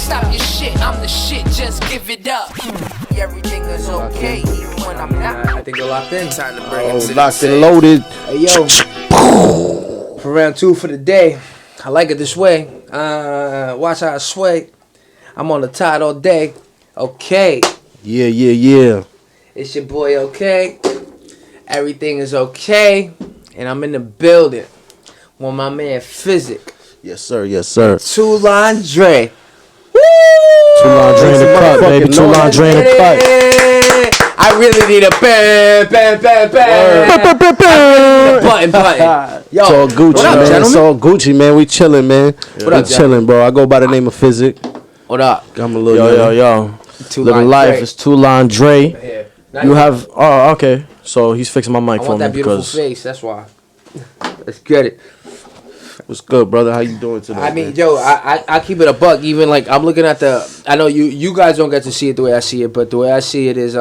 stop your shit. I'm the shit, just give it up. Everything is okay, even when I'm not. I think they're locked in. Time to bring it to Locked the and loaded. Hey, yo. For round 2 for the day. I like it this way. Watch how I sway. I'm on the tide all day. Okay. Yeah. It's your boy, okay? Everything is okay. And I'm in the building with my man Physic. Yes, sir. 2 Line Drey. Woo! 2 Line Drey in the cut, baby. 2 Line Drey in the cut. I really need a bam. Button. Yo, It's all Gucci, what up, man. gentlemen? It's all Gucci, man. We chilling, man. What up, We chilling, bro. I go by the name of Physic. What up? I'm a little Yo. 2 Living Line life Drey. is 2 Line Drey. Yeah. Now You have okay. So he's fixing my mic I for want me that beautiful because face. That's why. Let's get it. What's good, brother? How you doing today? I mean, man? yo, I keep it a buck. Even like I'm looking at the. I know you guys don't get to see it the way I see it, but the way I see it is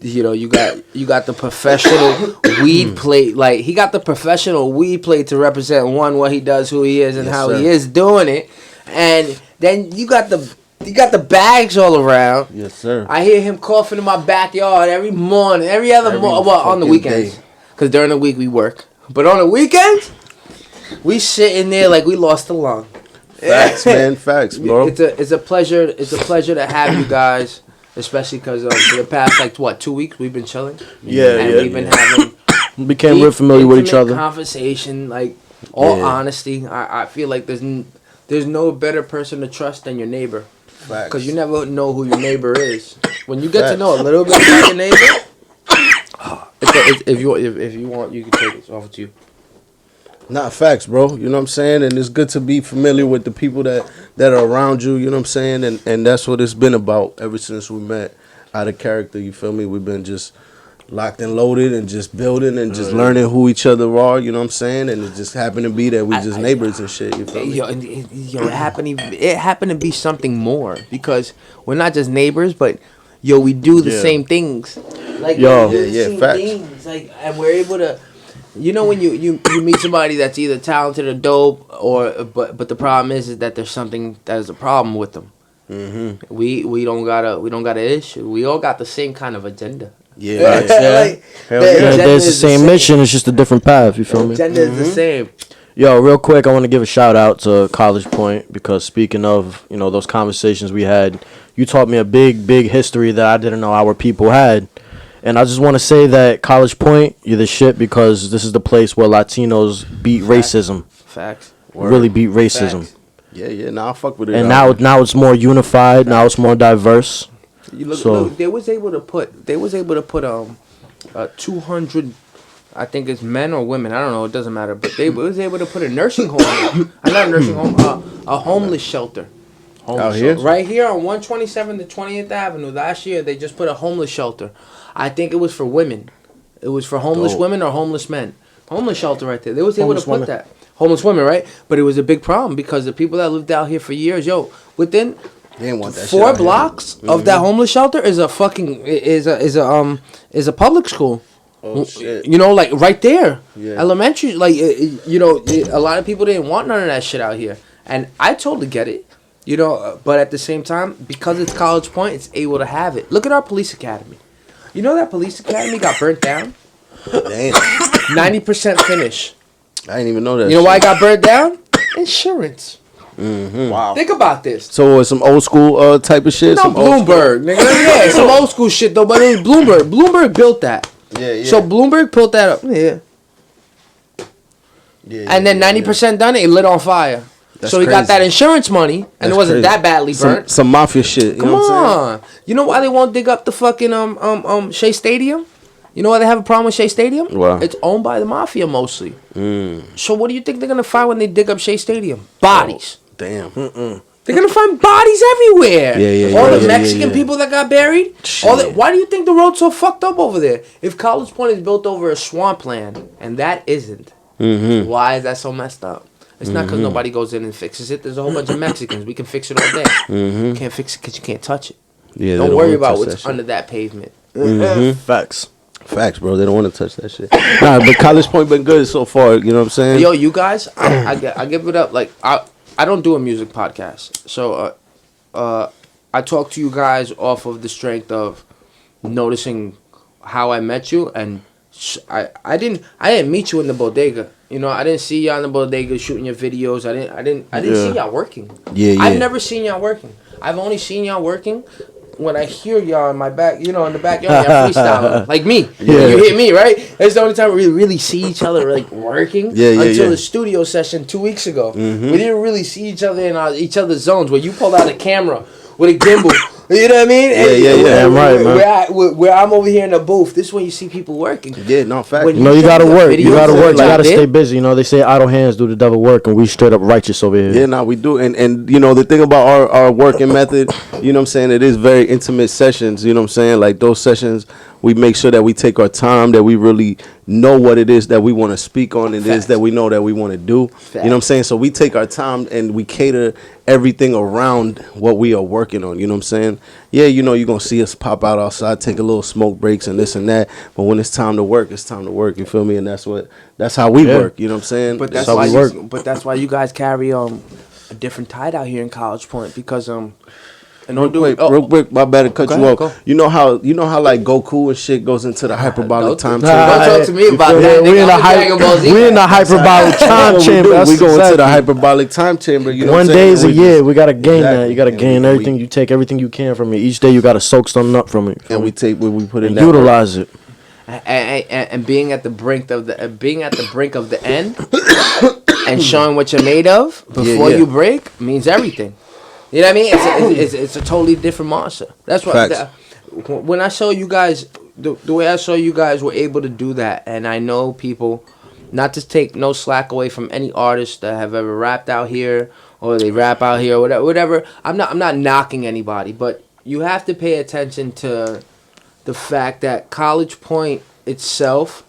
you know, you got the professional weed plate. Like he got the professional weed plate to represent what he does, who he is, and Yes, how sir. he is doing it. And then you got the bags all around. Yes, sir. I hear him coughing in my backyard every morning, every other Every morning. Well, on the fucking weekends, day. because during the week we work. But on the weekends, we sitting there like we lost a lung. Facts, man. Facts, bro. It's a pleasure. It's a pleasure to have you guys, especially because for the past 2 weeks we've been chilling. And we've been having became deep, real familiar with each intimate other. Conversation, like all Yeah. honesty. I feel like there's no better person to trust than your neighbor, Facts. because you never know who your neighbor is. When you get to Facts. know a little bit about your neighbor, if you want, you can take it. It's off to you. Not facts, bro. You know what I'm saying? And it's good to be familiar with the people that are around you, you know what I'm saying? And that's what it's been about ever since we met. Out of character, you feel me? We've been just locked and loaded and just building and just learning who each other are, you know what I'm saying? And it just happened to be that we just neighbors and shit, you feel me? It happened to be something more, because we're not just neighbors, but we do the same things. Like we do the same facts. things. Like, and we're able to. You know, when you meet somebody that's either talented or dope, but the problem is that there's something that is a problem with them. Mm-hmm. We don't got an issue. We all got the same kind of agenda. Yeah. Like, Hell the yeah. agenda There's the is same mission. It's just a different path. You feel The me? agenda is the same. Yo, real quick, I want to give a shout out to College Point, because speaking of, those conversations we had, you taught me a big history that I didn't know our people had. And I just want to say that College Point, you're the shit, because this is the place where Latinos beat racism. Facts. Really beat racism. Facts. Yeah. Now I fuck with it. And now it's more unified. Now it's more diverse. You look, So- look, they was able to put 200, I think it's men or women, I don't know, it doesn't matter, but they was able to put a nursing home, not a nursing home, a homeless shelter. Out here? Right here on 127th to 20th Avenue. Last year they just put a homeless shelter. I think it was for women. It was for homeless Dope. women or homeless men. Homeless shelter right there. They was able Homeless to put women. that. Homeless women, right? But it was a big problem, because the people that lived out here for years, within They didn't want that shit 4 out here. blocks of that homeless shelter is a public school. Oh, shit. Like right there, Yeah. elementary. Like a lot of people didn't want none of that shit out here, and I totally get it. But at the same time, because it's College Point, it's able to have it. Look at our police academy. You know that police academy got burnt down. Damn. 90% finish. I didn't even know that. You know why it shit. got burnt down? Insurance. Wow. Think about this. So some old school type of shit? No, some old school- Bloomberg, nigga. Yeah, some old school shit though, but it was Bloomberg. Bloomberg built that. Yeah. So Bloomberg built that up. Yeah. And then 90% done, it lit on fire. That's So he got crazy. that insurance money, and That's it wasn't crazy. that badly burnt. Some mafia shit. You Come know what I'm on. You know why they won't dig up the fucking Shea Stadium? You know why they have a problem with Shea Stadium? Why? It's owned by the mafia mostly. So what do you think they're gonna find when they dig up Shea Stadium? Bodies. Damn. They're gonna find bodies everywhere. Yeah, All yeah, the yeah, Mexican yeah. people that got buried. Why do you think the road's so fucked up over there? If College Point is built over a swampland, and that isn't, why is that so messed up? It's not because nobody goes in and fixes it. There's a whole bunch of Mexicans. We can fix it all day. You can't fix it because you can't touch it. Yeah, Don't they worry wanna about touch what's that shit. under that pavement. Facts. Facts, bro. They don't want to touch that shit. Nah, but College Point been good so far. You know what I'm saying? Yo, you guys, I give it up. Like I don't do a music podcast, so I talk to you guys off of the strength of noticing how I met you, and I didn't meet you in the bodega. You know, I didn't see y'all in the bodega shooting your videos. I didn't see y'all working. Yeah. I've never seen y'all working. I've only seen y'all working when I hear y'all in my back, you know, in the backyard, y'all freestyling. Like me. Yeah. You hear me, right? It's the only time we really see each other, like, working. Until the studio session 2 weeks ago. We didn't really see each other in each other's zones, where you pulled out a camera with a gimbal. You know what I mean? Yeah. I'm right, man. Where I'm over here in the booth, this is when you see people working. Yeah, no, fact. When You know, you gotta work. You gotta work. You like gotta this. stay busy. You know, they say idle hands do the devil work, and we straight up righteous over here. Yeah, no, we do. And you know, the thing about our working method, you know what I'm saying, it is very intimate sessions, you know what I'm saying? Like those sessions, we make sure that we take our time, that we really know what it is that we want to speak on, and it is that we know that we want to do. You know what I'm saying? So we take our time and we cater everything around what we are working on, you know what I'm saying? Yeah, you know, you're going to see us pop out outside, take a little smoke breaks and this and that, but when it's time to work, it's time to work, you feel me? And that's how we work, you know what I'm saying? But That's that's how why we work. But that's why you guys carry a different tide out here in College Point, because and don't do Wait, it. real quick, my bad to cut Go you ahead, off. go. You know how like Goku and shit goes into the hyperbolic time Don't chamber. talk to me about Yeah, that. we nigga. in the I'm Dragon Ball Z. we in the hyperbolic time That's what chamber. we do. That's We go into the exactly. hyperbolic time chamber. You know One what I'm day saying? is a We year. just- We gotta gain that. Exactly. You gotta And gain we- everything. You take everything you can from it. Each day you gotta soak something up from it. and we take what we put in and that work. utilize it. And being at the brink of the end and showing what you're made of before yeah. you break means everything. You know what I mean? It's a totally different monster. That's why Facts. when I saw you guys, the way I saw you guys were able to do that, and I know people, not to take no slack away from any artists that have ever rapped out here or they rap out here or whatever. I'm not knocking anybody, but you have to pay attention to the fact that College Point itself,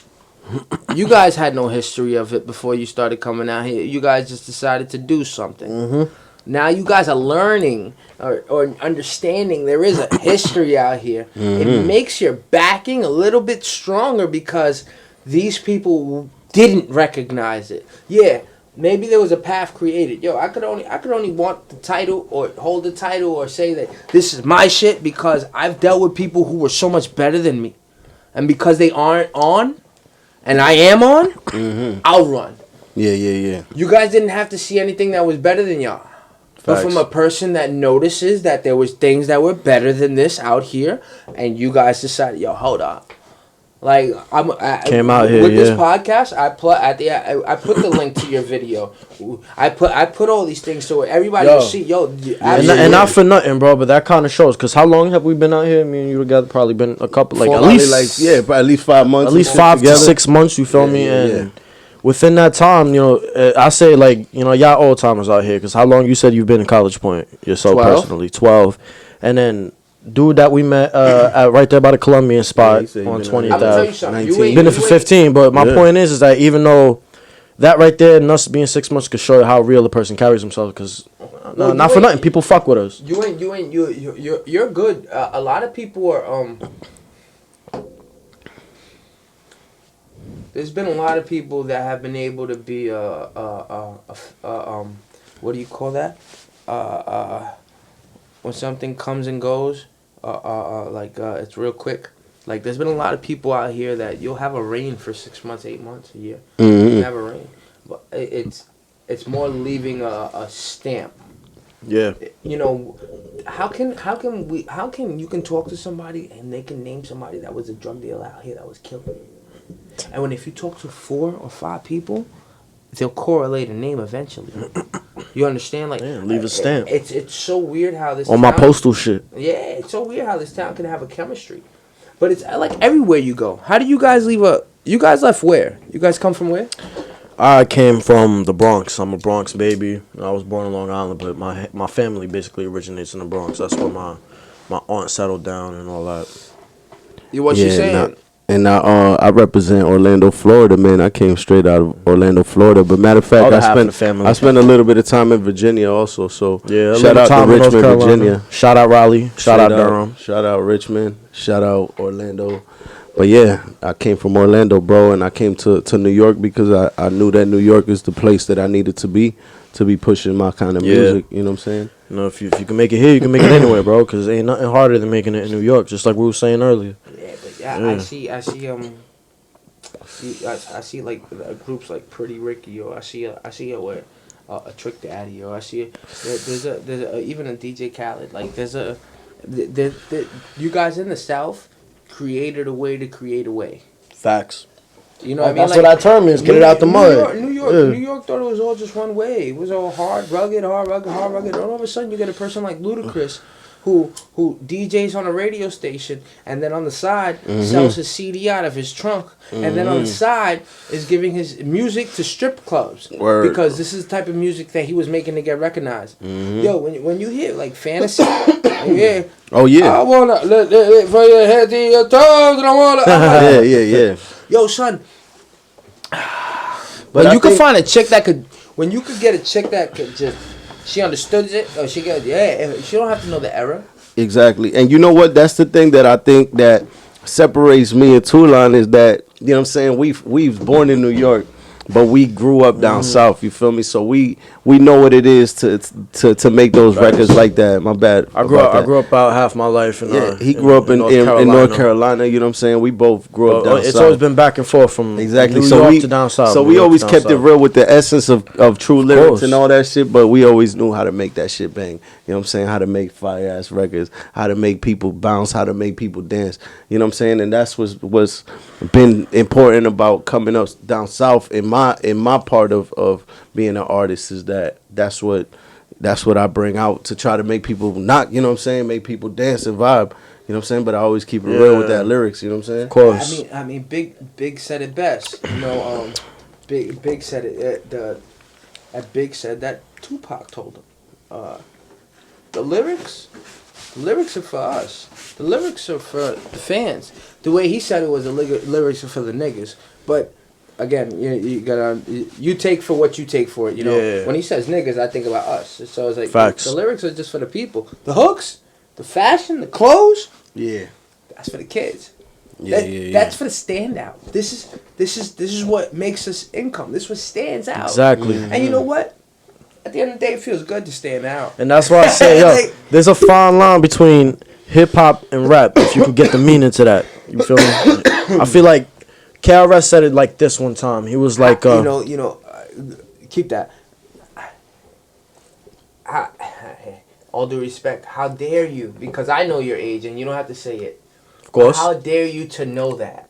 you guys had no history of it before you started coming out here. You guys just decided to do something. Now you guys are learning or understanding there is a history out here. It makes your backing a little bit stronger because these people didn't recognize it. Yeah, maybe there was a path created. Yo, I could only want the title or hold the title or say that this is my shit because I've dealt with people who were so much better than me. And because they aren't on and I am on, I'll run. Yeah. You guys didn't have to see anything that was better than y'all. But Facts. from a person that notices that there was things that were better than this out here, and you guys decided, yo, hold up. Like Came out here, with this yeah. podcast. I put the link to your video. I put all these things so everybody will see. Yo, And not for nothing, bro, but that kind of shows. Because how long have we been out here? Me and you together probably been a couple, like at Probably least probably at least 5 months. at least and 5 together. to 6 months. You feel me? Yeah, And yeah. within that time, you know, I say like, you know, y'all old timers out here. Because how long you said you've been in College Point yourself 12. personally? 12. And then dude that we met at right there by the Colombian spot he said he on been out 20th here. I'm gonna tell you Ave. something. 19. You ain't Been there for 15, but my Yeah. point is that even though that right there and us being 6 months could show you how real a person carries himself, because Well, not you for ain't- nothing, people fuck with us. You're good. A lot of people are There's been a lot of people that have been able to be what do you call that? When something comes and goes, it's real quick. Like there's been a lot of people out here that you'll have a reign for 6 months, 8 months, a year. You have a reign, but it's more leaving a stamp. Yeah. You know, how can you can talk to somebody and they can name somebody that was a drug dealer out here that was killing, and if you talk to 4 or 5 people, they'll correlate a name eventually. You understand? Like, Yeah, leave a stamp. It's so weird how this On my town- postal shit. Yeah, it's so weird how this town can have a chemistry, but it's like everywhere you go. How do you guys leave a? You guys left where? You guys come from where? I came from the Bronx. I'm a Bronx baby. I was born in Long Island, but my family basically originates in the Bronx. That's where my aunt settled down and all that. What you saying? I represent Orlando, Florida, man. I came straight out of Orlando, Florida. But matter of fact, Other half of the family. I spent a little bit of time in Virginia also. So Yeah, shout out to North Richmond, Carolina. Virginia. Shout out Raleigh. Shout Straight out Durham. Shout out Richmond. Shout out Orlando. But yeah, I came from Orlando, bro, and I came to New York because I knew that New York is the place that I needed to be pushing my kind of Yeah. music. You know what I'm saying? You know, if you can make it here, you can make it anywhere, bro. Because ain't nothing harder than making it in New York. Just like we were saying earlier. Yeah, but I see like groups like Pretty Ricky, or I see a Trick Daddy, or I see there's a even a DJ Khaled. Like you guys in the South created a way to create a way. Facts. You know what I mean? That's what that term is. Get it out the mud. New York thought it was all just one way. It was all hard, rugged. And all of a sudden, you get a person like Ludacris, who DJs on a radio station, and then on the side sells his CD out of his trunk, and then on the side is giving his music to strip clubs. Word. Because this is the type of music that he was making to get recognized. Yo, when you hear like fantasy, yeah. Oh yeah. I wanna let for your head to your toes, and I wanna. Yeah. Yo, son. But When I you could think- find a chick that could, when you could get a chick that could just, she understood it, or she got, she don't have to know the era. Exactly. And you know what? That's the thing that I think that separates me and Toulon is that, you know what I'm saying, we've born in New York, but we grew up down south, you feel me? So we know what it is to make those records like that. My bad. I grew up about half my life in he grew up in North Carolina, you know what I'm saying? We both grew up down south. It's always been back and forth from New York to down south. So we always kept it real with the essence of true lyrics and all that shit, but we always knew how to make that shit bang. You know what I'm saying? How to make fire ass records, how to make people bounce, how to make people dance. You know what I'm saying? And that's what's been important about coming up down south in my part of being an artist is that's what I bring out to try to make people not, you know what I'm saying, make people dance and vibe. You know what I'm saying? But I always keep it real with that lyrics, you know what I'm saying? Of course. I mean, Big said it best. You know, Big said it. Big said that Tupac told him. The lyrics are for us. The lyrics are for the fans. The way he said it was the lyrics are for the niggas. But again, you gotta you take for what you take for it. You know, when he says niggas, I think about us. So it's like Facts. The lyrics are just for the people. The hooks, the fashion, the clothes. Yeah. That's for the kids. Yeah. That's for the standout. This is what makes us income. This is what stands out. Exactly. And you know what? At the end of the day, it feels good to stand out. And that's why I say, there's a fine line between hip hop and rap. If you could get the meaning to that, you feel me? I feel like KRS said it like this one time. He was like, keep that. All due respect, how dare you? Because I know your age, and you don't have to say it. of course, How dare you to know that?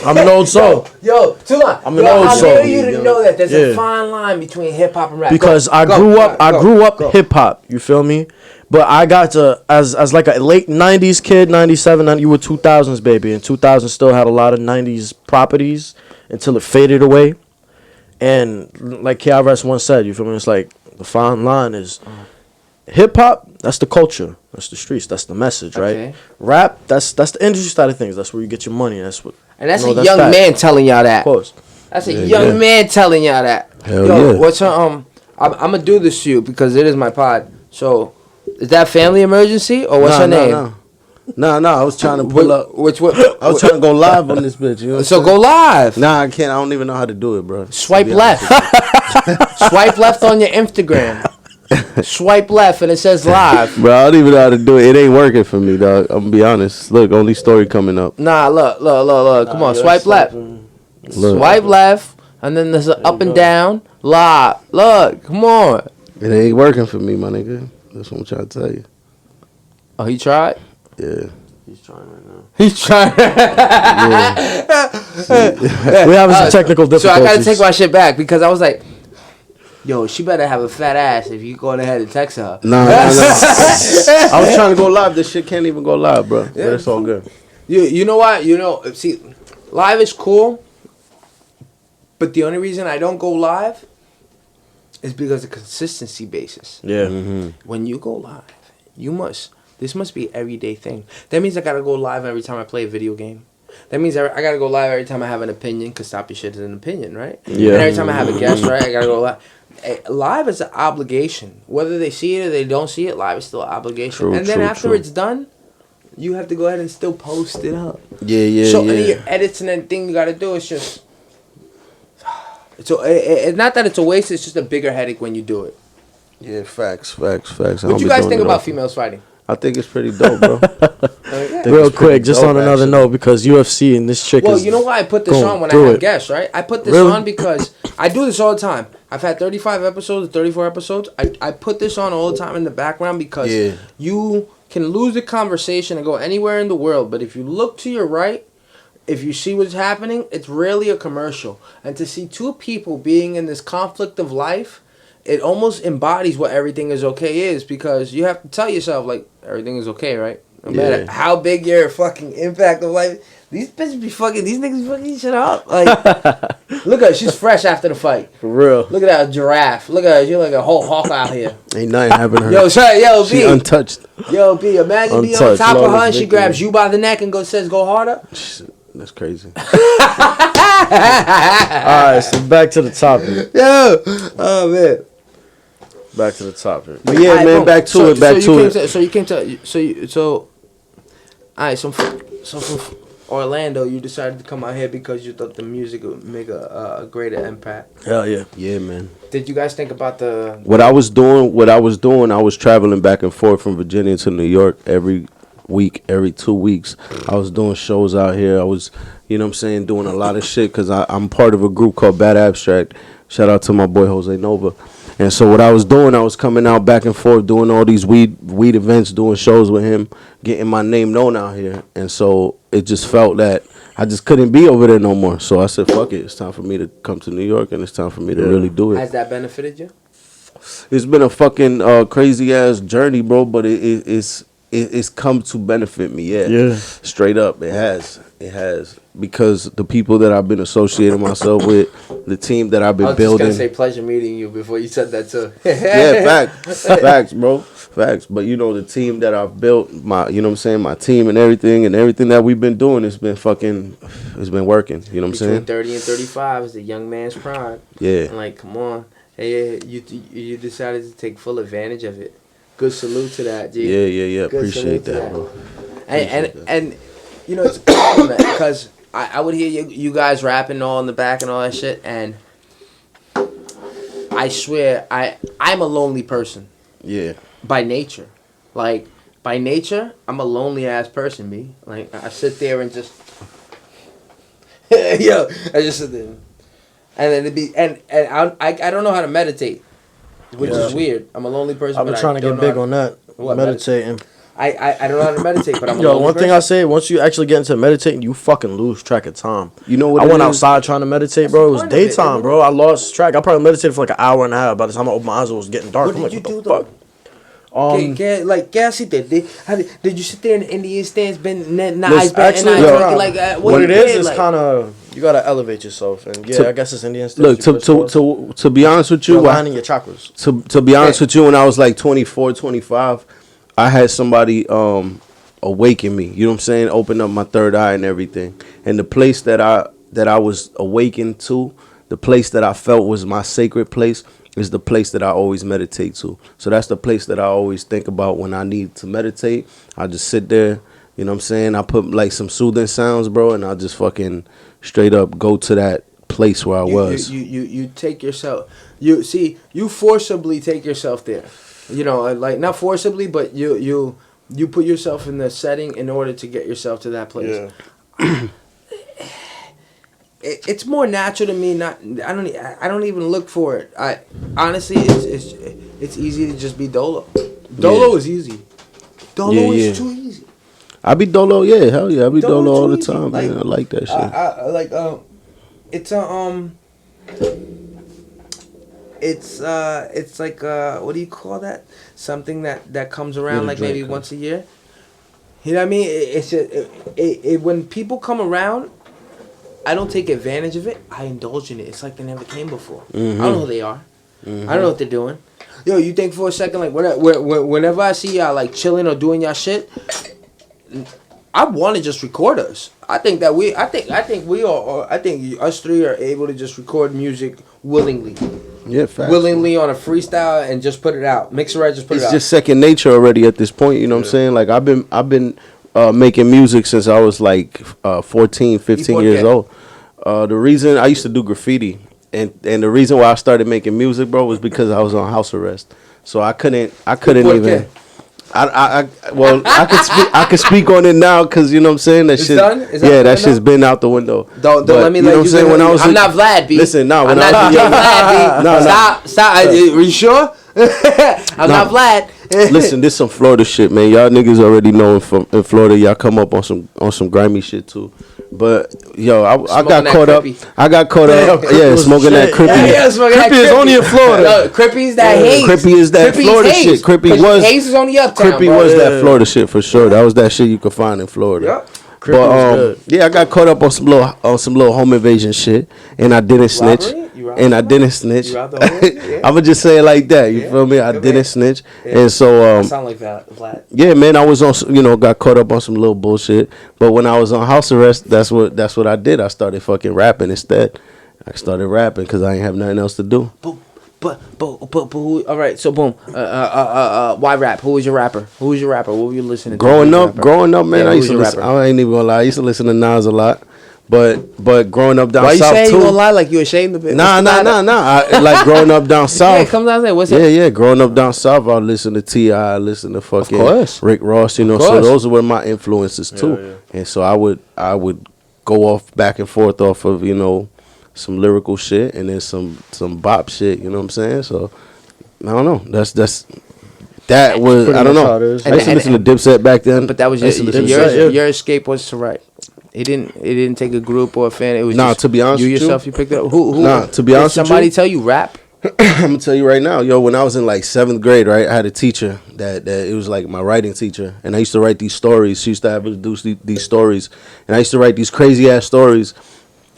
I'm an old soul. Yo, too long. I'm an old How soul. dare you to know that there's a fine line between hip hop and rap? Because I grew up hip hop. You feel me? But I got to as like a late '90s kid, '97. You were 2000s baby, and 2000 still had a lot of '90s properties until it faded away. And like KRS once said, you feel me? It's like the fine line is hip hop. That's the culture. That's the streets. That's the message, right? Okay. Rap. That's the industry side of things. That's where you get your money. That's what. And that's that's a young man telling y'all that. Of course. That's a young man telling y'all that. Hell Yo, yeah. what's her I'm gonna do this to you because it is my pod. So, is that family emergency or what's her name? No, I was trying to pull up. I was trying to go live on this bitch. You know So go live. Nah, I can't. I don't even know how to do it, bro. Swipe left. Swipe left on your Instagram. Swipe left and it says live. Bro, I don't even know how to do it. It ain't working for me, dog. I'm gonna be honest. Look, only story coming up. Nah, look. Come on, swipe left. Look. Swipe left, and then there's an up and down. Live. Look, come on. It ain't working for me, my nigga. That's what I'm trying to tell you. Oh, he tried? Yeah. He's trying right now. He's trying. We having some technical difficulties. So I gotta take my shit back because I was like, yo, she better have a fat ass if you going ahead and text her. Nah. I was trying to go live. This shit can't even go live, bro. But it's all good. You know what? See, live is cool, but the only reason I don't go live is because of consistency basis. Yeah. When you go live, this must be an everyday thing. That means I gotta go live every time I play a video game. That means I gotta go live every time I have an opinion, because Stop Your Shit is an opinion, right? Yeah. And every time I have a guest, right, I gotta go live. Live is an obligation. Whether they see it or they don't see it, live is still an obligation. True, and then true, after true. it's done, you have to go ahead and still post it up. Yeah. So any of your edits and everything you gotta do is just... So it's not that it's a waste, it's just a bigger headache when you do it. Yeah, facts. I What don't you be guys doing think it about often. females fighting? I think it's pretty dope, bro. Real quick, just dope, on another actually. note, because UFC and this chick Well, is. you know why I put this going on when I through have it. guests, right? I put this Really? on because I do this all the time. I've had 35 episodes, 34 episodes. I put this on all the time in the background because you can lose the conversation and go anywhere in the world, but if you look to your right, if you see what's happening, it's rarely a commercial. And to see two people being in this conflict of life, it almost embodies what everything is okay is, because you have to tell yourself, like, everything is okay, right? No matter how big your fucking impact of life. These bitches be fucking, these niggas be fucking shit up. Like, look at her, she's fresh after the fight. For real. Look at that giraffe. Look at her, she's like a whole hawk out here. Ain't nothing happening to her. Yo, sorry, yo, B. She untouched. Yo, B, imagine being on Untouched, top of her and flawless she victory. grabs you by the neck and says, go harder. That's crazy. Alright, so back to the topic. Yo, oh, man. Back to the topic. But yeah, Alright, man, boom. back to it. So from Orlando, you decided to come out here because you thought the music would make a greater impact. Hell yeah. Yeah, man. Did you guys think about the... What I was doing, I was traveling back and forth from Virginia to New York every week, every 2 weeks. I was doing shows out here. I was, you know what I'm saying, doing a lot of shit because I'm part of a group called Bad Abstract. Shout out to my boy Jose Nova. And so what I was doing, I was coming out back and forth, doing all these weed events, doing shows with him, getting my name known out here. And so it just felt that I just couldn't be over there no more. So I said, fuck it. It's time for me to come to New York, and it's time for me to really do it. Has that benefited you? It's been a fucking crazy ass journey, bro. But it's come to benefit me. Yeah. Straight up, it has. Because the people that I've been associating myself with, the team that I've been building. I was just gonna say pleasure meeting you before you said that too. Yeah, facts, bro, facts. But you know, the team that I've built, you know what I'm saying, my team and everything that we've been doing, it's been working. You know what I'm saying? Between 30 and 35 is the young man's prime. Yeah. And like, come on, hey, you decided to take full advantage of it. Good salute to that, G. Yeah. Good Appreciate salute to that, bro. And you know, it's a compliment because I would hear you guys rapping all in the back and all that shit, and I swear I'm a lonely person. Yeah. By nature. Like, by nature, I'm a lonely ass person, B. Like, I sit there and just yo, I just sit there. And then I don't know how to meditate. Which is weird. I'm a lonely person. I've been trying to get big on that. Meditating. I don't know how to meditate, but I'm a Yo, lonely one thing person. I say, once you actually get into meditating, you fucking lose track of time. You know what? I went it is? outside trying to meditate, bro. It was That's the point of it, daytime, isn't bro. I lost track. I probably meditated for like an hour and a half. By the time I opened my eyes, it was getting dark. What I'm did like, you what do the though? fuck? Like, sit there. Did you sit there in the Indian stance, bend, eyes Listen, bent, actually, and yo, eyes like what it is like, kind of you gotta elevate yourself, and yeah, I guess it's Indian stance. Look, you first of all. to be honest with you, You're aligning your chakras. to be honest with you, when I was like 24, 25, I had somebody awaken me. You know what I'm saying? Open up my third eye and everything. And the place that I was awakened to, the place that I felt was my sacred place, is the place that I always meditate to. So that's the place that I always think about when I need to meditate. I just sit there, you know what I'm saying? I put like some soothing sounds, bro, and I just fucking straight up go to that place where I was. You take yourself. You forcibly take yourself there. You know, like not forcibly, but you put yourself in the setting in order to get yourself to that place. Yeah. It's more natural to me. I don't even look for it. I honestly, it's easy to just be dolo. Dolo is easy. Dolo is too easy. I be dolo, yeah, hell yeah, I be dolo all the too easy. time, Like, man. I like that shit. I like it's like what do you call that? Something that comes around like maybe once a year. You know what I mean? It's just when people come around, I don't take advantage of it. I indulge in it. It's like they never came before. I don't know who they are. I don't know what they're doing. Yo, you think for a second, like whenever I see y'all like chilling or doing y'all shit, I want to just record us. I think us three are able to just record music willingly. Yeah, facts. Willingly on a freestyle and just put it out. Mix it right, just put it out. It's just second nature already at this point, you know what I'm saying? Like I've been making music since I was like 14, 15 years old. The reason I used to do graffiti, and the reason why I started making music, bro, was because I was on house arrest. So I couldn't Por even. qué? Well, I could speak on it now because you know what I'm saying. That It's shit, done? Is that yeah, done that shit's now? been out the window. Don't But let me you know let what I'm you. saying. When I was I'm not Vlad, B. Listen, no, I'm when not I was DJ Vlad, B. No. Stop. Are you sure? I'm not Vlad. Listen, this some Florida shit, man. Y'all niggas already know in Florida, y'all come up on some grimy shit too. But yo, I got that caught up. crippy. I got caught up. Yeah, smoking that crippy. Yeah, smoking that Crippy is crippy. only in Florida. No, Crippy's that haze. Crippy is that Crippy's Florida haze. shit. Crippy 'Cause was haze is on the uptown. Crippy bro. was Yeah. that Florida shit for sure. That was that shit you could find in Florida. Yep. Crippy was good. Yeah, I got caught up on some little home invasion shit, and I didn't snitch. Robbery? You robbed And I somebody? didn't snitch. You robbed the whole thing? Yeah. I'ma just say it like that. You Yeah. feel me? I Good didn't man. snitch, Yeah. and so I sound like that, Vlad. yeah, man, I was on, got caught up on some little bullshit. But when I was on house arrest, that's what I did. I started fucking rapping instead. I started rapping because I ain't have nothing else to do. But who? All right, so boom. Why rap? Who was your rapper? Who was your rapper? What were you listening to? Growing Who was up, your rapper? man, Yeah, I who used to was your listen. rapper? I ain't even gonna lie. I used to listen to Nas a lot. But growing up down Why you south saying too. you gonna lie like you ashamed of it? Nah. Like growing up down south. Yeah, come down there. What's that? Yeah. Growing up down south, I listen to T.I., I listen to fucking course. Rick Ross, So course. those were my influences too. And so I would go off back and forth off of some lyrical shit and then some bop shit. You know what I'm saying? So I don't know. That was pretty I don't much know. how it is. I used to listen to Dipset back then. But that was I used to listen to your Dipset. your escape was to write. It didn't take a group or a fan. It was Nah, just to be honest you with you- yourself. You picked it up. Who? Nah, to be did honest with somebody you- tell you rap? I'm gonna tell you right now, when I was in like 7th grade, right, I had a teacher that it was like my writing teacher, and I used to write these stories. She used to have us do these stories, and I used to write these crazy ass stories.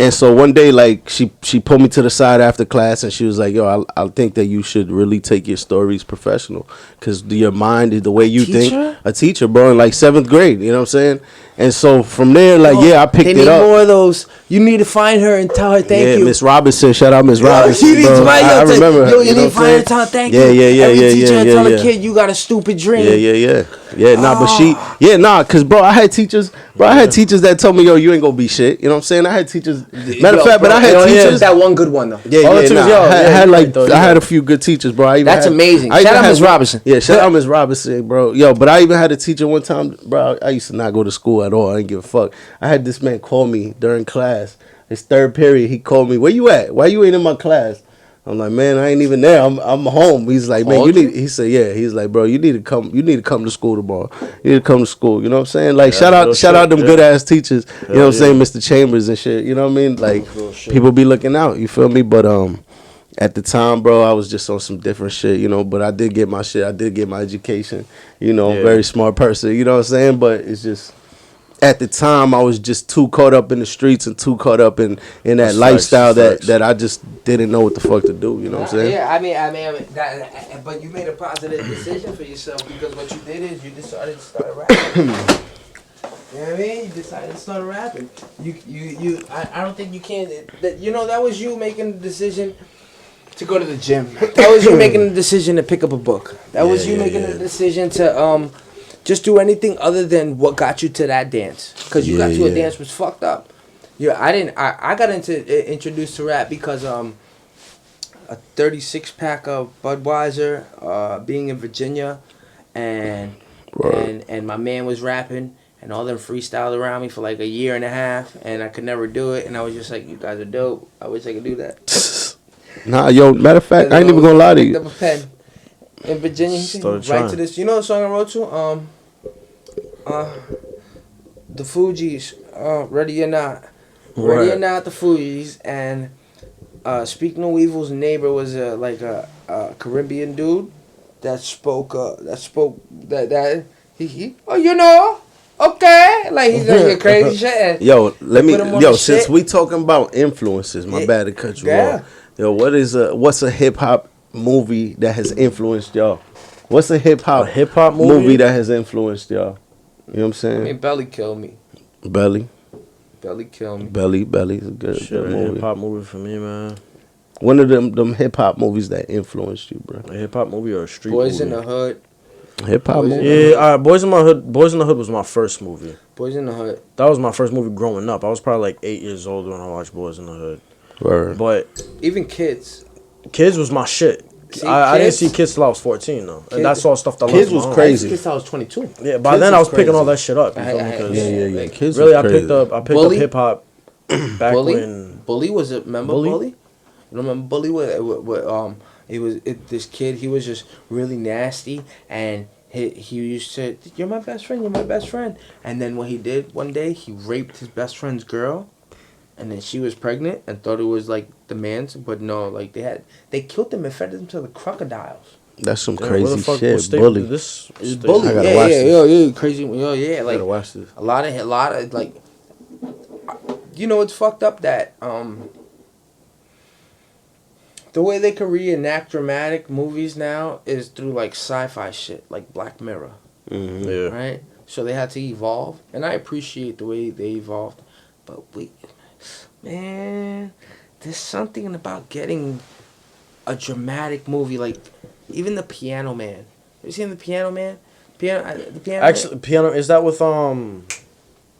And so one day, like she pulled me to the side after class, and she was like, "Yo, I think that you should really take your stories professional, because your mind is the way you think." A teacher, bro, in like 7th grade. You know what I'm saying? And so from there, like, I picked They it need up. more of those. You need to find her and tell her thank you. Miss Robinson, shout out Miss Yo, Robinson, she needs bro. somebody I else to- remember her. Yo, you know need to what I'm find her saying? and tell her thank Yeah, you. yeah, Every yeah, teacher yeah, tell yeah. a kid you got a stupid dream. Yeah. Nah, but cause bro, I had teachers that told me, yo, you ain't gonna be shit. You know what I'm saying? I had teachers. Matter of fact, but I had teachers. That one good one though. I had a few good teachers, bro. That's amazing. Shout out Miss Robinson. Yeah, shout out Miss Robinson, bro. Yo, but I even had a teacher one time, bro. I used to not go to school at all. I didn't give a fuck. I had this man call me during class. His 3rd period, he called me. Where you at? Why you ain't in my class? I'm like, man, I ain't even there. I'm home. He's like, man, he said, yeah. He's like, bro, you need to come to school tomorrow. You need to come to school. You know what I'm saying? Like, shout out them good ass teachers. You know what I'm saying? Mr. Chambers and shit. You know what I mean? Like, people be looking out. You feel me? But at the time, bro, I was just on some different shit, but I did get my shit. I did get my education. Very smart person. You know what I'm saying? But it's just, at the time, I was just too caught up in the streets and too caught up in that lifestyle that I just didn't know what the fuck to do. You know what I'm saying? Yeah, I mean, but you made a positive decision for yourself, because what you did is you decided to start rapping. You know what I mean? You decided to start rapping. I don't think you can. That was you making the decision to go to the gym. That was you making the decision to pick up a book. That was you making the decision to just do anything other than what got you to that dance. Because you got to a dance was fucked up. Yeah, I got introduced to rap because a 36 pack of Budweiser, being in Virginia, and my man was rapping, and all them freestyled around me for like a year and a half, and I could never do it, and I was just like, you guys are dope. I wish I could do that. Nah, yo, matter of fact, I ain't even gonna lie to Picked you. up a pen in Virginia. He said, Started write trying. to this. You know the song I wrote to? The Fugees. Ready or Not. Ready or Not, the Fugees. And Speak No Evil's neighbor was a Caribbean dude that spoke he okay, like he's like crazy shit. And Yo, put him on the since shit. we talking about influences, my bad to cut you Yeah. off. Yo, what's a hip hop movie that has influenced y'all? What's a hip hop movie that has influenced y'all? You know what I'm saying? I mean, Belly killed me. Belly Killed me. is a good Shit, a movie. hip hop movie for me, man. One of them hip hop movies that influenced you, bro. A hip hop movie or a street Boys movie? in the Hood. Hip hop Boys movie. Yeah, Boys in the Hood was my first movie. Boys in the Hood. That was my first movie growing up. I was probably like 8 years old when I watched Boys in the Hood. Word. But Even kids. Kids was my shit. I didn't see Kids till I was 14 though, and that's all stuff that Kids was crazy. Kids till I was 22. Yeah, by Kids then I was was picking all crazy. that shit up. You feel me? 'Cause Yeah. Kids really, was I crazy. picked up Bully? hip hop back when. Bully was it? Remember Bully? Bully? You remember Bully? This kid. He was just really nasty, and he used to, "You're my best friend. You're my best friend." And then what he did one day, he raped his best friend's girl, and then she was pregnant and thought it was like the man's, but no, like they killed them and fed them to the crocodiles. That's some Where crazy the fuck shit. was state- Bully. This It's state- Bully. I gotta Yeah, watch yeah, this. crazy. I Like gotta watch this. a lot of like, you know, it's fucked up that the way they can reenact dramatic movies now is through like sci-fi shit, like Black Mirror, Yeah. right? So they had to evolve, and I appreciate the way they evolved, but man, there's something about getting a dramatic movie, like even The Piano Man. You seen The Piano Man? The Piano Actually, Piano, is that with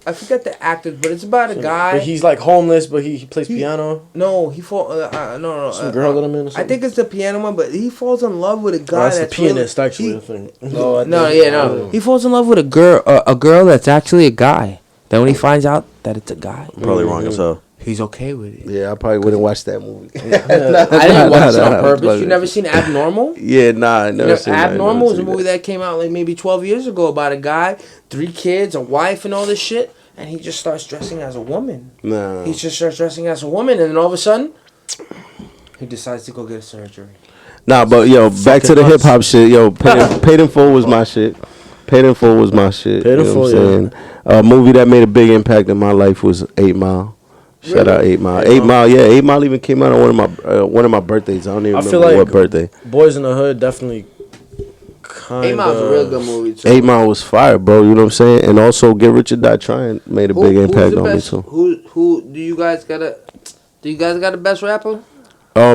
I forget the actors, but it's about a guy. But he's like homeless, but he plays piano. No, he fall. No. Some girl that I'm in or I something? think it's The Piano Man, but he falls in love with a guy That's the that's really- pianist, actually. he- I think. No. He falls in love with a girl that's actually a guy. Then when he finds out that it's a guy, I'm probably wrong as hell. he's okay with it. Yeah, I probably wouldn't watch that movie. I didn't watch it on Nah, purpose. but- You never seen Abnormal? Yeah, nah, I never seen that. Abnormal Never was a seen movie that came out like maybe 12 years ago about a guy, 3 kids, a wife, and all this shit, and he just starts dressing as a woman. Nah. He just starts dressing as a woman, and then all of a sudden, he decides to go get a surgery. Nah, but yo, back to the hip hop shit. Yo, Paid in Full was my shit. Paid in Full was my shit. Paid in you know Full, what I'm saying? A movie that made a big impact in my life was 8 Mile. Shout out 8 Mile. 8 Mile, yeah. 8 Mile even came out on one of my birthdays. I don't even remember feel like what birthday. Boys in the Hood definitely kind 8 Mile's a real good movie too. 8 Mile was fire, bro. You know what I'm saying? And also Get Rich or Die Trying made a big impact on me too. Who do you guys got a best rapper?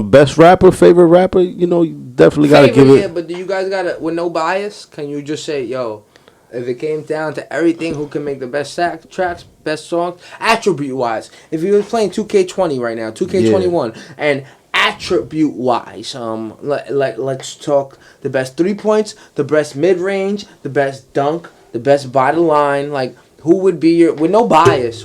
Best rapper, favorite rapper, you know, you definitely gotta give it. Yeah, but do you guys got to, with no bias, can you just say, yo, if it came down to everything, who can make the best tracks, best songs, attribute-wise? If you was playing 2K20 right now, 2K21, and attribute-wise, let's talk the best 3 points, the best mid-range, the best dunk, the best bottom line, like, who would be your, with no bias,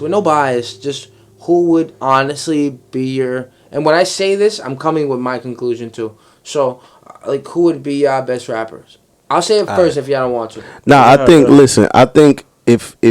just who would honestly be your, and when I say this, I'm coming with my conclusion too. So, like, who would be your best rappers? I'll say it first if y'all don't want to. Nah, I think. Listen, I think if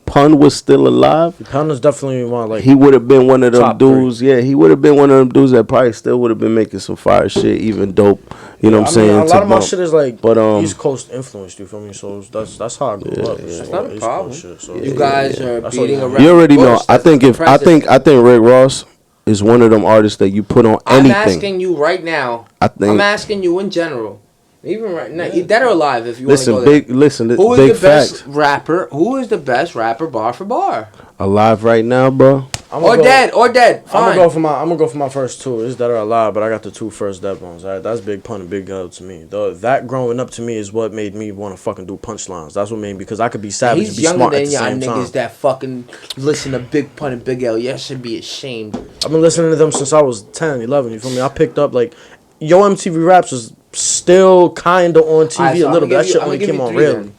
Pun was still alive, Pun is definitely one like he would have been one of them top dudes. Yeah, he would have been one of them dudes that probably still would have been making some fire shit, even dope. You know what I'm saying? A lot of my bump. shit is like But, East Coast influenced. You feel me? So that's how I grew up. yeah. That's not a East problem. Coast shit, so You guys are That's beating what- a record. You already know. Bush. I That's think impressive. I think Rick Ross is one of them artists that you put on I'm anything. asking you right now. I think. I'm asking you in general. Even right now, dead or alive, if you want to go there. Who is big the best fact. rapper? Who is the best rapper bar for bar? Alive right now, bro. Or dead. Fine. I'm gonna go for my first two. It's Dead or Alive, but I got the two first dead ones. All right, that's Big Pun and Big Gawd to me. That growing up to me is what made me want to fucking do punchlines. That's what made me, because I could be savage He's and be younger smart at than the y'all same niggas time. that fucking listen to Big Pun and Big L. You should be ashamed. I've been listening to them since I was 10, 11. You feel me? I picked up like Yo MTV Raps was still kind of on TV Alright, so a little bit. That shit I'ma only give came you on three real. then.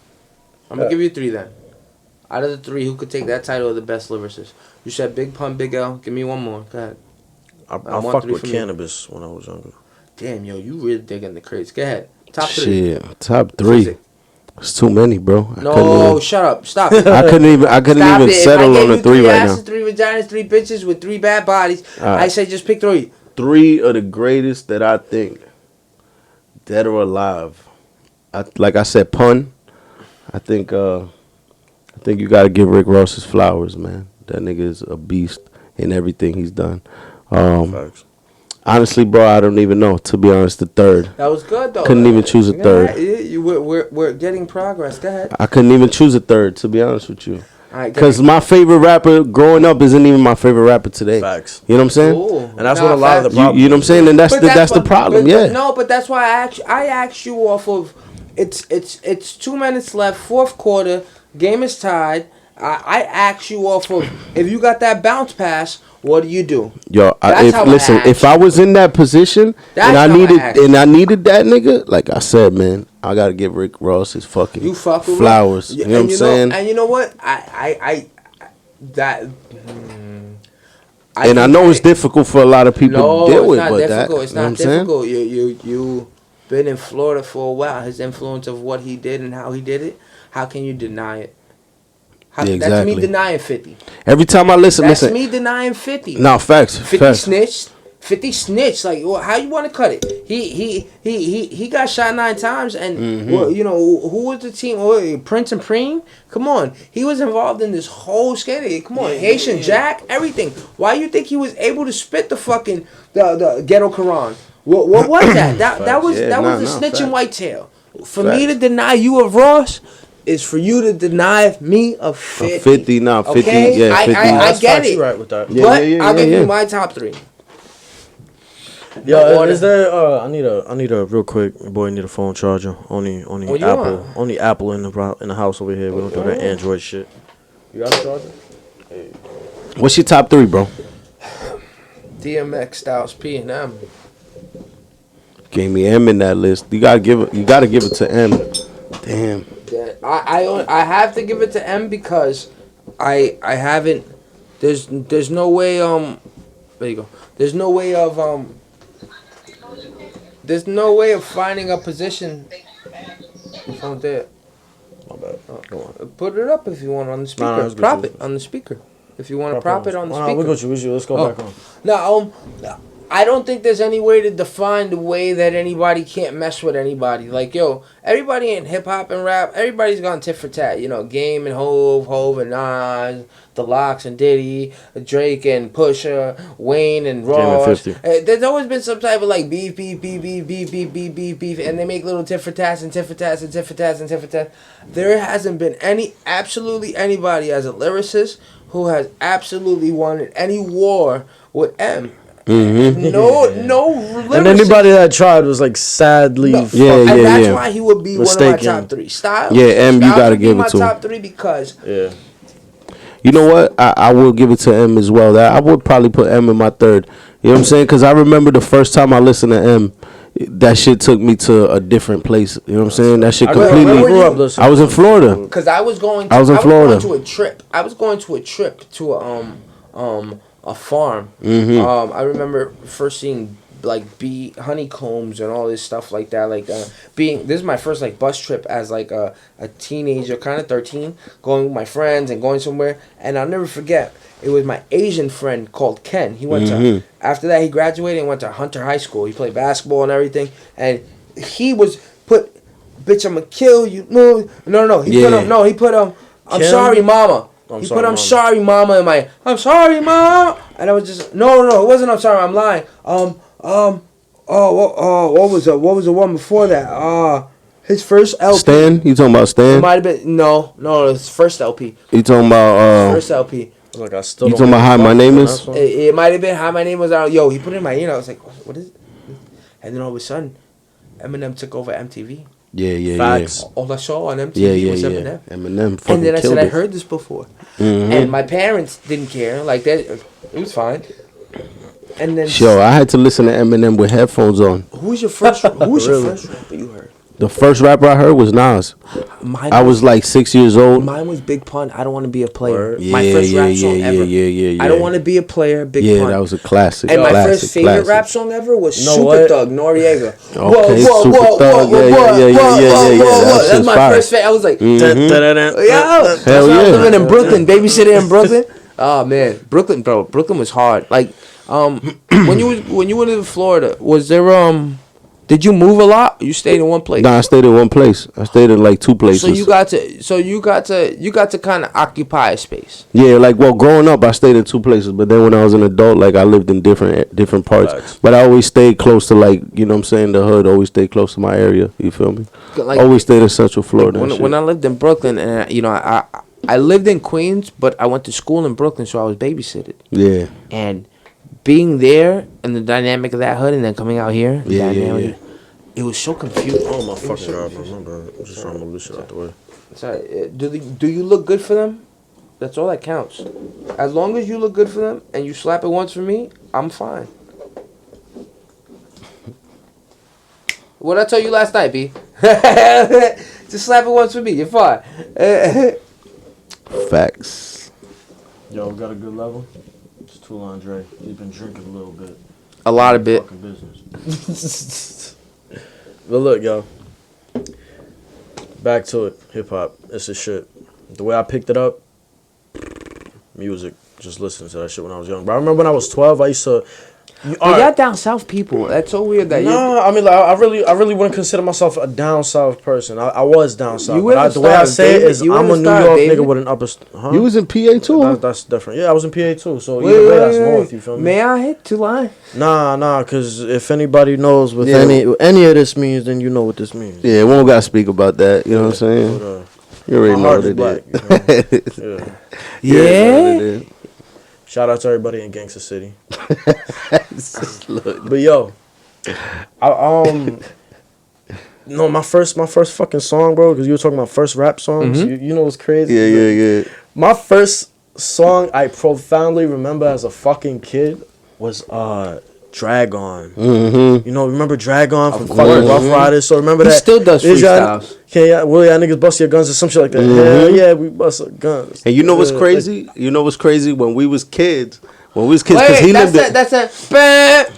I'm gonna give you 3 then. Out of the 3, who could take that title of the best lyricist? You said Big Pun, Big L. Give me one more. Go ahead. I want fucked 3 with from you. Cannabis when I was younger. Damn, yo, you really digging the crates. Go ahead. Top 3. Shit, top 3. Physic. It's too many, bro. No, shut up. Stop it. I couldn't even Stop it. settle on a 3 right now. Asses, 3 vaginas, 3 bitches with 3 bad bodies. Alright. I say just pick 3. 3 of the greatest that I think, dead or alive. Like I said, Pun. I think you gotta give Rick Ross his flowers, man. That nigga is a beast in everything he's done. Facts. Honestly, bro, I don't even know. To be honest, the 3rd. That was good though. Couldn't even choose a 3rd. We're getting progress. Go ahead. I couldn't even choose a 3rd, to be honest with you. All right, Because my favorite rapper growing up isn't even my favorite rapper today. Facts. You know what I'm saying? Cool. And that's what a lot of the You problem. know what I'm saying? And that's the what- problem. but- Yeah. No, but that's why I asked you off of. It's 2 minutes left, 4th quarter. Game is tied, I ask you off of if you got that bounce pass, what do you do? Yo, That's how I ask if I was in that position That's and I how I needed ask you. that nigga, like I said, man, I gotta give Rick Ross his fucking You fuck with flowers. Ross. You know what I'm saying? And you know what? I that. And I know it's difficult for a lot of people to deal with, but it's not difficult. You been in Florida for a while. His influence of what he did and how he did it. How can you deny it? Yeah, That's exactly. me denying 50. Every time I listen, That's me denying 50. No, facts. 50 facts. snitched. 50 snitched. Like, well, how you want to cut it? He got shot 9 times, and well, you know who was the team? Oh, Prince and Preem. Come on, he was involved in this whole scandal. Come on, Haitian Jack, everything. Why you think he was able to spit the fucking the ghetto Quran? What was that? That was the snitching whitetail. For me to deny you of Ross is for you to deny me of 50. 50, nah, 50, okay? yeah, 50. I get it. You're right with that. Yeah, But yeah, I'll give yeah. you my top 3. Yo, is there? I need a real quick. Boy, need a phone charger. Only What you Apple. want? Only Apple in the house over here. We don't do that Android shit. You got a charger? What's your top 3, bro? DMX, Styles P, and M. Gave me M in that list. You gotta give it to M. Damn. I have to give it to M because I haven't. There's no way there you go. There's no way of finding a position. Your phone's there. My bad. Go on. Put it up if you want on the speaker. Nah, it's good. Prop it on the speaker. If you want to prop it on the speaker. We got you. Let's go back on. No, I don't think there's any way to define the way that anybody can't mess with anybody. Like, yo, everybody in hip hop and rap, everybody's gone tit for tat. You know, Game and Hove and Nas, The Lox and Diddy, Drake and Pusha, Wayne and Ross. There's always been some type of like beef, and they make little tit for tats and tit for tats and tit for tats and tit for tats. There hasn't been absolutely anybody as a lyricist who has absolutely won any war with M. Mm-hmm. No lyricist. And anybody that tried was like sadly. And Yeah, that's yeah. why he would be Mistaken. one of my top 3. Styles. Yeah, M, you Styles gotta would be give it my to him. top 3 because Yeah. You know what? I will give it to M as well. That I would probably put M in my 3rd. You know what I'm saying? Because I remember the first time I listened to M, that shit took me to a different place. You know what I'm saying? That shit completely. where were you? I was in Florida. because I was going Florida. to a trip. I was going to a trip to a farm. Mm-hmm. I remember first seeing like bee honeycombs and all this stuff like that. Like this is my first like bus trip as like a teenager, kind of 13, going with my friends and going somewhere. And I'll never forget. It was my Asian friend called Ken. He went to after that he graduated and went to Hunter High School. He played basketball and everything. And he was put, bitch, I'ma kill you. No. He put I'm Kim? sorry, mama. He put I'm sorry, mama in my I'm sorry, mama. And I was just no, it wasn't I'm sorry, I'm lying. What was the one before that? His first LP. Stan? You talking about It Stan? might have been no, his first LP. You talking about First LP. Like I still. You talking about How My Name Is? It might have been How My Name Was out. Yo, he put it in my ear. I was like, what is it? And then all of a sudden, Eminem took over MTV. Yeah. Facts. All I saw on MTV was Eminem. Eminem fucking And then I killed said, I it. heard this before. Mm-hmm. And my parents didn't care. Like, that, it was fine. And then, Yo, I had to listen to Eminem with headphones on. who was your first rapper you heard? The first rapper I heard was Nas. I was like 6 years old. Mine was Big Pun. I Don't Want to Be a Player. Yeah, My first rap song ever. Yeah. I Don't Want to Be a Player, Big Pun. Yeah, that was a classic. And my classic, first favorite classic. rap song ever was know Super what? Thug, Noriega. Okay, Super Thug. Yeah. That That's shit's my fire. first favorite. I was like, Mm-hmm. yo, Hell I was yeah. living in Brooklyn, babysitting in Brooklyn. Oh man, Brooklyn was hard. Like, when you went to Florida, was there did you move a lot? Or you stayed in one place. Nah, I stayed in one place. I stayed in like 2 places. So you got to kind of occupy a space. Yeah, like growing up, I stayed in 2 places, but then when I was an adult, like I lived in different parts. Facts. But I always stayed close to like, you know what I'm saying, the hood. Always stayed close to my area. You feel me? Like, always stayed in Central Florida. When I lived in Brooklyn, and I lived in Queens, but I went to school in Brooklyn, so I was babysitted. Yeah. And being there and the dynamic of that hood, and then coming out here, Yeah. it was so confusing. Oh my fucking god, man. I'm just trying to move this shit out the way. Sorry, do you look good for them? That's all that counts. As long as you look good for them and you slap it once for me, I'm fine. What'd I tell you last night, B? Just slap it once for me. You're fine. Facts. Yo, got a good level? It's Toulon Drey. He's been drinking a little bit. A lot of bit. Fucking business. But look, yo. Back to it. Hip hop. It's a shit. The way I picked it up, music. Just listening to that shit when I was young. But I remember when I was 12, I used to. But y'all down south people. That's so weird that Nah, I mean, like, I really wouldn't consider myself a down south person. I was down south. You But the way I say it is, I'm a New York nigga with an upper. Huh? You was in PA too? That's different. Yeah, I was in PA too. So either way, that's north. You feel me? May I hit Toulon? Nah. Because if anybody knows what any of this means, then you know what this means. Yeah, we don't gotta speak about that. You know what I'm saying? But, you already my know heart what is it black. is. Yeah. Shout out to everybody in Gangsta City. But yo, no, my first fucking song, bro. Because you were talking about first rap songs. You know what's crazy? Yeah. My first song I profoundly remember as a fucking kid was Drag On. Mm-hmm. You know, remember Drag On from fucking Rough Riders? So remember He that. still does freestyles. Y'all niggas bust your guns or some shit like that. Hell yeah, we bust our guns. And you know what's crazy? You know what's crazy? When we was kids, because Wait, he that's lived. that's it. And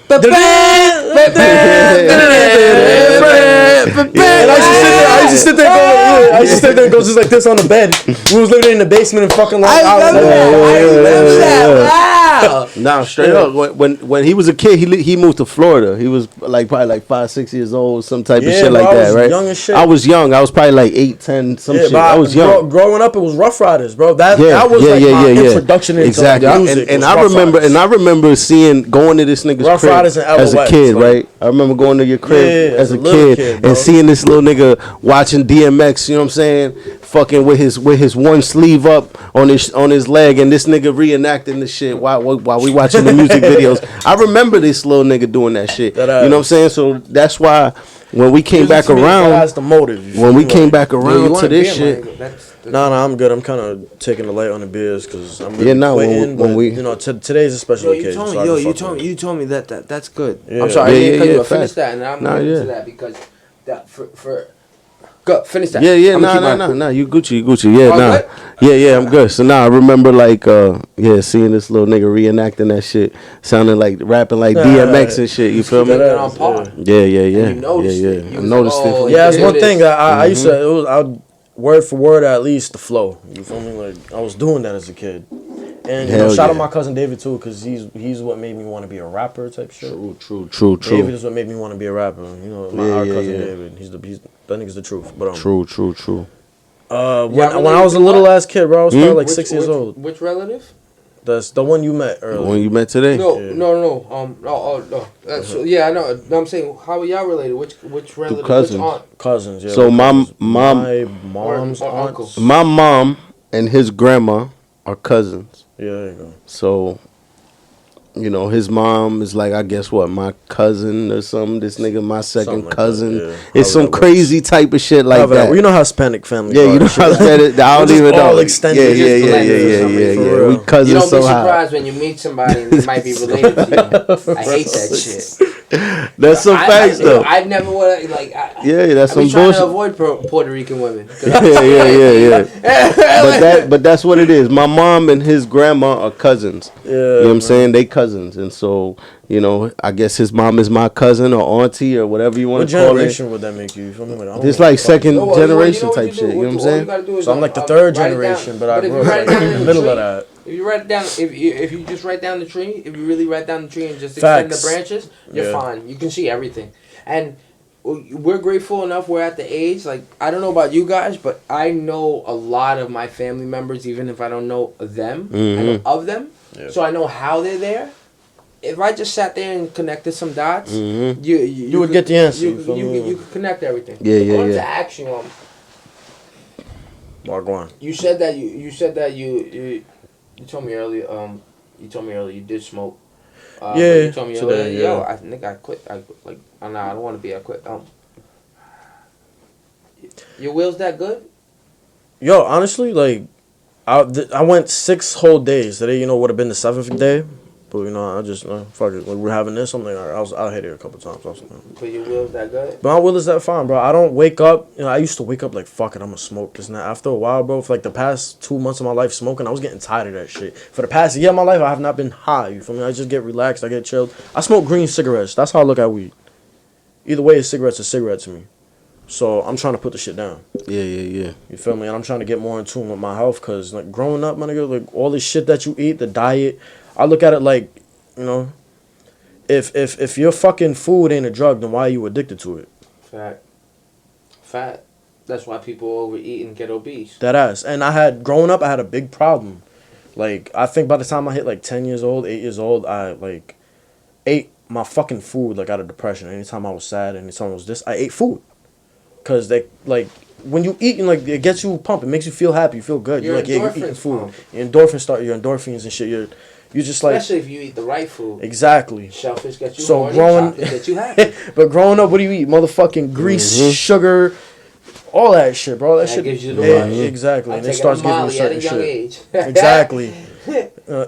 I used to sit there and go just like this on the bed. We was living in the basement and fucking like. I remember that. Wow. Nah, straight up. When he was a kid, he moved to Florida. He was like probably like 5, 6 years old, some type of shit like that, right? Young as shit. I was young. I was probably like 8, 10, some shit. I was young. Growing up, it was Rough Riders, bro. That was my introduction into music. And I remember going to this nigga's Rough crib Riders and as a LOX, kid, like, right? I remember going to your crib as a kid bro. and seeing this little nigga watching DMX. You know what I'm saying? Fucking with his one sleeve up on his leg, and this nigga reenacting the shit while we watching the music videos. I remember this little nigga doing that shit. You know what I'm saying? So that's why when we came back around, that's the motive. when we came back around to this shit. No, I'm good. I'm kind of taking the light on the beers because I'm really when we today's a special occasion. You told me that's good. Yeah. I'm sorry. Yeah, finish that, and I'm going into that because that for go finish that. Yeah. Nah. You Gucci. Yeah, Yeah, I'm good. So now I remember like seeing this little nigga reenacting that shit, sounding like rapping like DMX and shit. You feel me? Yeah. You noticed it. I noticed it. Yeah, that's one thing. I used to. Word for word, at least the flow. You feel me? Like I was doing that as a kid. And shout out my cousin David too, because he's what made me want to be a rapper type shit. True. David is what made me want to be a rapper. You know, our cousin David. He's that nigga's the truth. But True. When I was a little ass kid, bro, I was probably like 6 years old. Which relative? That's the one you met earlier. The one you met today? No. No. I know. No, I'm saying, how are y'all related? Which relative? Cousins. Which aunt? Cousins. Yeah. So my mom's uncle. My mom and his grandma are cousins. Yeah, there you go. So, you know, his mom is like, I guess what, my cousin or something. This nigga, my second cousin. That, yeah. It's some crazy type of shit like that. You know how Hispanic families Yeah, are. you know how Hispanic. I don't even know. All extended. Yeah. We cousins You don't be somehow. surprised when you meet somebody and they might be related to you. I hate that shit. That's some facts though. I never would like. That's some I'm trying bullshit. to avoid Puerto Rican women. Yeah. But that's what it is. My mom and his grandma are cousins. Yeah, you know what I'm saying? They cousins, and so I guess his mom is my cousin or auntie or whatever you want to call it. What generation would that make you? It's like second generation type shit. You know what I'm saying? So I'm like the third generation, but I grew up in the middle of that. If you write it down, if you just write down the tree, if you really write down the tree and just extend the branches, you're fine. You can see everything. And we're grateful enough. We're at the age, like, I don't know about you guys, but I know a lot of my family members, even if I don't know them, I know of them. Yeah. So I know how they're there. If I just sat there and connected some dots, you would get the answer. You could connect everything. Going to Axiom. Wagwan. You said that you told me earlier. You told me earlier you did smoke. You told me earlier. Yo, I think I quit. I don't want to be. I quit. Your will's that good? Yo, honestly, like, I went 6 whole days. Today, would have been the 7th day. But, I just, fuck it. When we're having this, I'm like, all right, I'll hit it a couple times. But your will's that good? But my will is that fine, bro. I don't wake up. I used to wake up like, fuck it, I'm going to smoke this. Now, after a while, bro, for like the past 2 months of my life smoking, I was getting tired of that shit. For the past year of my life, I have not been high. You feel me? I just get relaxed. I get chilled. I smoke green cigarettes. That's how I look at weed. Either way, a cigarette's a cigarette to me. So I'm trying to put the shit down. Yeah. You feel me? And I'm trying to get more in tune with my health because, like, growing up, my nigga, like, all this shit that you eat, the diet, I look at it like, if your fucking food ain't a drug, then why are you addicted to it? Fat. That's why people overeat and get obese. That ass. And growing up, I had a big problem. Like, I think by the time I hit, like, 10 years old, 8 years old, I, like, ate my fucking food, like, out of depression. Anytime I was sad, anytime I was this, I ate food. Because, when you eat, like, it gets you pumped. It makes you feel happy. You feel good. You're like, yeah, you're eating food. Your endorphins and shit. You just like, especially if you eat the right food. Exactly. Shellfish get you so horny, chocolate get you happy. But growing up, what do you eat? Motherfucking grease, sugar, all that shit, bro. That shit gives you the rush. Exactly. I And it starts giving you certain at a young shit. age. Exactly.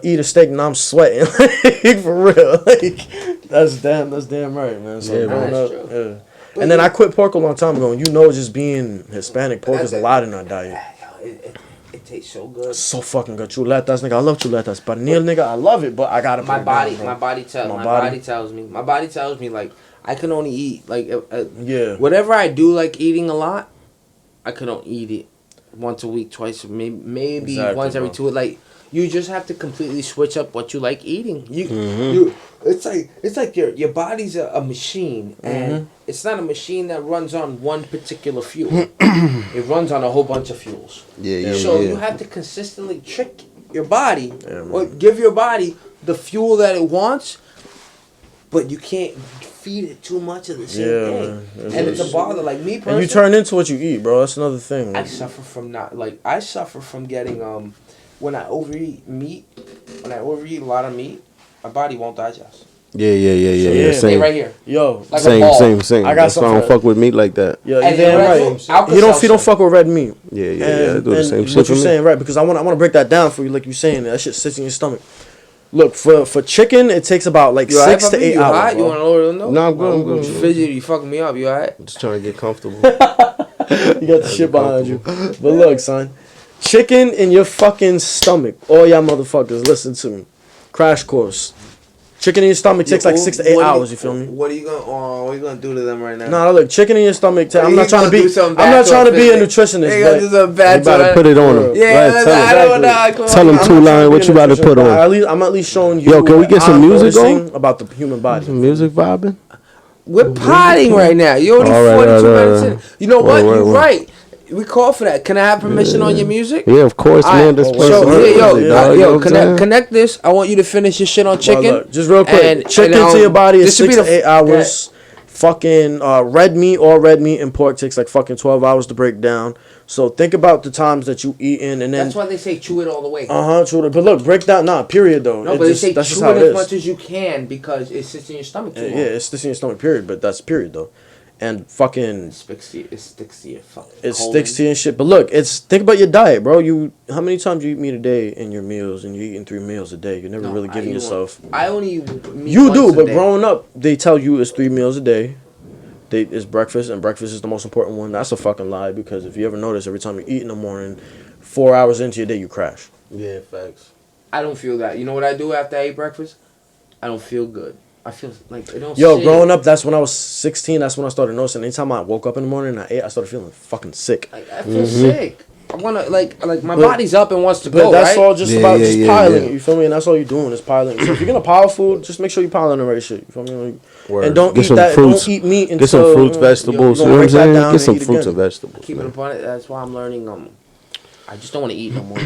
Eat a steak and I'm sweating. For real. Like, that's damn right, man. So growing up, true. And then I quit pork a long time ago. And just being Hispanic, pork is a lot in our diet. It tastes so good. So fucking good. Chuletas, nigga. I love chuletas. Pernil, nigga. I love it, but I gotta. My body tells me like I can only eat like whatever I do like eating a lot, I can only eat it once a week, twice, maybe exactly, once every 2. Like you just have to completely switch up what you like eating. It's like your body's a machine, and it's not a machine that runs on one particular fuel. It runs on a whole bunch of fuels. So you have to consistently trick your body, or give your body the fuel that it wants, but you can't feed it too much of the same thing. And it's a bother. Like me personally, and you turn into what you eat, bro. That's another thing. I suffer from getting when I overeat a lot of meat, my body won't digest. Yeah. Same. Right here. Yo, like same. I got That's why I don't fuck with meat like that. Yeah, you damn right. You don't fuck with red meat. Yeah. I do the same shit. What you saying, right? Because I want to break that down for you, like you saying. That shit sits in your stomach. Look, for chicken, it takes about like 6 to 8 hours. You want to lower the note? No, I'm good. Fidget, you fucking me up. You alright? I'm just trying to get comfortable. You got the shit behind you. But look, son. Chicken in your fucking stomach. All y'all motherfuckers, listen to me. Crash course. Chicken in your stomach takes like 6 to 8 hours. You feel me? What are you gonna do to them right now? Nah, look, chicken in your stomach. I'm not trying to be a nutritionist. But you about to put it on them. Yeah, I don't know. Tell them 2 lines. What you about to put on? I'm at least showing you. Yo, can we get some music going about the human body? Some music vibing. We're potting right now. You only 42 minutes in. You know what? You're right. We call for that. Can I have permission on your music? Yeah, of course, man. This connect this. I want you to finish your shit on chicken. Well, look, just real quick. Chicken to your body is 6 to 8 hours. Fucking red meat and pork takes like fucking 12 hours to break down. So think about the times that you eating, and then that's why they say chew it all the way. Chew it. But look, break down. Period though. No, but they say chew it as much as you can because it sits in your stomach too long. Yeah, it sits in your stomach. Period. But that's period though. And fucking it sticks to your fucking sticks to you and shit. But look, think about your diet, bro. How many times you eat meat a day in your meals, and you're eating 3 meals a day? You're never really giving yourself. I only eat meat you do, but growing up, they tell you it's 3 meals a day. It's breakfast, and breakfast is the most important one. That's a fucking lie, because if you ever notice, every time you eat in the morning, 4 hours into your day, you crash. Yeah, facts. I don't feel that. You know what I do after I eat breakfast? I don't feel good. I feel like it don't. Yo, growing up, that's when I was 16. That's when I started noticing. Anytime I woke up in the morning and I ate, I started feeling fucking sick. Like, I feel sick. I wanna like my body's up and wants to go. But that's right? all just about piling it. You feel me? And that's all you're doing is piling. So if you're gonna pile food, just make sure you're piling the right shit. You feel me? And don't eat that. Don't eat meat until get some fruits, vegetables. You know what I'm saying? Get some fruits and vegetables. Keep it upon it. That's why I'm learning. I just don't want to eat no more.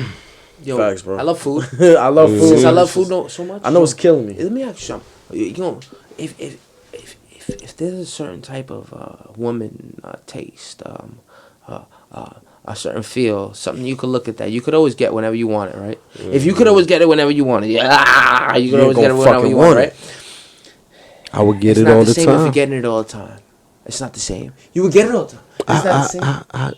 Yo, facts, bro. I love food. I love food. Since I love food so much. I know it's killing me. Let me ask you something. You know, if there's a certain type of woman taste, a certain feel, something you could look at that. You could always get whenever you want it, right? If you could always get it whenever you want it, you could always get it whenever you want it, right? I would get it all the time. It's not the same if you're getting it all the time. It's not the same. You would get it all the time. It's not the same.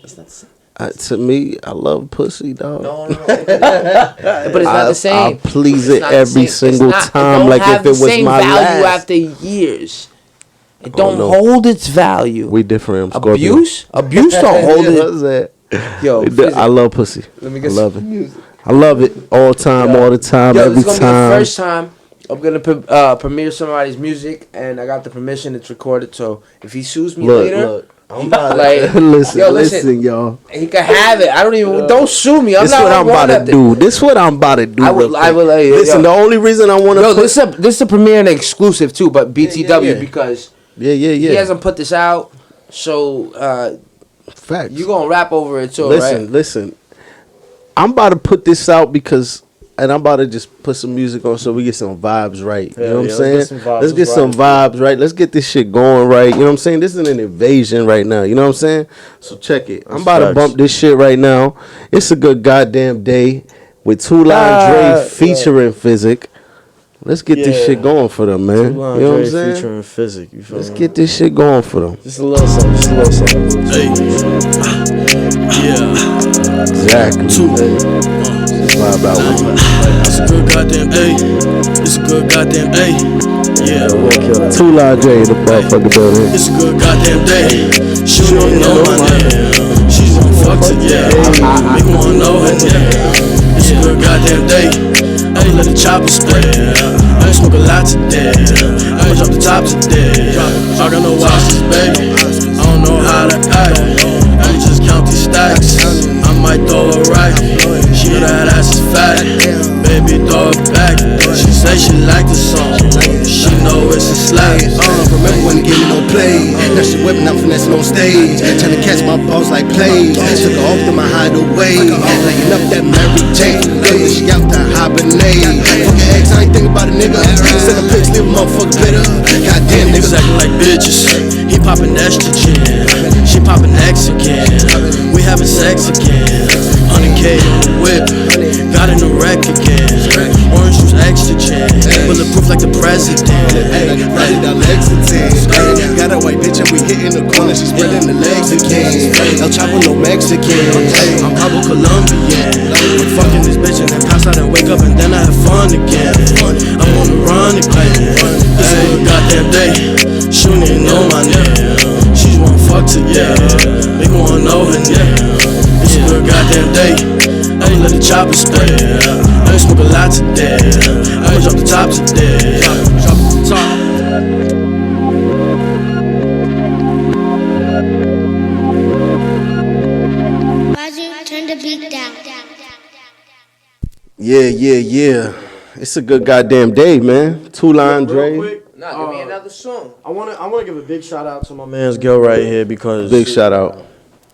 It's not the same. To me, I love pussy, dog. No. But it's not the same. I please It's it not the every same. single It's not- time, it like don't if have it the was same my value last. after years. It don't no. hold its value. We different. I'm Scorpio. Abuse don't hold it. What's that? Yo, I love pussy. let me I get love some it. music. I love it all time, all the time, Yo, every this is gonna time. be the first time I'm gonna premiere somebody's music, and I got the permission. It's recorded, so if he sues me later, I'm about like, to listen, yo, listen, y'all. he can have it. I don't even. Don't sue me. I'm This not what I'm about to nothing. do. This what I'm about to do. I will. Listen, the only reason I want to. Yo, this is a premiere and exclusive too, but BTW yeah. because He hasn't put this out, so Facts. you gonna rap over it too, Listen, right? listen. I'm about to put this out because, and I'm about to just put some music on so we get some vibes right. You know what I'm saying? Let's get some vibes right. Let's get this shit going right. You know what I'm saying? This is an invasion right now. You know what I'm saying? So check it. I'm about to bump this shit right now. It's a good goddamn day with 2 Line Drey featuring Physic. Let's get this shit going for them, man. You know what I'm saying? Featuring Physic. You feel Let's me? get this shit going for them. Just a little something. Just a little something. Hey. Yeah. Exactly. Just vibe out with me. It's a good goddamn day. It's a good goddamn day. Yeah. 2 Line Drey in the motherfucking building. It's a good goddamn day. She don't know my name. She's on fuck to yeah. Make me wanna know her name. It's a good goddamn day. Hey, let the chopper spray. I ain't smoke a lot today. I'ma drop the top today. I got no options, baby. I don't know how to act. I'ma just count these stacks. I might throw her right. She know that ass is fat. Baby, throw it back. She say she like the song. She know it's a slap. Remember when they gave me no play? Now she whipping up finessing on stage. Trying to catch my balls like plays. Took her off to my hideaway. Laying up that Mary Jane. Girl, she out to hibernate. Fucking ex, I ain't think about a nigga. Send a pics, leave a motherfucker bitter. Goddamn Niggas niggas. acting like bitches. He poppin' estrogen. She poppin' X again. We having sex again. 100K on the whip. Got in the wreck again. Orange juice extra gin. Bulletproof like the president. That Lexington. Got a white bitch and we hitting the corner. She spreading the legs again. El Chapo no Mexican. I'm Pablo Colombian. I'm fucking this bitch and then pass out and wake up and then I have fun again. I'm on the run again. This is a goddamn day. She don't even know my name. She's one fuck to yeah. Make me wanna know her name. It's a good goddamn day. Hey, let the chopper spray. I ain't smoke a lot today. I'ma drop the top today. Drop the top. Turn the beat down. Yeah. It's a good goddamn day, man. 2 Line Drey. Nah, give me another song. I wanna give a big shout out to my man's Gil right here because Big shout out.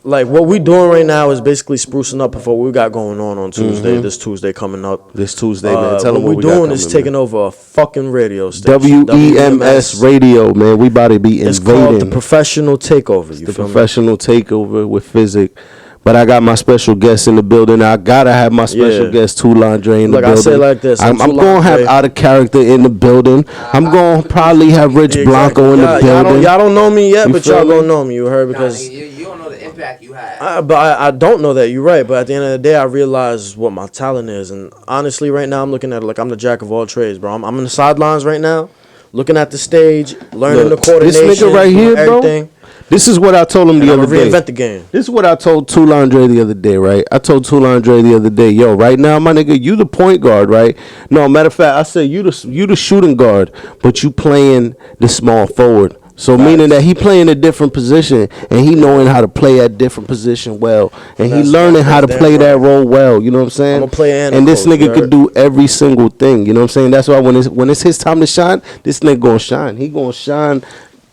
like what we doing right now is basically sprucing up for what we got going on Tuesday. This Tuesday coming up. This Tuesday, man. Tell them what what we we got doing is coming, taking man. over a fucking radio station. WEMS Radio, man. We about to be It's called the invading Professional Takeover. You the feel me? professional takeover with Physic. But I got my special guest in the building. I gotta have my special guest, 2 Line Drey, in the Look, I building. say it like this, I'm 2 Line gonna have Drey. out of character in the building. I'm gonna probably have Rich Blanco in the building. Y'all don't know me yet, You but feel y'all me? gonna know me. You heard because. You don't know the impact you had. But I don't know that. You're right. But at the end of the day, I realize what my talent is. And honestly, right now, I'm looking at it like I'm the jack of all trades, bro. I'm in the sidelines right now, looking at the stage, learning Look, the coordination. this nigga right here, bro. everything. This is what I told him And the I'm other gonna day. reinvent the game. This is what I told 2 Line Drey the other day, right? I told 2 Line Drey the other day, yo, right now, my nigga, you the point guard, right? No, matter of fact, I said you the shooting guard, but you playing the small forward. So meaning that he playing a different position and he knowing how to play at different position well, and he learning how to play that role well. You know what I'm saying? I'm a player and this coach, nigga you could heard? do every single thing. You know what I'm saying? That's why when it's his time to shine, this nigga gonna shine. He gonna shine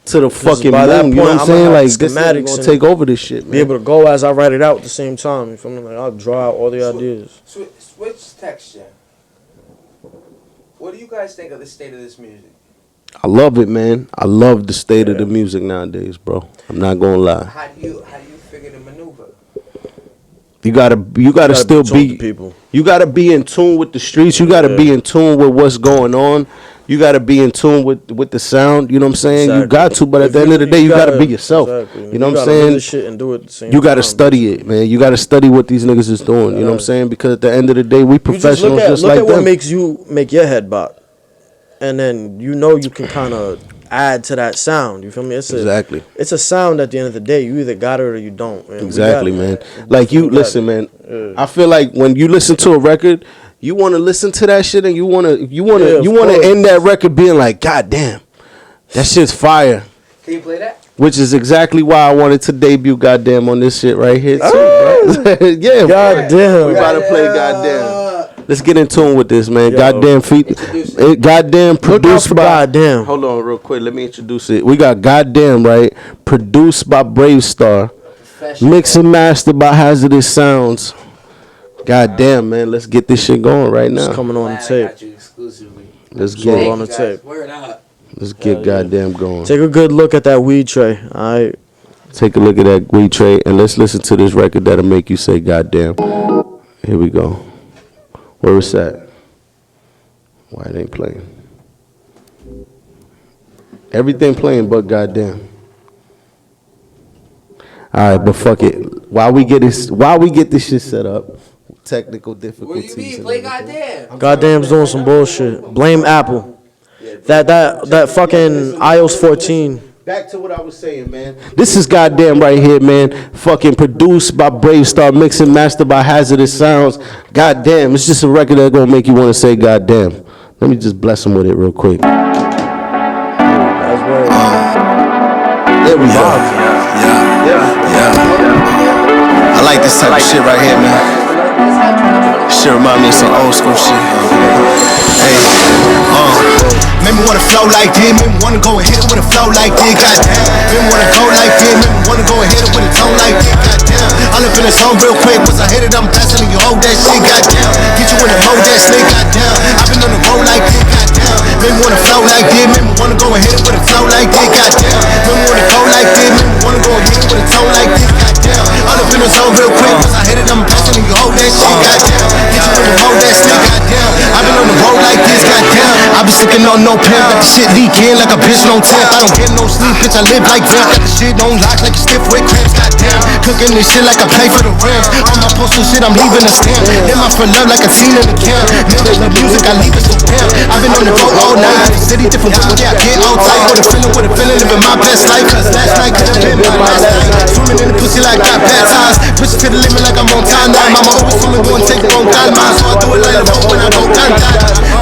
to the fucking by that moon. You know point, what I'm I'ma saying? have Like the this nigga schematics gonna and take over this shit, man. Be able to go as I write it out at the same time. You feel me? Like I'll draw out all the ideas. Switch texture. What do you guys think of the state of this music? I love it, man. I love the state of the music nowadays, bro. I'm not gonna lie. How do you figure the maneuver? You gotta still be tuned be to people. You gotta be in tune with the streets. You gotta be in tune with what's going on You gotta be in tune with the sound. You know what I'm saying? Exactly. You got to, but at the end of the day, you gotta be yourself. Exactly. You know what I'm gotta live saying? the shit and do it at the same You gotta time, study it, man. You gotta study what these niggas is doing. You know what I'm saying? Because at the end of the day, we You professionals just look like at them. what makes you make your head bop, and then you can kind of add to that sound. You feel me? Exactly. It's a sound at the end of the day. You either got it or you don't. Man. Exactly, We got man. it. Like you We got listen, it. man. Yeah. I feel like when you listen to a record, you want to listen to that shit, and you want to Yeah, to end that record being like, God damn, that shit's fire. Can you play that? Which is exactly why I wanted to debut Goddamn on this shit right here too. Right? Yeah, God damn. we about to play Goddamn. Let's get in tune with this, man. Yo. Goddamn feet. Goddamn Look out produced for by. Goddamn. Hold on, real quick. Let me introduce it. We got Goddamn, right? Produced by Brave Star. Mix and mastered by Hazardous Sounds. Goddamn, man. Let's get this shit going right It's now. coming on the I tape. got you exclusively. Let's Roll get on it. the tape. Word up. Let's get Goddamn going. Take a good look at that weed tray. All right. Take a look at that weed tray and let's listen to this record that'll make you say goddamn. Here we go. Where is that? Why it ain't playing? Everything playing but goddamn. Alright, but fuck it. While we get this shit set up, technical What do difficulties. you mean? and Play everything. goddamn. Goddamn's doing some bullshit. Blame Apple. That fucking iOS 14. Back to what I was saying, man. This is Goddamn right here, man. Fucking produced by Brave Star, mixed and mastered by Hazardous Sounds. Goddamn, it's just a record that's gonna make you want to say goddamn. Let me just bless him with it real quick. There we go. I like this type of shit right here, man. Shit remind me of some old school shit. Hey, made me wanna flow like this, made me wanna go and hit it with a flow like this, goddamn. Made me wanna go like this, made me wanna go and hit it with a tone like this, goddamn. All up in the zone real quick, once I hit it, I'm blasting and you hold that shit, goddamn. Get you in the mode, that slick, goddamn. I've been on the road like this, goddamn. Made me wanna flow like this, made me wanna go and hit it with a flow like this, goddamn. Made me wanna go like this, made me wanna go and hit it with a tone like this, goddamn. All up in the zone real quick, once I hit it, I'm blasting and you hold that shit, goddamn. Get you in the mode, that slick, goddamn. I've been on the road like this, goddamn. I be sticking on no pimp, got the shit leaking like a bitch no tip. I don't get no sleep, bitch, I live like vamp. Got the shit on lock like a stiff with cramps, goddamn. Cooking this shit like I play for the Rams. On my postal shit, I'm leaving a stamp. Then my for love like a teen in the camp. Million of music, I leave it so damn. I've been on the road all night, city different weather, yeah, I get all tight. With a feeling, living my best life. Cause last night could've been my last night. Swimming in the pussy like I got baptized. Push it to the limit like I'm on time now. Mama always told me go and take it on time. So I do it like a boat when I go down.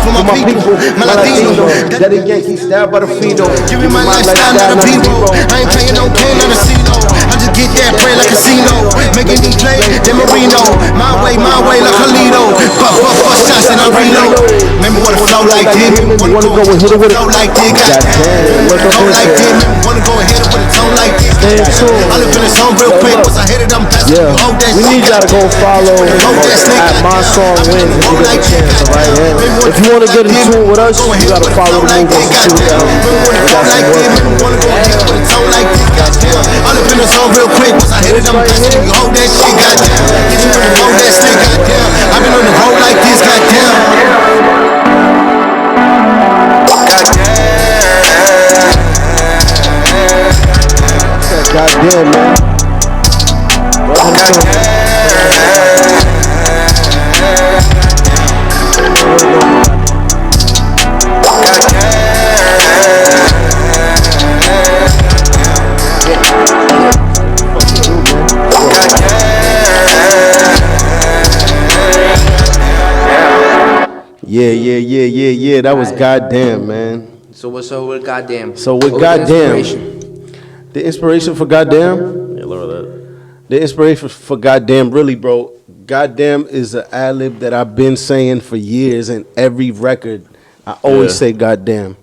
For my people, my Latino. Daddy Yankee stabbed by the Fido. Give me my lifestyle, not a B-roll. I ain't paying no pen, not a C-no. I just get that bread like a casino. Making these play, then Marino. My way, like Carlito. Bust shots and I reload. Remember wanna flow like this. Wanna go and hit it with a flow like this. Goddamn. Wanna go like this. Wanna go and hit it with a tone like this. I live in the zone real quick. Once I hit it, I'm best. Yeah, we need y'all to go follow at My Song Win if you get a chance, alright? If you want to get in tune with us, you got to follow the move on social media. We got some work to do. I live in the zone real quick. Once I hit it, I'm best. You hold that shit, goddamn. Get you in the road, that shit, goddamn. I've been on the road like this, goddamn. Goddamn, man. Yeah. That was Goddamn, man. So what's up with goddamn? So with What was the Goddamn, inspiration? the inspiration for Goddamn, Yeah, look at that. the inspiration for Goddamn, really, bro. Goddamn is an ad-lib that I've been saying for years, and every record I always say Goddamn.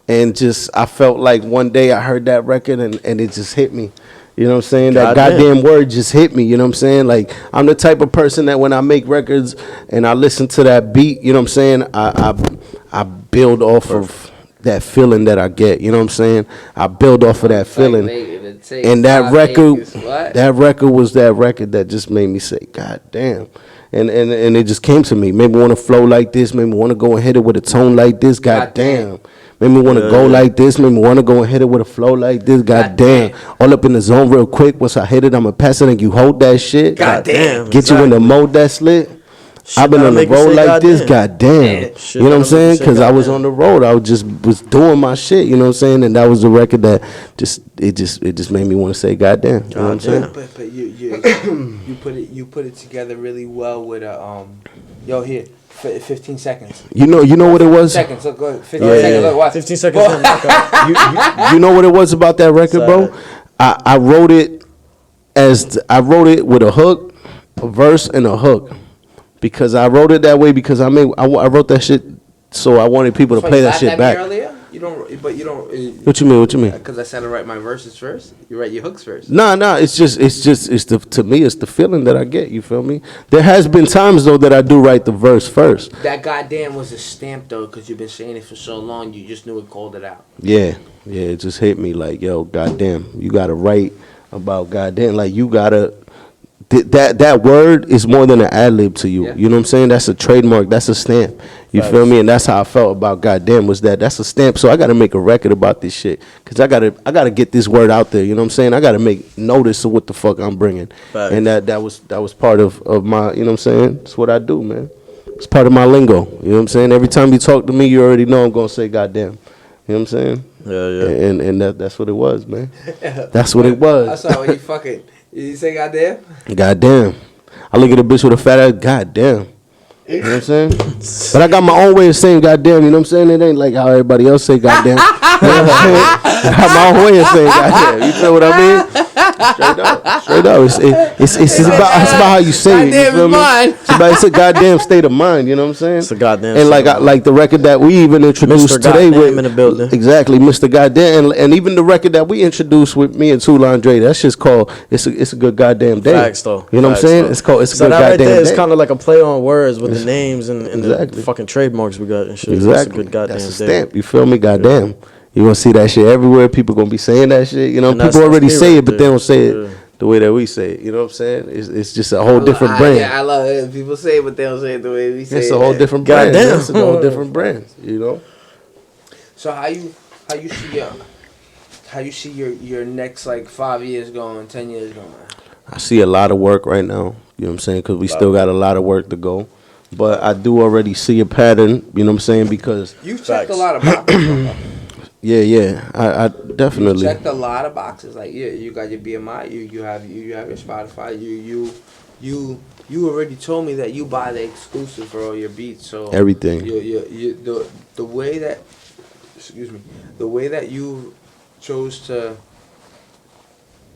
And just, I felt like one day I heard that record and it just hit me. You know what I'm saying? That goddamn word just hit me. You know what I'm saying? Like, I'm the type of person that when I make records and I listen to that beat, you know what I'm saying? I build off of that feeling that I get. You know what I'm saying? I build off of that feeling. And that record was that record that just made me say, God damn. and it just came to me. Made me want to flow like this. Made me want to go and hit it with a tone like this. God damn. Made me want to go like this. Made me want to go and hit it with a flow like this. God damn. All up in the zone real quick. Once I hit it, I'ma pass it and you hold that shit. God damn. Get you in the mode that's lit. I've been on the road like this, goddamn. You know what I'm saying? Because I was on the road, I was doing my shit. You know what I'm saying? And that was the record that just made me want to say, goddamn. You know what I'm saying? But you put it together really well with a yo here 15 seconds. You know what it was? Seconds. Look, go ahead. 15 seconds. Look, watch. 15 seconds. You know what it was about that record, bro? I wrote it with a hook, a verse, and a hook. Because I wrote it that way because I wrote that shit so I wanted people to play that shit back. Earlier? You don't. What you mean? Because I said I write my verses first. You write your hooks first. Nah. To me, it's the feeling that I get. You feel me? There has been times though that I do write the verse first. That goddamn was a stamp though, because you've been saying it for so long. You just knew it called it out. Yeah. It just hit me like, yo, goddamn, you gotta write about goddamn, like you gotta. That word is more than an ad-lib to you. Yeah. You know what I'm saying? That's a trademark. That's a stamp. You feel me? And that's how I felt about goddamn was that's a stamp. So I got to make a record about this shit because I gotta get this word out there. You know what I'm saying? I got to make notice of what the fuck I'm bringing. Facts. And that was part of my, you know what I'm saying? It's what I do, man. It's part of my lingo. You know what I'm saying? Every time you talk to me, you already know I'm going to say goddamn. You know what I'm saying? Yeah. And that's what it was, man. That's what it was. I saw when you fucking... You say goddamn? Goddamn. I look at a bitch with a fat ass, goddamn. You know what I'm saying? But I got my own way of saying goddamn, you know what I'm saying? It ain't like how everybody else say goddamn. You know what I'm saying? I got my own way of saying goddamn. You feel what I mean? Straight up. It's about how you say it. You feel me? It's a goddamn state of mind, you know what I'm saying? It's a goddamn. And like the record that we even introduced Mr. today with in the building. Exactly, Mr. Goddamn, and even the record that we introduced with me and Drey, that's just called it's a good goddamn day. Facts though. You know what I'm saying? It's a good goddamn right there, day. it's kind of like a play on words with the names and Exactly. the fucking trademarks we got and shit. Exactly. That's a good goddamn That's a day. stamp. You feel me? Goddamn. You gonna see that shit everywhere. People gonna be saying that shit. You know, And people already that's say right it, but they there. don't say it the way that we say it. You know what I'm saying? It's just a whole different brand. Yeah, I love it. People say it, but they don't say it the way we say it. It's a whole different brand. Goddamn. It's a whole different brand. You know. So how you see your next like 5 years going, 10 years going? I see a lot of work right now. You know what I'm saying? Because we still got a lot of work to go. But I do already see a pattern. You know what I'm saying? Because you've checked a lot of boxes. Yeah. I definitely You checked a lot of boxes. Like you got your BMI. You have your Spotify. You already told me that you buy the exclusive for all your beats. So everything. The way that, the way that you chose to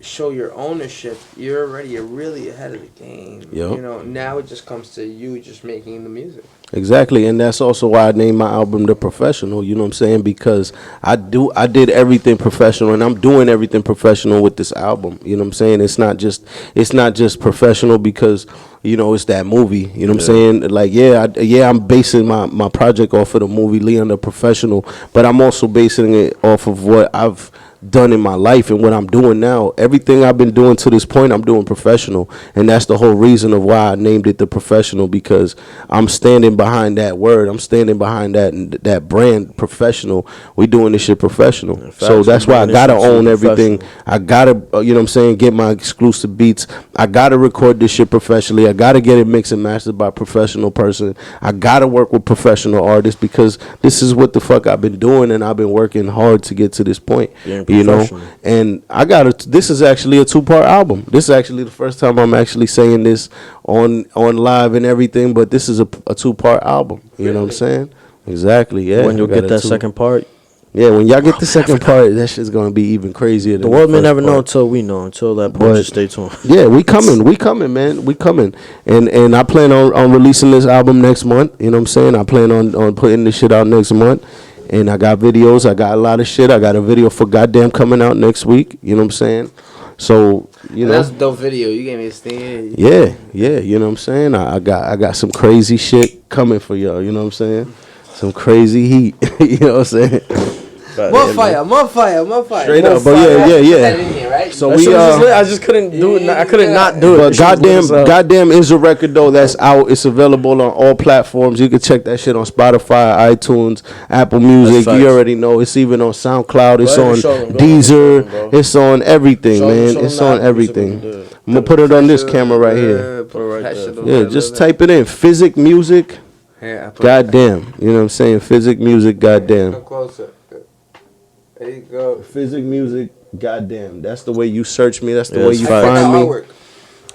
show your ownership, you're really ahead of the game. Yep. You know, now it just comes to you just making the music. Exactly, and that's also why I named my album The Professional, you know what I'm saying? Because I did everything professional, and I'm doing everything professional with this album. You know what I'm saying? It's not just professional because, you know, it's that movie. You know what I'm saying? Like, I'm basing my project off of the movie Leon the Professional, but I'm also basing it off of what I've done in my life and what I'm doing now. Everything I've been doing to this point, I'm doing professional, and that's the whole reason of why I named it The Professional, because I'm standing behind that word. I'm standing behind that brand, professional. We doing this shit professional. Yeah, so that's why I gotta own everything. I gotta, you know what I'm saying, get my exclusive beats. I gotta record this shit professionally. I gotta get it mixed and mastered by a professional person. I gotta work with professional artists because this is what the fuck I've been doing, and I've been working hard to get to this point. Yeah. You know, and this is actually a 2-part album. This is actually the first time I'm actually saying this on live and everything, but this is a 2-part album. You know what I'm saying? Exactly, yeah. When you'll get that second part. Yeah, when y'all get the second part, that shit's gonna be even crazier. The world may never know until we know. Until that point, just stay tuned. Yeah, we coming, man. We coming. And I plan on releasing this album next month. You know what I'm saying? I plan on putting this shit out next month. And I got videos. I got a lot of shit. I got a video for Goddamn coming out next week. You know what I'm saying? So, you know. That's a dope video. You gave me a sting. Yeah. You know what I'm saying? I got some crazy shit coming for y'all. You know what I'm saying? Some crazy heat. You know what I'm saying? More fire. Straight up. But yeah. That in here, right? right? So That we shit was just lit. I just couldn't do it. I couldn't not do it. But That shit was lit as hell. goddamn is a record though that's out. It's available on all platforms. You can check that shit on Spotify, iTunes, Apple Music. facts. You already know. It's even on SoundCloud. It's Go ahead on and show them. Go ahead and Deezer. show them, bro. It's on everything, Show them- man. show them It's the on Apple Music everything. when you do it. I'm gonna put it on this camera right here. Put it right there. Professional. Yeah, just type it in. Physic Music. Yeah, I put Goddamn. You know what I'm saying? Physic Music. Goddamn. Come closer. There you go. Physic Music. Goddamn. That's the way you search me. That's the Yeah, way it's you facts. find me. Artwork.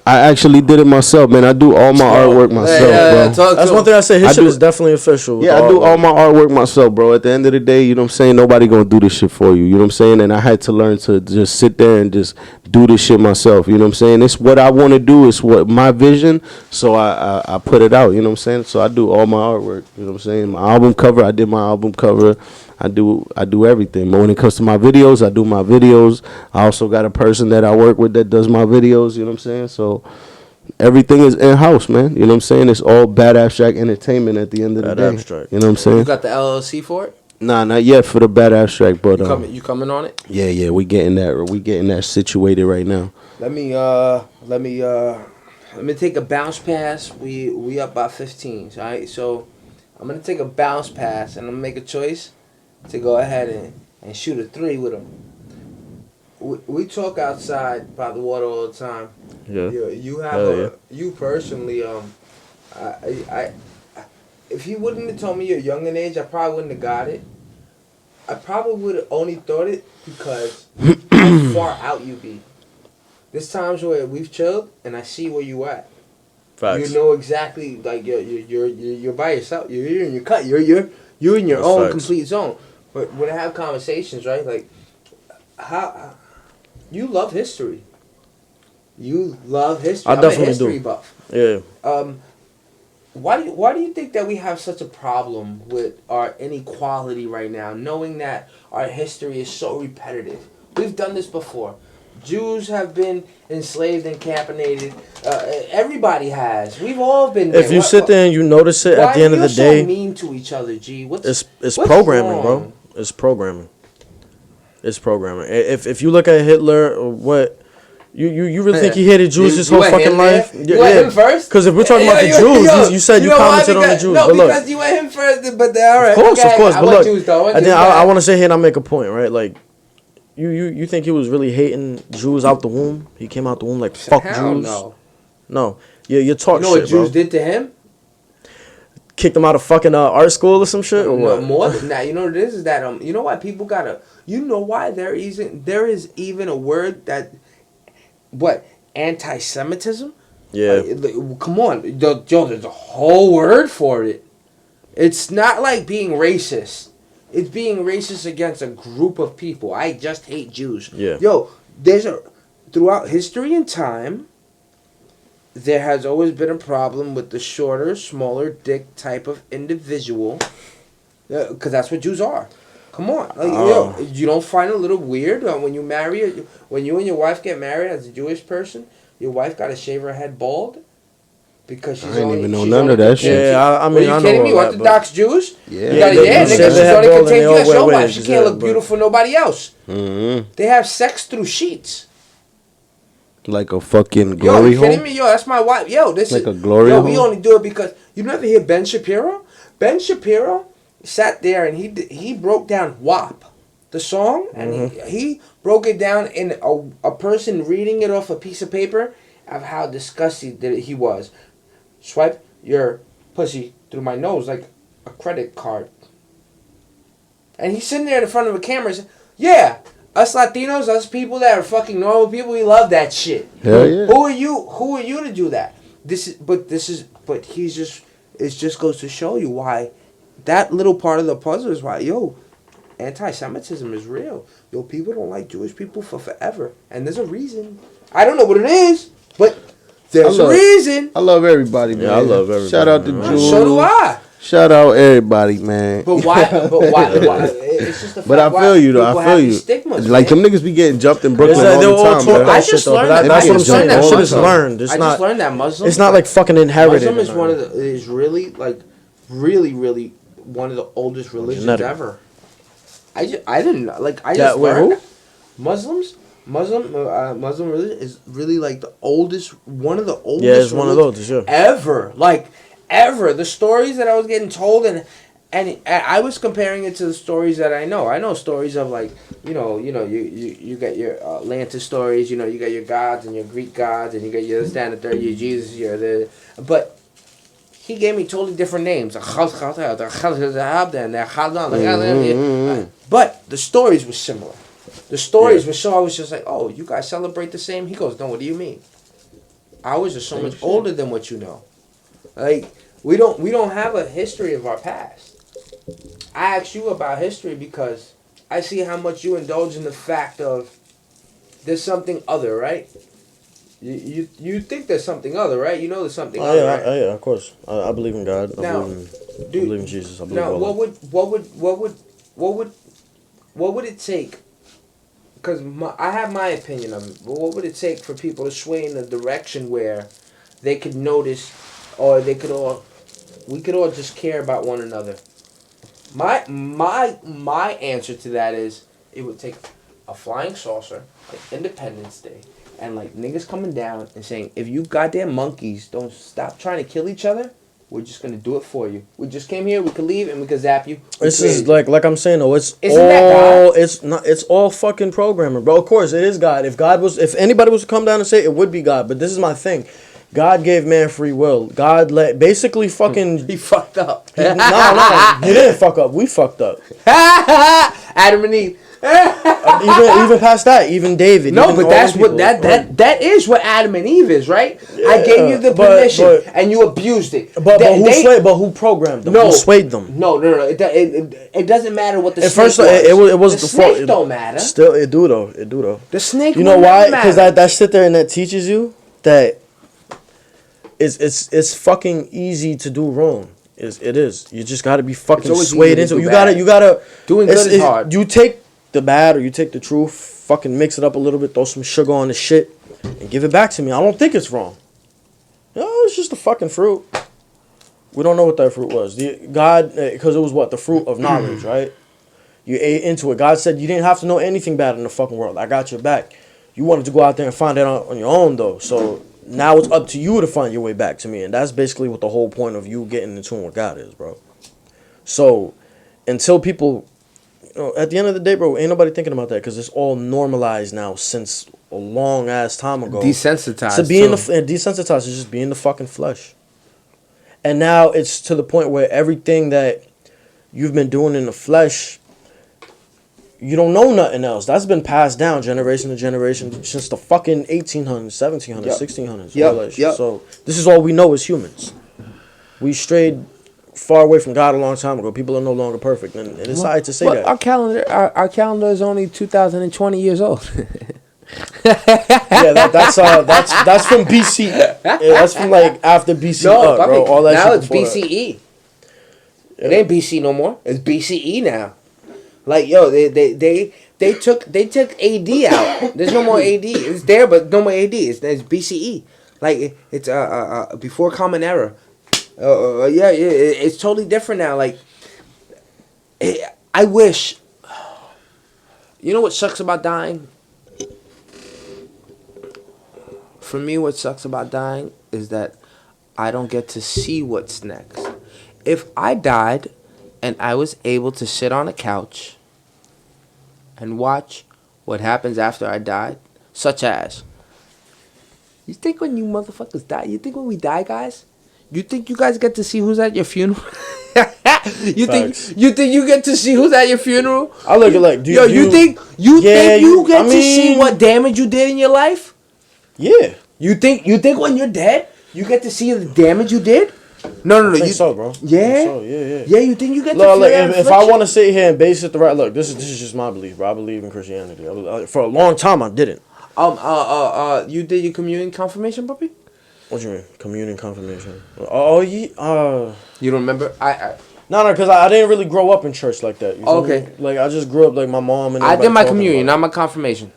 I actually did it myself, man. I do all my artwork myself, bro. That's one thing I say. His I shit do- is definitely official. with Yeah, the I do artwork. all my artwork myself, bro. At the end of the day, you know what I'm saying? Nobody gonna do this shit for you. You know what I'm saying? And I had to learn to just sit there and just do this shit myself. You know what I'm saying? It's what I want to do. It's what my vision. So I put it out. You know what I'm saying? So I do all my artwork. You know what I'm saying? My album cover. I did my album cover. I do everything. But when it comes to my videos, I do my videos. I also got a person that I work with that does my videos. You know what I'm saying? So everything is in house, man. You know what I'm saying? It's all Bad Abstract Entertainment at the end of the Bad day. Abstract. You know what I'm You saying? got the LLC for it? Nah, not yet for the Bad Abstract, but You coming on it? yeah, we getting that situated right now. Let me take a bounce pass. We up by 15. All right, so I'm gonna take a bounce pass and I'm gonna make a choice to go ahead and shoot a 3 with him. We talk outside by the water all the time. Yeah. You have Hell yeah. you personally I if you wouldn't have told me you're young in age, I probably wouldn't have got it. I probably would have only thought it because how far out you be. There's times where we've chilled and I see where you at. Facts. You know exactly, like you're by yourself. You're in your cut. You're in your That's own facts. complete zone. But when I have conversations, right, like how you love history. You love history. I I'm definitely a history do. buff. Yeah. Why do you think that we have such a problem with our inequality right now, knowing that our history is so repetitive? We've done this before. Jews have been enslaved and campinated. Everybody has. We've all been there. If you sit there and you notice it at the end of the Why day, so mean to each other, G? it's what's programming, bro. wrong? It's programming. It's programming. If you look at Hitler or what. You really think he hated Jews his whole went fucking him life? there? You went him first? Because if we're talking about the Jews, you said you know why? commented on the Because- Jews. No, but look, because you went him first. But all right, of course. I But want look, Jews though. and then I want to say here and I make a point, right? Like, you think he was really hating Jews out the womb? He came out the womb like fuck Hell Jews. no. You talk You know what shit, Jews bro. did to him? Kicked him out of fucking art school or some shit or No, what? more than that. You know what it is that you know why people gotta. You know why there is even a word that what. Anti-Semitism? Yeah. Come on. There's a whole word for it. It's not like being racist. It's being racist against a group of people. I just hate Jews. Yeah. Yo, throughout history and time, there has always been a problem with the shorter, smaller dick type of individual. Because that's what Jews are. Come on, yo, you don't find it a little weird when you when you and your wife get married as a Jewish person, your wife got to shave her head bald because she's I didn't only, even know she's none only of that shit. contagious. Yeah, I mean, Are you I know kidding me? all that, Orthodox Jews? Yeah. You gotta, they nigga, shave she's their head only bald and they contagious. all That's wear your wife. wigs, She yeah, can't look but- beautiful for nobody else. Mm-hmm. They have sex through sheets. Like a fucking Yo, glory you kidding hole. me? Yo, that's my wife. Yo, this Like is a glory Yo, we hole? only do it because you never hear Ben Shapiro. Ben Shapiro sat there and he broke down WAP, the song, and he broke it down in a person reading it off a piece of paper of how disgusting that he was. Swipe your pussy through my nose like a credit card. And he's sitting there in front of a camera and says, yeah, us Latinos, us people that are fucking normal people, we love that shit. Hell yeah. Who are you to do that? But he's just, it just goes to show you why that little part of the puzzle is why, yo, anti-Semitism is real. Yo, people don't like Jewish people for forever. And there's a reason. I don't know what it is, but there's a reason. I love everybody, man. Yeah, I love everybody, Shout out to man. Jews. So do I. Shout out everybody, man. But why? It's just the fact But I why feel you though. people I have feel these you. Stigmas, Like man. them niggas be getting jumped in Brooklyn They'll all the all time, talk bro. that I shit just though, but learned that, that. that's I what I'm just saying. learned That that shit is Muslim. learned. It's I not. just learned that Muslim. It's not like fucking inherited. Muslim is or one of nothing. the is really like really one of the oldest religions Genetic. ever. I just That- wait, learned who? that. Muslims Muslim religion is really like the oldest, one of the oldest. Yeah, it's one of those, sure. Ever, like ever. The stories that I was getting told, and I was comparing it to the stories that I know. I know stories of like, you got your Atlantis stories. You got your gods and your Greek gods, and you got your standard there, your Jesus, but he gave me totally different names. But the stories were similar. The stories were so, I was just like, oh, you guys celebrate the same? He goes, no, what do you mean? Ours are so much older than what you know. Like, we don't have a history of our past. I asked you about history because I see how much you indulge in the fact of there's something other, right? You think there's something other, right? You know there's something other, right? Yeah, of course. I believe in God. I believe in Jesus. I believe now, what would it take? Because I have my opinion of it, but what would it take for people to sway in a direction where they could notice, or we could all just care about one another? My answer to that is it would take a flying saucer, like Independence Day, and like niggas coming down and saying, if you goddamn monkeys don't stop trying to kill each other, we're just gonna do it for you. We just came here. We could leave and we could zap you. This is like I'm saying though. It's all fucking programming, bro. Of course, it is God. If anybody was to come down and say it would be God. But this is my thing. God gave man free will. God basically fucking. He fucked up. No, he didn't fuck up. We fucked up. Adam and Eve. even past that, even David. No, even but that's what that is what Adam and Eve is, right? Yeah, I gave you the permission, and you abused it. But who programmed them? No, who swayed them? No. It doesn't matter what the at snake first, was. It was the snake don't matter. Still, it do though. The snake. You know why? Because that sit there and that teaches you that it's fucking easy to do wrong. It is. You just got to be fucking swayed into it. You gotta. Doing good is hard. You take the bad or you take the truth, fucking mix it up a little bit, throw some sugar on the shit, and give it back to me. I don't think it's wrong. No, it's just a fucking fruit. We don't know what that fruit was. God, because it was what? The fruit of knowledge, right? You ate into it. God said you didn't have to know anything bad in the fucking world. I got your back. You wanted to go out there and find it on your own, though. So now it's up to you to find your way back to me. And that's basically what the whole point of you getting in tune with God is, bro. So until people... at the end of the day, bro, ain't nobody thinking about that because it's all normalized now since a long ass time ago. Desensitized. To be desensitized is just being the fucking flesh. And now it's to the point where everything that you've been doing in the flesh, you don't know nothing else. That's been passed down generation to generation since the fucking 1800s, 1700s, 1600s. Yep. So this is all we know as humans. We strayed far away from God a long time ago. People are no longer perfect, and it's hard to say that. Our calendar is only 2020 years old. Yeah, that's from BC. Yeah, that's from like after BC. No, bro, all that now shit it's BCE. It ain't BC no more. It's BCE now. Like yo, they took AD out. There's no more AD. It's there, but no more AD. It's BCE. Like it's before Common Era. It's totally different now. Like, I wish. You know what sucks about dying? For me, what sucks about dying is that I don't get to see what's next. If I died and I was able to sit on a couch and watch what happens after I died, such as, you think when you motherfuckers die, you think when we die, guys, you think you guys get to see who's at your funeral? you think you get to see who's at your funeral? I look at like, you think you get to see what damage you did in your life? Yeah. You think when you're dead, you get to see the damage you did? No. I think so, bro. Yeah. So, yeah. Yeah, you think you get to feel that affliction? If I want to sit here and base it the right, look, this is just my belief, bro. I believe in Christianity. For a long time, I didn't. You did your communion confirmation, puppy? What you mean, communion confirmation? Oh, yeah. You don't remember? No, because I didn't really grow up in church like that. Okay. Like I just grew up like my mom and. I did my communion, not my confirmation.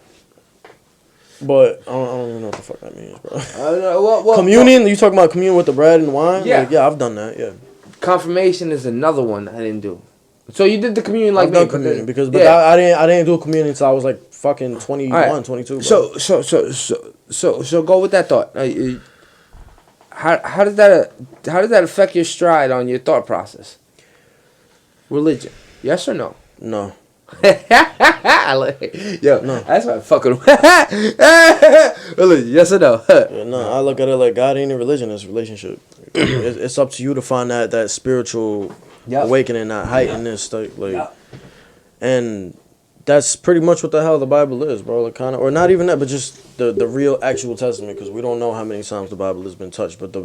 But I don't even know what the fuck that means, bro. Communion? You talking about communion with the bread and wine? Yeah. Like, yeah, I've done that. Yeah. Confirmation is another one I didn't do. So you did the communion like I've done communion I didn't do communion until I was like fucking 21, Alright. 22. Bro. So go with that thought. How does that affect your stride on your thought process? Religion, yes or no? No. Yo, no. That's why I'm fucking. Religion, yes or no? Yeah, no, I look at it like God ain't a religion; it's a relationship. It's up to you to find that spiritual awakening, that heightenness, and that's pretty much what the hell the Bible is, bro. Like kind of, or not even that, but just the real actual testament, because we don't know how many times the Bible has been touched, but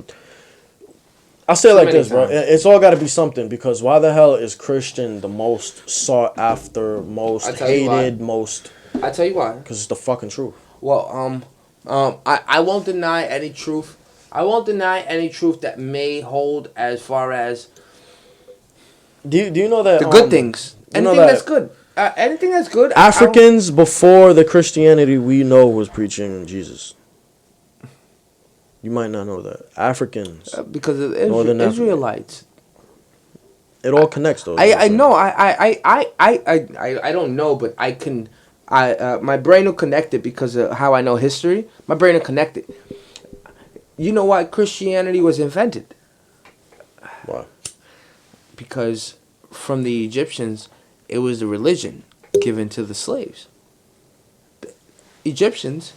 I'll say it like this, bro. It's all got to be something, because why the hell is Christian the most sought after, most hated, most? I tell you why. Because it's the fucking truth. Well, I won't deny any truth. I won't deny any truth that may hold as far as. Do you know that the good things? Anything that's good. Anything that's good. Africans before the Christianity we know was preaching Jesus. You might not know that. Africans. Because of Israelites. It all connects, though. I know. I don't know, but I can. My brain will connect it because of how I know history. My brain will connect it. You know why Christianity was invented? Why? Because from the Egyptians, it was the religion given to the slaves. The Egyptians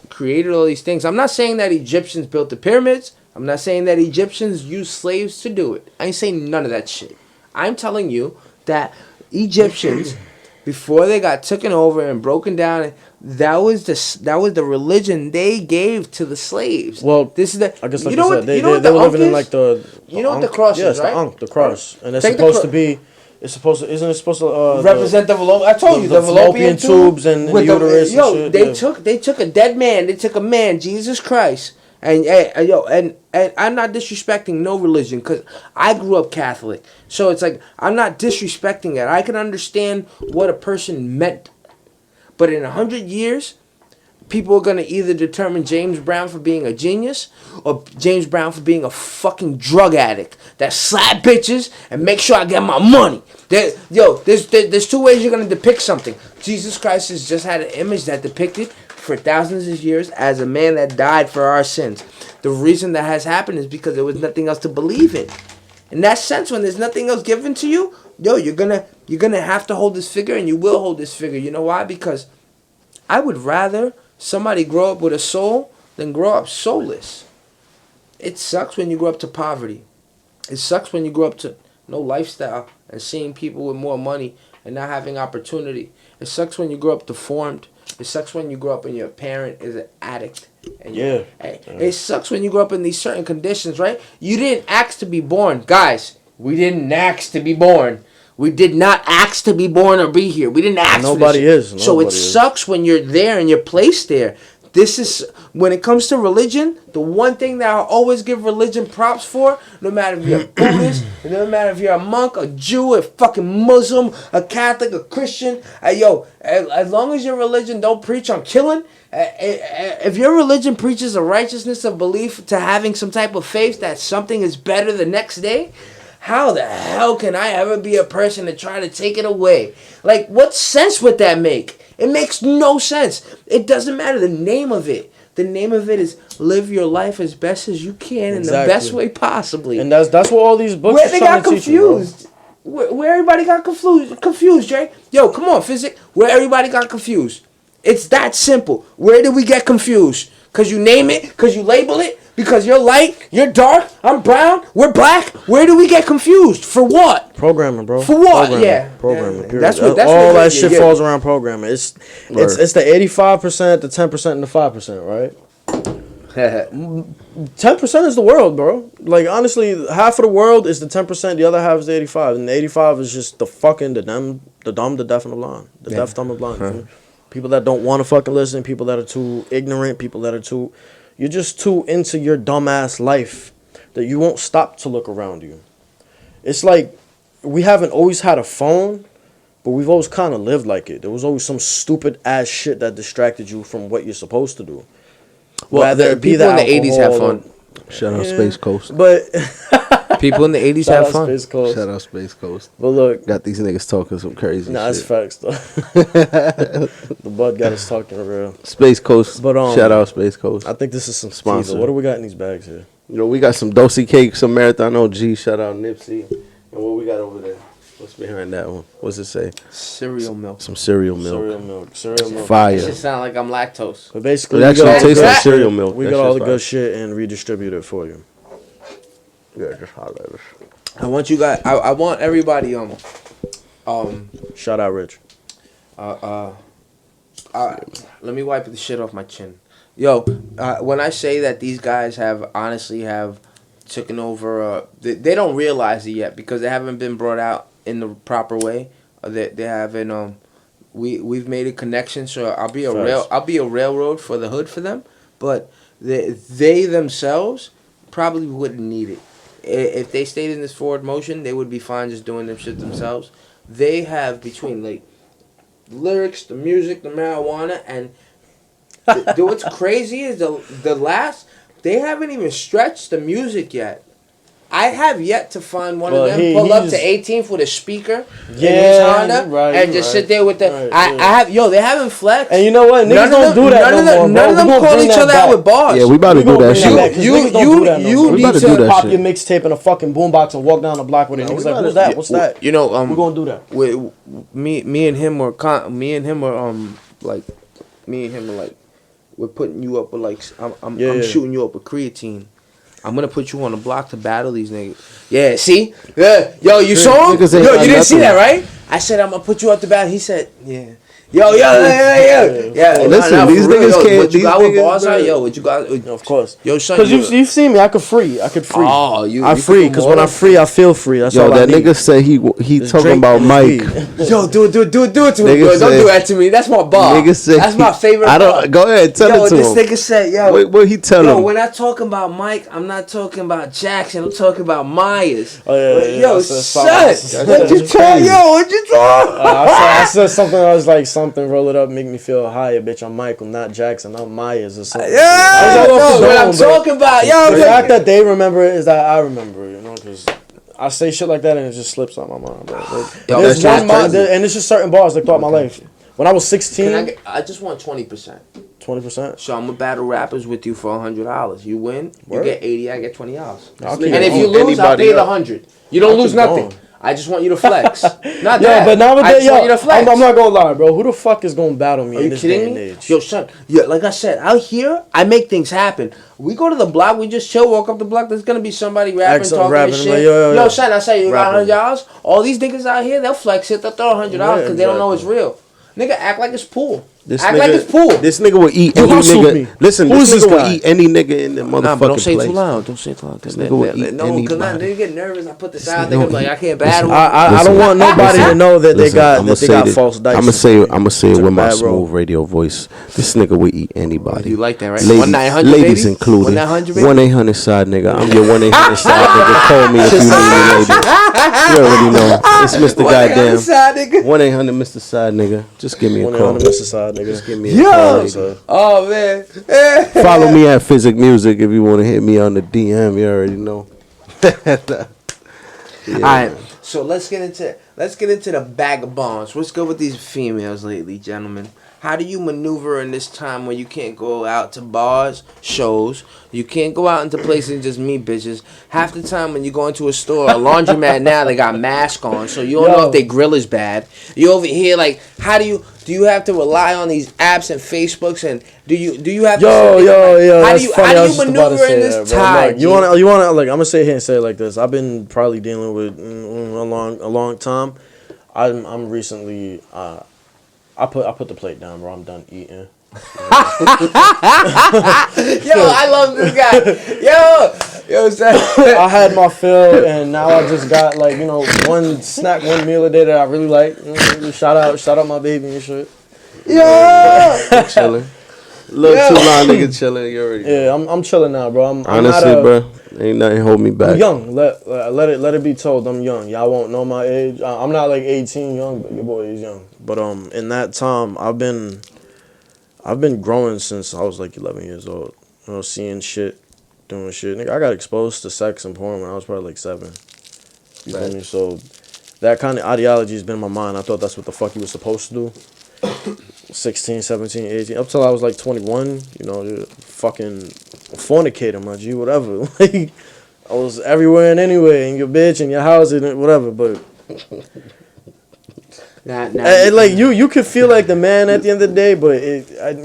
created all these things. I'm not saying that Egyptians built the pyramids. I'm not saying that Egyptians used slaves to do it. I ain't saying none of that shit. I'm telling you that Egyptians, before they got taken over and broken down, that was the religion they gave to the slaves. Well, this is the. I guess like you know what they the were living is? in like the. You know what the cross is, right? The cross, and it's Take supposed to be. It's supposed to, isn't it supposed to represent the fallopian? I told you the fallopian tubes and the uterus. And shit, they took a dead man. They took a man, Jesus Christ, and I'm not disrespecting no religion, because I grew up Catholic, so it's like I'm not disrespecting it. I can understand what a person meant, but in 100 years, people are gonna either determine James Brown for being a genius or James Brown for being a fucking drug addict that slap bitches and make sure I get my money. There's two ways you're gonna depict something. Jesus Christ has just had an image that depicted for thousands of years as a man that died for our sins. The reason that has happened is because there was nothing else to believe in. In that sense, when there's nothing else given to you, you're gonna have to hold this figure, and you will hold this figure. You know why? Because I would rather somebody grow up with a soul than grow up soulless. It sucks when you grow up to poverty. It sucks when you grow up to no lifestyle and seeing people with more money and not having opportunity. It sucks when you grow up deformed. It sucks when you grow up and your parent is an addict. And it sucks when you grow up in these certain conditions, right? You didn't ask to be born. Guys, we didn't ask to be born. We did not ask to be born or be here. We didn't ask for this. So it sucks when you're there and you're placed there. This is, when it comes to religion, the one thing that I'll always give religion props for, no matter if you're a Buddhist, no matter if you're a monk, a Jew, a fucking Muslim, a Catholic, a Christian, as long as your religion don't preach on killing, if your religion preaches a righteousness of belief to having some type of faith that something is better the next day, how the hell can I ever be a person to try to take it away? Like, what sense would that make? It makes no sense. It doesn't matter the name of it. The name of it is live your life as best as you can in the best way possibly. And that's what all these books where are they trying got to confused. Teach you, where everybody got confused, Drey. Yo, come on, Physic. Where everybody got confused. It's that simple. Where did we get confused? Because you name it? Because you label it? Because you're light, you're dark, I'm brown, we're black. Where do we get confused? For what? Programming, bro. For what? Programming. Programming. Period. That's all what that shit falls around programming. It's the 85%, the 10%, and the 5%, right? 10% is the world, bro. Like, honestly, half of the world is the 10%, the other half is the 85%. And the 85% is just the fucking, the dumb, the deaf, and the blind. The deaf, dumb, and blind. People that don't want to fucking listen, people that are too ignorant, people that are too... You're just too into your dumbass life that you won't stop to look around you. It's like we haven't always had a phone, but we've always kind of lived like it. There was always some stupid ass shit that distracted you from what you're supposed to do. Well, the people in the 80s have fun. Shout out Space Coast. But People in the 80s Shout have out fun. Space Coast. Shout out Space Coast. But look, Got these niggas talking some crazy nah, it's shit. facts though. The bud got us talking real. Space Coast. But, Shout out Space Coast. I think this is some Sponsor. sponsor. What do we got in these bags here? You know, we got some Dosey cake, some Marathon OG. Shout out Nipsey. And what we got over there? What's behind that one? What's it say? Cereal milk. Some cereal milk. Cereal milk. It Fire. just sound like I'm lactose. But basically, It we actually got all the tastes good like shit. cereal milk. We That got all the shit's good fire. shit and redistribute it for you. Yeah, just holler at us. I want you guys. I want everybody. Shout out Rich. Let me wipe the shit off my chin. Yo, when I say that these guys have honestly have taken over, they don't realize it yet because they haven't been brought out in the proper way. They haven't. We've made a connection, so I'll be a railroad for the hood for them. But they themselves probably wouldn't need it. If they stayed in this forward motion, they would be fine just doing them shit themselves. They have between like lyrics, the music, the marijuana, and what's crazy is the last, they haven't even stretched the music yet. I have yet to find one of them pull up to 18th with a speaker in his Honda and just sit there with the. They haven't flexed. And you know what? Niggas don't do that no more, None of them call each other out with bars. Yeah, we about to do that shit. You need to pop your mixtape in a fucking boombox and walk down the block with it. Niggas like, who's that? What's that? You know, we're gonna do that. Me and him are like, we're putting you up with like, I'm shooting you up with creatine. I'm gonna put you on the block to battle these niggas. Yeah, see? Yeah. Yo, you saw him? Yo, you didn't see that, right? I said I'm gonna put you up to battle. He said, yeah. Yeah. Listen, these niggas can't. What you got with bars? Yo, what you got? Of course. Yo, son. Because you've seen me. I could free. Oh, I free. Because when I free, I feel free. That's all I need. Nigga said he talking Drake about Mike. Yo, do it to me, bro. Don't do that to me. That's my bar. That's my favorite bar. Go ahead, tell it to him. Yo, this nigga said, yo. What he tell him? Yo, when I talking about Mike, I'm not talking about Jackson. I'm talking about Myers. Oh, yeah. Yo, son. What you talk? I said something. I was like, something, roll it up, make me feel higher, bitch. I'm Michael, not Jackson. I'm Myers or something. Yeah, what I'm talking about. Yo, the fact that they remember it is that I remember it, you know, because I say shit like that and it just slips on my mind, bro. There's one and it's just certain bars like throughout my life. When I was 16, I just want 20%. 20%. So I'm gonna battle rappers with you for $100. You win, you get 80. I get $20. And And if you lose, I'll pay the 100. You don't lose nothing. I just want you to flex. Not that. But nowadays, want you to flex. I'm not gonna lie, bro. Who the fuck is gonna battle me Are in you this day kidding and me? age? Yo, son. Yeah, like I said, out here, I make things happen. We go to the block, we just chill, walk up the block. There's gonna be somebody rapping, talking this shit. Like, yo, son, I say you got $100. All these niggas out here, they'll flex it. They'll throw $100 because they don't know it's real. Nigga, act like it's pool. Act like it's pool. This nigga will eat any nigga. Listen, this nigga will eat any nigga in the motherfucking but don't say place. too loud. Don't say too loud. This nigga will eat No, because now they get nervous. I put this out there. I'm like, I can't battle. I don't want nobody to know that they got false dice. I'm gonna say it with my smooth radio voice. This nigga will eat anybody. You like that, right? Ladies included. 1-800 side nigga. I'm your 1-800 side nigga. Call me if you need me, ladies. You already know. It's Mr. Gawd Damn. 1-800 Mr. Side nigga. Just give me a call. 1-800 Mr. Side nigga. Just give me a call. Oh man. Follow me at Physic Music if you want to hit me on the DM. You already know. All right. So let's get into the bag of bombs. What's good with these females lately, gentlemen? How do you maneuver in this time when you can't go out to bars, shows? You can't go out into places and just meet bitches. Half the time when you go into a store, a laundromat now, they got masks on, so you don't know if their grill is bad. You over here like, how do you have to rely on these apps and Facebooks, and do you have to how do you maneuver in this time? You wanna like, I'm gonna sit here and say it like this. I've been probably dealing with a long time. I'm recently I put the plate down, bro. I'm done eating. Yo, I love this guy. Yo, son. I had my fill, and now I just got like, you know, one snack, one meal a day that I really like. Shout out my baby and shit. Yeah, chilling. Look, too long, nigga, chilling. You already. Yeah, I'm chilling now, bro. Honestly, bro, ain't nothing hold me back. I'm young. Let it be told, I'm young. Y'all won't know my age. I'm not like 18 young, but your boy is young. But in that time, I've been growing since I was like 11 years old. You know, seeing shit doing shit. Nigga, I got exposed to sex and porn when I was probably like 7. You feel me? So that kind of ideology has been in my mind. I thought that's what the fuck you were supposed to do. 16, 17, 18, up till I was like 21, you know, fucking fornicating, my G, whatever. Like, I was everywhere and anywhere, in your bitch, in your house, and whatever, but... like, you could feel like the man at the end of the day, but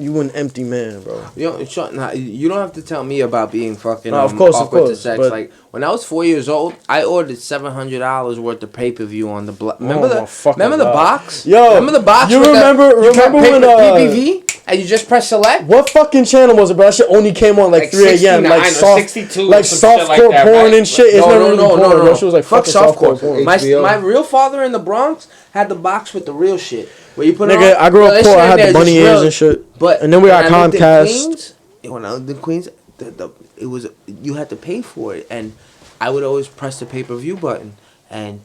you an empty man, bro. You don't have to tell me about being fucking of course, to sex. Like, when I was 4 years old, I ordered $700 worth of pay-per-view on the block. Remember the box? Yo, remember the box? You remember when PPV? And you just press select? What fucking channel was it, bro? That shit only came on like 3 a.m. Like soft, 62, like softcore like porn and shit. It's no. She was like, fuck softcore porn. My real father in the Bronx had the box with the real shit. Where you put Nigga, it on. I grew up poor. I had the bunny ears and shit. But and then we got Comcast. When I lived in Queens, it was you had to pay for it, and I would always press the pay-per-view button. And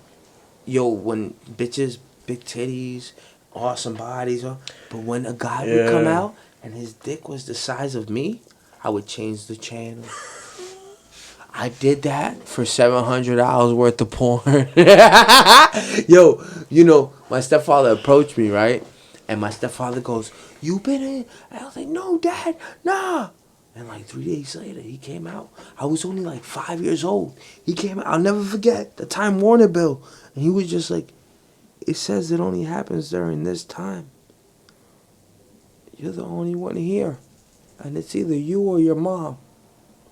when bitches, big titties, awesome bodies, but when a guy would come out and his dick was the size of me, I would change the channel. I did that for $700 worth of porn. My stepfather approached me, right? And my stepfather goes, "You been in?" And I was like, "No, Dad, nah." And like 3 days later, he came out. I was only like 5 years old. He came out. I'll never forget the Time Warner bill. And he was just like, "It says it only happens during this time. You're the only one here. And it's either you or your mom."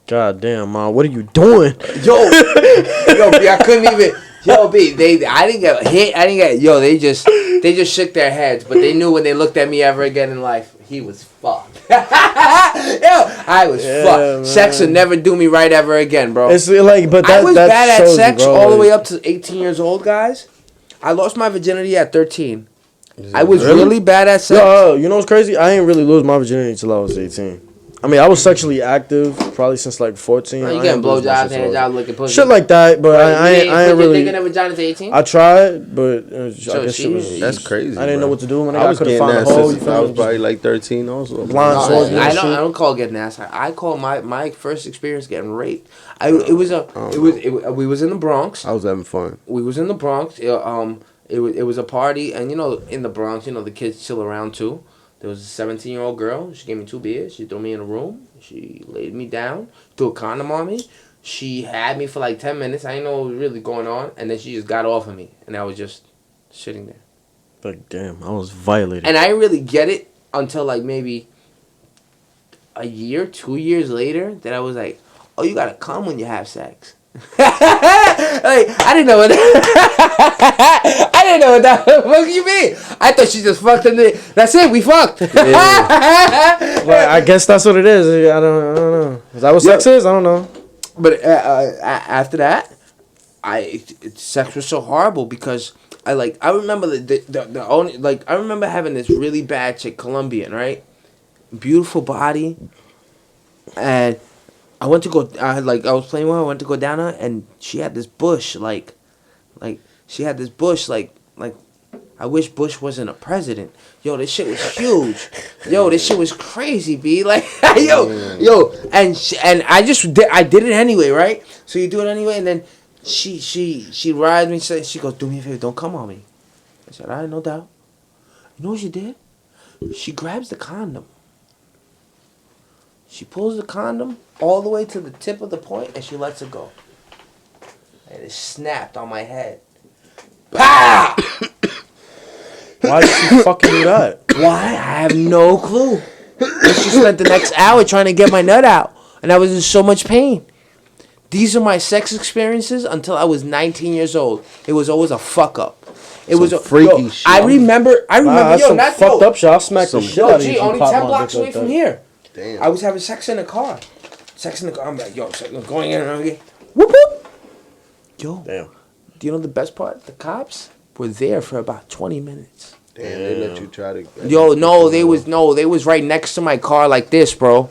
God damn, Mom, what are you doing? Yo, B, I couldn't even. Yo, B, I didn't get hit. I didn't get. Yo, they just shook their heads, but they knew when they looked at me ever again in life, he was fucked. Yo, I was fucked. Man. Sex would never do me right ever again, bro. It's like, but that, I was that bad at sex you, all the way up to 18 years old, guys. I lost my virginity at 13. I was really bad at sex. Yo, you know what's crazy? I ain't really lose my virginity until I was 18. I mean, I was sexually active probably since like 14. You getting blowjobs, handjobs, looking pussy. Shit like that, but I ain't really. Thinking of vagina to 18? I tried, but I guess shit was. That's crazy. I didn't know what to do when I was couldn't getting find ass a hole. since I was probably like 13 also. I don't call getting ass. I call my first experience getting raped. We was in the Bronx. I was having fun. We was in the Bronx. It was a party, and in the Bronx, the kids chill around too. There was a 17-year-old girl. She gave me 2 beers. She threw me in a room. She laid me down, threw a condom on me. She had me for like 10 minutes. I didn't know what was really going on. And then she just got off of me. And I was just sitting there. Like, damn, I was violated. And I didn't really get it until like maybe a year, 2 years later, that I was like, oh, you got to come when you have sex. Like, I didn't know what that fuck you mean. I thought she just fucked in the. That's it, we fucked. Yeah. But I guess that's what it is. I don't know. Is that what sex is? I don't know. But after that, sex was so horrible because I remember the only I remember having this really bad chick, Colombian, right? Beautiful body, and I went to go. I was playing with her. I went to go down her, and she had this bush, she had this bush, I wish Bush wasn't a president. Yo, this shit was huge. Yo, this shit was crazy, B. Like, yo, and I did it anyway, right? So you do it anyway, and then she rides me. She goes, do me a favor, don't come on me. I said, all right, no doubt. You know what she did? She grabs the condom. She pulls the condom all the way to the tip of the point, and she lets it go. And it snapped on my head. Pow! Why did she fucking do that? Why? I have no clue. She spent the next hour trying to get my nut out, and I was in so much pain. These are my sex experiences until I was 19 years old. It was always a fuck up. It was a freaky shit. I remember. Not fucked up shit. I'll smack the shit out of you. Only 10 blocks away from here. Damn. I was having sex in the car. I'm like, yo, going in and again. Whoop whoop. Yo. Damn. Do you know the best part? The cops were there for about 20 minutes. Damn, they let you try to. Yo, they was right next to my car like this, bro,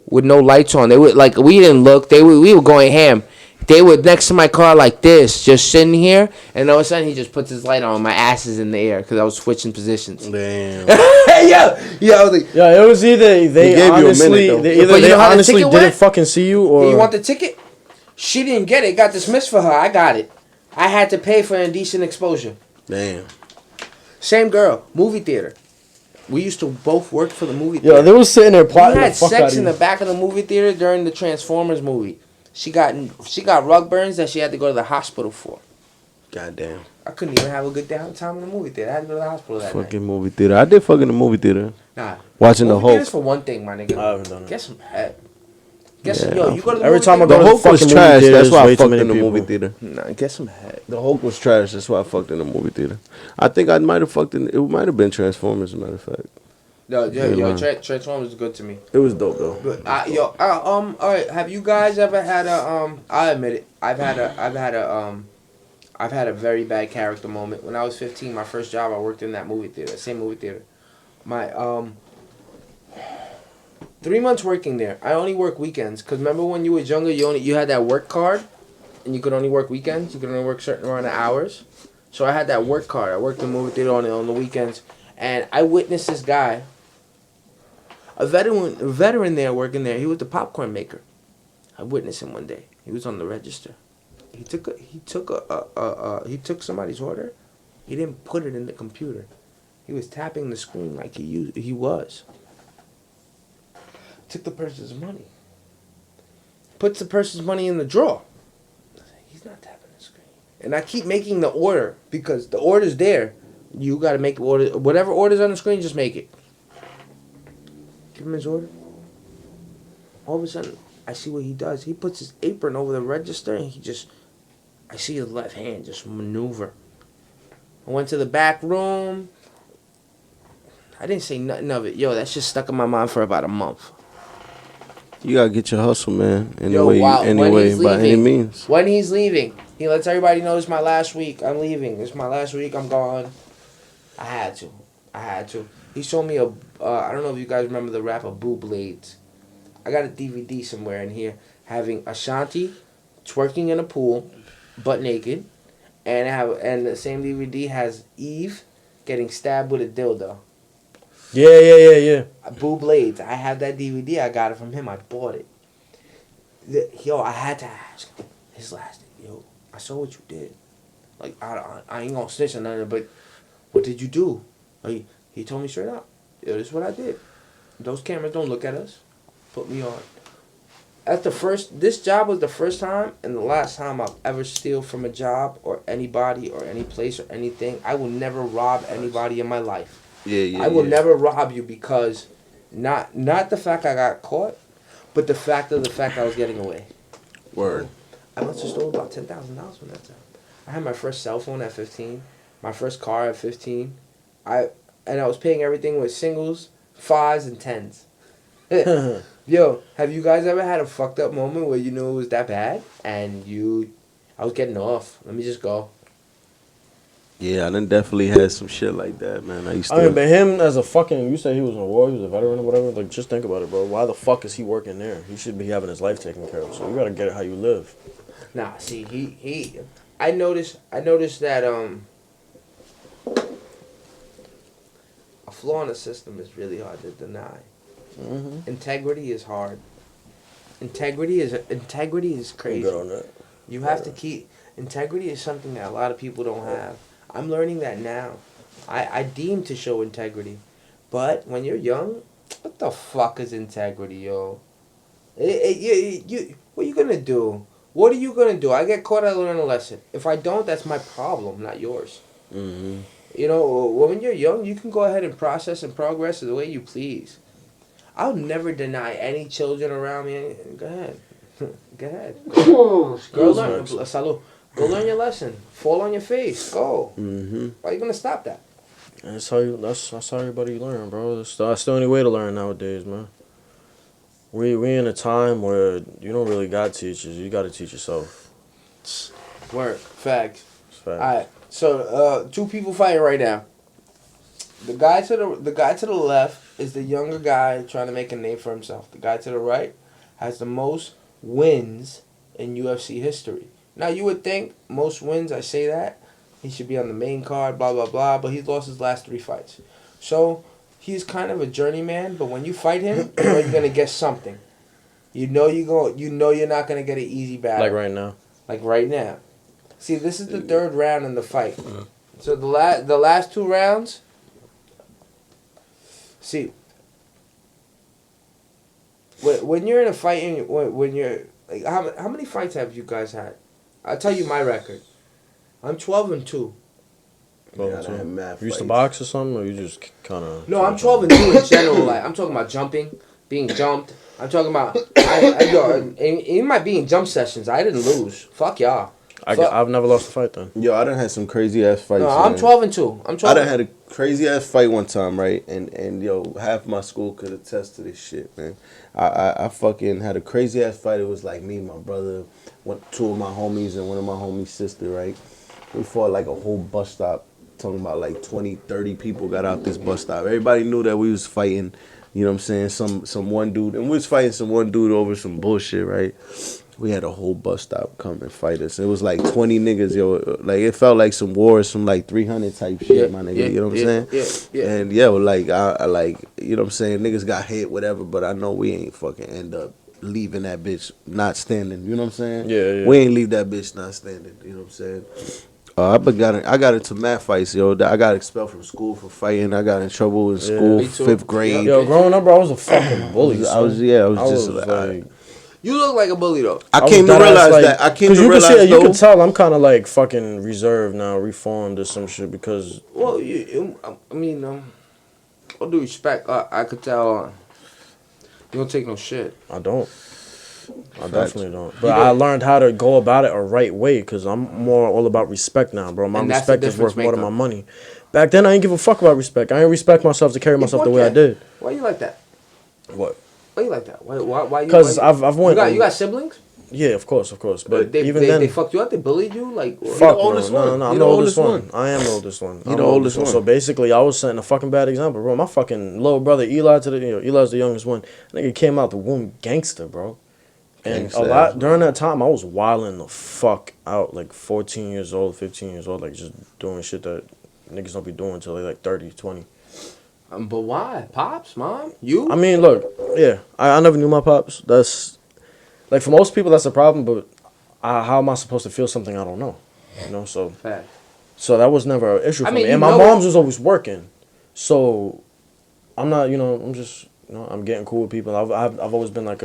with no lights on. They were we didn't look. We were going ham. They were next to my car like this, just sitting here, and all of a sudden he just puts his light on. My ass is in the air because I was switching positions. Damn. Yeah, I was like, Yeah, it was either they gave you a honestly, minute, though. they But either you they know how the honestly ticket didn't went? fucking see you, or you want the ticket? She didn't get it. It got dismissed for her. I got it. I had to pay for indecent exposure. Damn. Same girl, movie theater. We used to both work for the movie theater. yeah, they was sitting there We plotting had the fuck sex out in of the back of the movie theater during the Transformers movie. She got rug burns that she had to go to the hospital for. Goddamn. I couldn't even have a good damn time in the movie theater. I had to go to the hospital that Fucking movie theater. I did fuck in the movie theater. night. Nah. Watching the Movie Hulk. theater's for one thing, my nigga. I haven't done it. Get some head. Get some, Yeah, yo, you go to the every movie time I theater? go The to Hulk was fucking movie trash. theater, That's there's why I way too fucked many in the people. movie theater. Nah, get some head. The Hulk was trash. That's why I fucked in the movie theater. I think I might have fucked in. It might have been Transformers, as a matter of fact. Transformers is good to me. It was dope though. But all right. Have you guys ever had a I admit it. I've had a very bad character moment. When I was 15, my first job, I worked in that movie theater, same movie theater. My 3 months working there. I only work weekends. Cause remember when you was younger, you had that work card, and you could only work weekends. You could only work certain amount of hours. So I had that work card. I worked in the movie theater on the weekends, and I witnessed this guy. A veteran there working there. He was the popcorn maker. I witnessed him one day. He was on the register. He took somebody's order. He didn't put it in the computer. He was tapping the screen like he was. Took the person's money. Puts the person's money in the drawer. He's not tapping the screen. And I keep making the order because the order's there. You got to make the order. Whatever order's on the screen, just make it. Give him his order. All of a sudden, I see what he does. He puts his apron over the register and I see his left hand just maneuver. I went to the back room. I didn't say nothing of it. Yo, that shit stuck in my mind for about a month. You gotta get your hustle, man. By When any means. When he's leaving, he lets everybody know it's my last week. I'm leaving. It's my last week. I'm gone. I had to. He showed me I don't know if you guys remember the rapper Boo Blades. I got a DVD somewhere in here having Ashanti twerking in a pool, butt naked, and the same DVD has Eve getting stabbed with a dildo. Yeah. Boo Blades. I have that DVD. I got it from him. I bought it. I had to ask his last name. Yo, I saw what you did. Like, I ain't gonna snitch on nothing, but what did you do? Like, he told me straight up. Yo, this is what I did. Those cameras don't look at us. Put me on. This job was the first time and the last time I've ever steal from a job or anybody or any place or anything. I will never rob anybody in my life. I will never rob you because not the fact I got caught, but the fact I was getting away. Word. I must have stole about $10,000 from that time. I had my first cell phone at 15, my first car at 15. I was paying everything with singles, 5s, and 10s. Yo, have you guys ever had a fucked up moment where you knew it was that bad and I was getting off? Let me just go. Yeah, I done definitely had some shit like that, man. But him as a fucking, you said he was in a war, he was a veteran or whatever. Like, just think about it, bro. Why the fuck is he working there? He should be having his life taken care of. So you gotta get it how you live. Nah, see, I noticed that a flaw in the system is really hard to deny. Mm-hmm. Integrity is hard. Integrity is crazy. I'm good on that. You have to keep. Integrity is something that a lot of people don't have. I'm learning that now. I deem to show integrity, but when you're young, what the fuck is integrity, yo? What are you gonna do? What are you gonna do? I get caught, I learn a lesson. If I don't, that's my problem, not yours. Mm-hmm. You know, when you're young, you can go ahead and process and progress the way you please. I'll never deny any children around me. Go ahead. Go ahead. Go learn. Salud. Go learn your lesson. Fall on your face. Go. Mm-hmm. Why are you gonna stop that? That's how everybody learn, bro. That's the only way to learn nowadays, man. We in a time where you don't really got teachers. You got to teach yourself. Work. Facts. It's All fact. right. So, two people fighting right now. The guy to the left is the younger guy trying to make a name for himself. The guy to the right has the most wins in UFC history. Now, you would think most wins, I say that, he should be on the main card, blah, blah, blah, but he's lost his last 3 fights. So, he's kind of a journeyman, but when you fight him, you know you're going to get something. You know you're not going to get an easy battle. Like right now. Like right now. See, this is the 3rd round in the fight. So the last 2 rounds, see, when you're in a fight, and when you're, like, how many fights have you guys had? I'll tell you my record. I'm 12-2. Yeah, You used to box or something, or you just kind of... No, I'm 12-2 in general. Like, I'm talking about jumping, being jumped. I'm talking about, in my being jump sessions, I didn't lose. Fuck y'all. I've never lost a fight then. Yo, I done had some crazy ass fights. No, I'm 12-2. I done had a crazy ass fight one time, right? And yo, half my school could attest to this shit, man. I fucking had a crazy ass fight. It was like me, my brother, 2 of my homies, and one of my homies' sister, right? We fought like a whole bus stop. Talking about like 20, 30 people got out this bus stop. Everybody knew that we was fighting, you know what I'm saying, some one dude. And we was fighting some one dude over some bullshit, right? We had a whole bus stop come and fight us. It was like 20 niggas, yo. Like, it felt like some wars from like 300 type shit, my nigga. You know what I'm saying? Yeah. And yeah, like, I like, you know what I'm saying? Niggas got hit, whatever, but I know we ain't fucking end up leaving that bitch not standing. You know what I'm saying? Yeah. We ain't leave that bitch not standing. You know what I'm saying? I got into mad fights, yo. I got expelled from school for fighting. I got in trouble in school, 5th grade. Yo, growing up, bro, I was a fucking bully. I was just like, you look like a bully though. I came to realize that. I came to realize you can tell I'm kind of like fucking reserved now, reformed or some shit because. Well, I mean, all due respect, I could tell you don't take no shit. I don't. I definitely don't. But I learned how to go about it a right way because I'm more all about respect now, bro. My respect is worth more than my money. Back then, I didn't give a fuck about respect. I didn't respect myself to carry myself the way I did. Why you like that? What? Why you like that? Why you? Because I've went. You got siblings? Yeah, of course. But they fucked you up. They bullied you. Like fuck no. I'm the oldest one. I am the oldest one. You're the oldest one. So basically, I was setting a fucking bad example, bro. My fucking little brother Eli's the youngest one. Nigga came out the womb gangster, bro. And a lot during that time, I was wilding the fuck out, like 14 years old, 15 years old, like just doing shit that niggas don't be doing until they like 30, 20. But why? Pops, mom, you? I mean, look, yeah, I never knew my pops. That's like for most people, that's a problem. But how am I supposed to feel something I don't know? You know, so Fact. So that was never an issue for me. And my mom's was always working, so I'm not, I'm just, I'm getting cool with people. I've always been like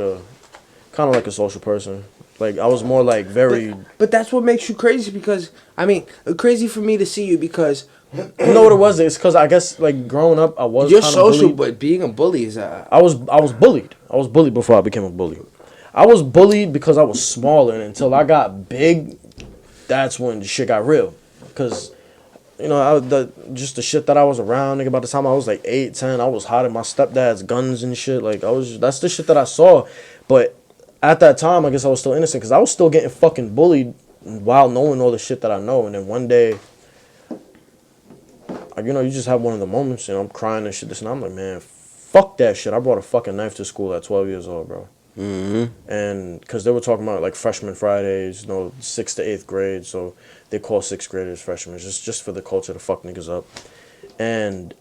kind of like a social person. Like, I was more like very... But that's what makes you crazy because, I mean, crazy for me to see you because... You know what it was? It's because I guess, like, growing up, I was You're social, bullied. but being a bully is... I was bullied. I was bullied before I became a bully. I was bullied because I was smaller, and until I got big, that's when the shit got real. Because, just the shit that I was around, nigga, by the time I was like 8, 10, I was hiding my stepdad's guns and shit. Like, that's the shit that I saw. But... At that time, I guess I was still innocent because I was still getting fucking bullied while knowing all the shit that I know. And then one day, you just have one of the moments, I'm crying and shit. And I'm like, man, fuck that shit. I brought a fucking knife to school at 12 years old, bro. Mm-hmm. And because they were talking about like freshman Fridays, 6th to 8th grade. So they call 6th graders freshmen just for the culture to fuck niggas up. And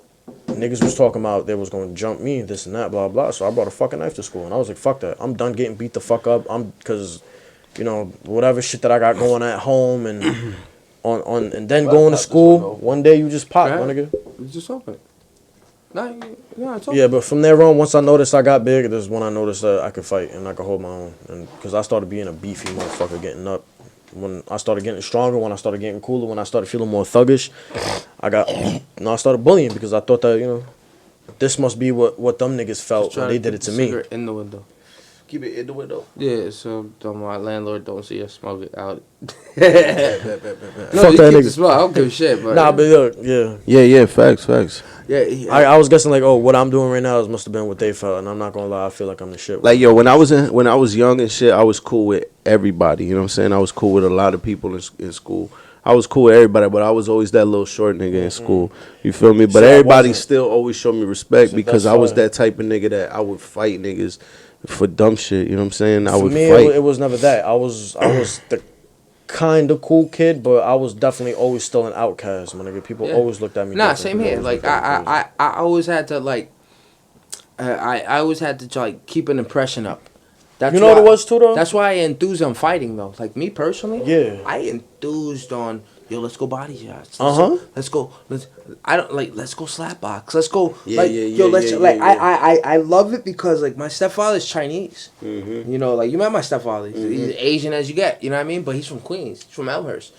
niggas was talking about they was going to jump me, this and that, blah, blah. So I brought a fucking knife to school. And I was like, fuck that. I'm done getting beat the fuck up. Because, whatever shit that I got going at home and and then going to school, one day you just pop, my nigga. You just open it. No, it's open. Yeah, but from there on, once I noticed I got big, this is when I noticed that I could fight and I could hold my own. And because I started being a beefy motherfucker getting up. When I started getting stronger, when I started getting cooler, when I started feeling more thuggish, I started bullying because I thought that, this must be what them niggas felt when they did it to me. In the window. Keep it in the window. Yeah, so my landlord don't see us smoke it out. Fuck that nigga. Smoke. I don't give a shit, but nah, but look, yeah. Yeah, facts. Yeah. I was guessing like, what I'm doing right now must have been what they felt, and I'm not gonna lie, I feel like I'm the shit. Like, yo, when I was young and shit, I was cool with everybody. You know what I'm saying? I was cool with a lot of people in school. I was cool with everybody, but I was always that little short nigga in school. You feel me? But everybody still always showed me respect because I was that type of nigga that I would fight niggas. for dumb shit. You know what I'm saying? I For would me, fight. it was never that. I was the kind of cool kid, but I was definitely always still an outcast. My nigga, people always looked at me. Nah, different. same People here. always Like looked at me crazy. I always had to like, I always had to like keep an impression up. That's You know what it was too, though? That's why I enthused on fighting though. Like me personally, Yeah. I enthused on let's go body shots. Let's go. Let's go slap box. Let's go. I love it because like my stepfather's Chinese. Mm-hmm. You know, like you met my stepfather. He's Asian as you get. You know what I mean? But he's from Queens. He's from Elmhurst.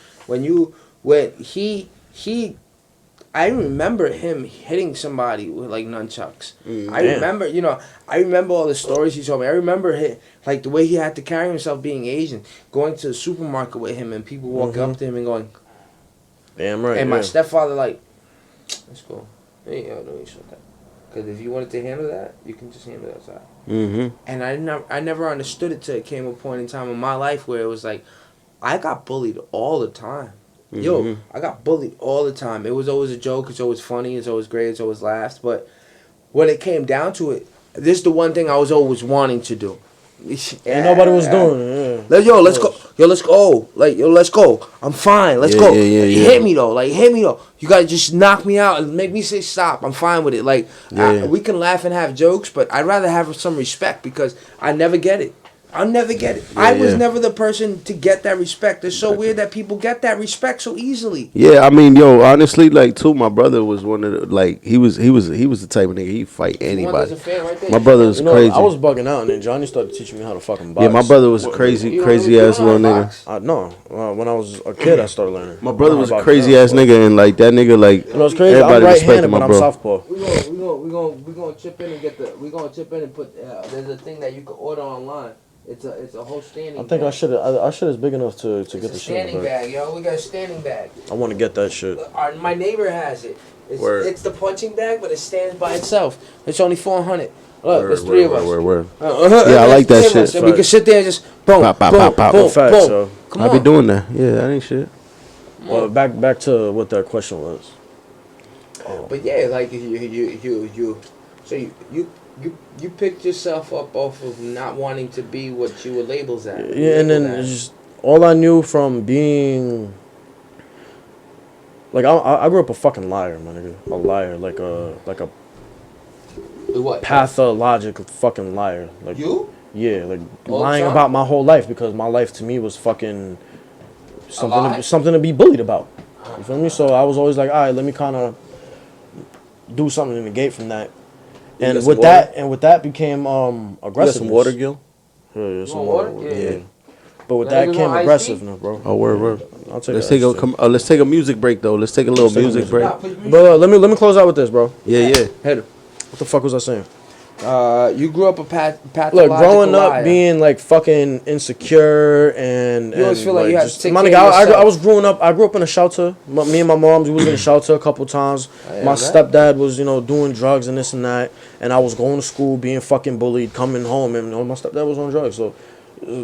I remember him hitting somebody with like nunchucks. I remember all the stories he told me. I remember like the way he had to carry himself being Asian, going to the supermarket with him and people walking up to him and going, damn right. and my stepfather like, let's go. Hey, no, you should that. Because if you wanted to handle that, you can just handle it outside. Mm-hmm. And I never understood it till it came a point in time in my life where it was like, I got bullied all the time. Yo, I got bullied all the time. It was always a joke. It's always funny. It's always great. It's always laughs. But when it came down to it, this is the one thing I was always wanting to do. And nobody was doing it. Let's go. Let's go. Like, let's go. I'm fine. Let's go. Hit me though. You gotta just knock me out and make me say stop. I'm fine with it. Like, we can laugh and have jokes, but I'd rather have some respect because I never get it. I'll never get it. I was never the person to get that respect. It's so weird that people get that respect so easily. Yeah, I mean, yo, honestly, like, too, my brother was one of the, like, he was the type of nigga, he'd fight anybody. Right My brother was crazy. I was bugging out, and then Johnny started teaching me how to fucking box. Yeah, my brother was a crazy ass little nigga. No, when I was a kid, I started learning. My brother was a crazy ass nigga, and like that nigga, like, you know, it's crazy. everybody I'm respected right-handed, my but I'm bro. southpaw. We're gonna chip in and get the. We're gonna chip in and put. There's a thing that you can order online. It's a whole standing. I think bag. I should is big enough to get the shit. Standing bag, yo. We got a standing bag. I want to get that shit. My neighbor has it. Word. It's the punching bag, but it stands by itself. It's only $400. Look, there's three of us. Yeah, I like that shit. We can sit there and just boom, Pop, pop, boom, pop, pop. boom, Facts, boom. so. Come I on. be doing that. Yeah, that ain't shit. Well, back to what that question was. But yeah, like so you picked yourself up off of not wanting to be what you were labeled at. Yeah, and then it's just all I knew from being like I grew up a fucking liar, my nigga. A liar, like a what? pathological fucking liar. Like You? Yeah, like All the lying time? about my whole life because my life to me was fucking lie? something to be bullied about. You feel me? So I was always like, all right, let me kind of do something to negate from that. And with that became aggressiveness. You got some water, Gil? Yeah, some want water. water? Yeah. But with Now that you came want iced aggressiveness, bro. Oh, word. I'll take Let's that. take a music break though. Let's take a little take a music music break. But let me close out with this, bro. Yeah. Head. What the fuck was I saying? You grew up a pathological Look, growing up liar. being like fucking insecure and You always feel like you have to take my care nigga, of I yourself. was growing up. I grew up in a shelter. Me and my mom, we was in a shelter a couple times. My that. stepdad was, doing drugs and this and that, and I was going to school, being fucking bullied, coming home, and my stepdad was on drugs, so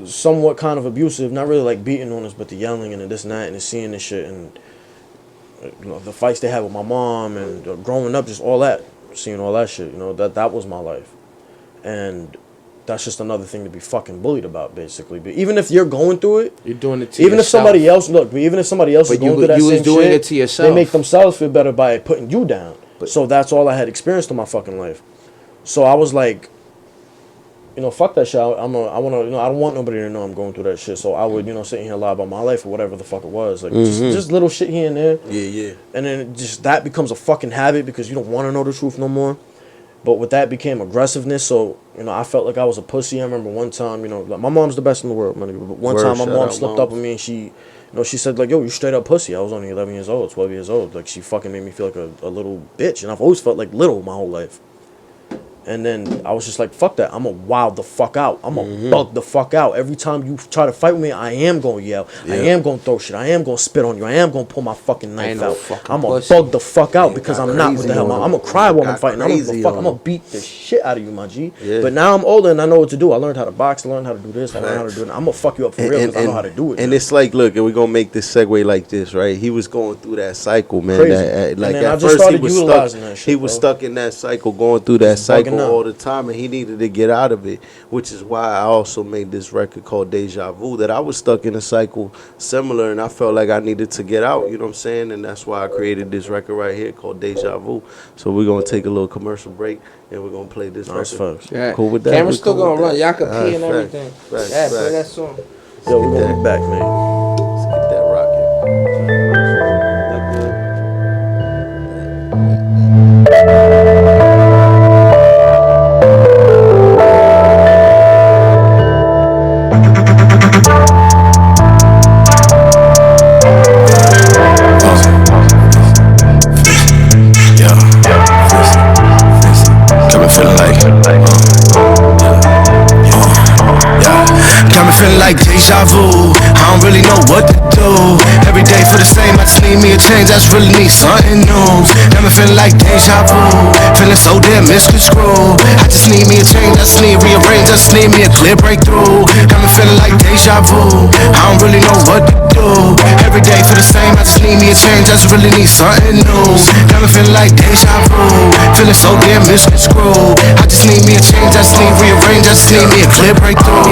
somewhat kind of abusive. Not really like beating on us, but the yelling and the this and that, and the seeing this shit, and the fights they had with my mom, and growing up, just all that, seeing all that shit. That was my life. And that's just another thing to be fucking bullied about, basically. But even if you're going through it, You're doing it to even yourself. if somebody else is going through that you was same doing shit, it to yourself. they make themselves feel better by putting you down. So that's all I had experienced in my fucking life. So I was like, fuck that shit. I don't want nobody to know I'm going through that shit. So I would, sit here and lie about my life or whatever the fuck it was, like just little shit here and there. Yeah. And then that becomes a fucking habit because you don't want to know the truth no more. But with that became aggressiveness, so, I felt like I was a pussy. I remember one time, like my mom's the best in the world, man. But one time my mom slipped up on me and she, she said, like, yo, you straight up pussy. I was only 11 years old, 12 years old. Like, she fucking made me feel like a little bitch. And I've always felt like little my whole life. And then I was just like, fuck that. I'm going to wild the fuck out. I'm going to bug the fuck out. Every time you try to fight with me, I am going to yell. Yeah. I am going to throw shit. I am going to spit on you. I am going to pull my fucking knife out. I'm going to bug the fuck out because I'm not what the hell. I'm going to cry while I'm fighting. I'm going to beat the shit out of you, my G. Yeah. But now I'm older and I know what to do. I learned how to box. I learned how to do this. I learned how to do it. I'm going to fuck you up for real because I know how to do it. And now. it's like, look, and we're going to make this segue like this, right? He was going through that cycle, man. Crazy. Like and then at I just first started utilizing that shit, he was stuck in that cycle, going through that cycle. cycle all the time, and he needed to get out of it, which is why I also made this record called Deja Vu, that I was stuck in a cycle similar, and I felt like I needed to get out, you know what I'm saying? And that's why I created this record right here called Deja Vu. So we're going to take a little commercial break, and we're going to play this record. Yeah. Cool with that? Camera's still cool going to run. Y'all can All pee right, and everything. facts, Yeah, play facts. that song. Yo, we're gonna be back, man. Let's get that rocking. That good? Got me feeling like, got me feeling like deja vu. I don't really know what to do. Every day for the same, I just need me a change. I just really need something new. Got me feeling like deja vu. Feeling so damn misconstrued. I just need me a change. I just need rearrange. I just need me a clear breakthrough. Got me feeling like deja vu. I don't really know what to do. Every day for the same, I just need me a change. I just really need something new. Got me feeling like deja vu. Feeling so damn misconstrued. I just need me a change. I just need rearrange. I just need me a clear breakthrough.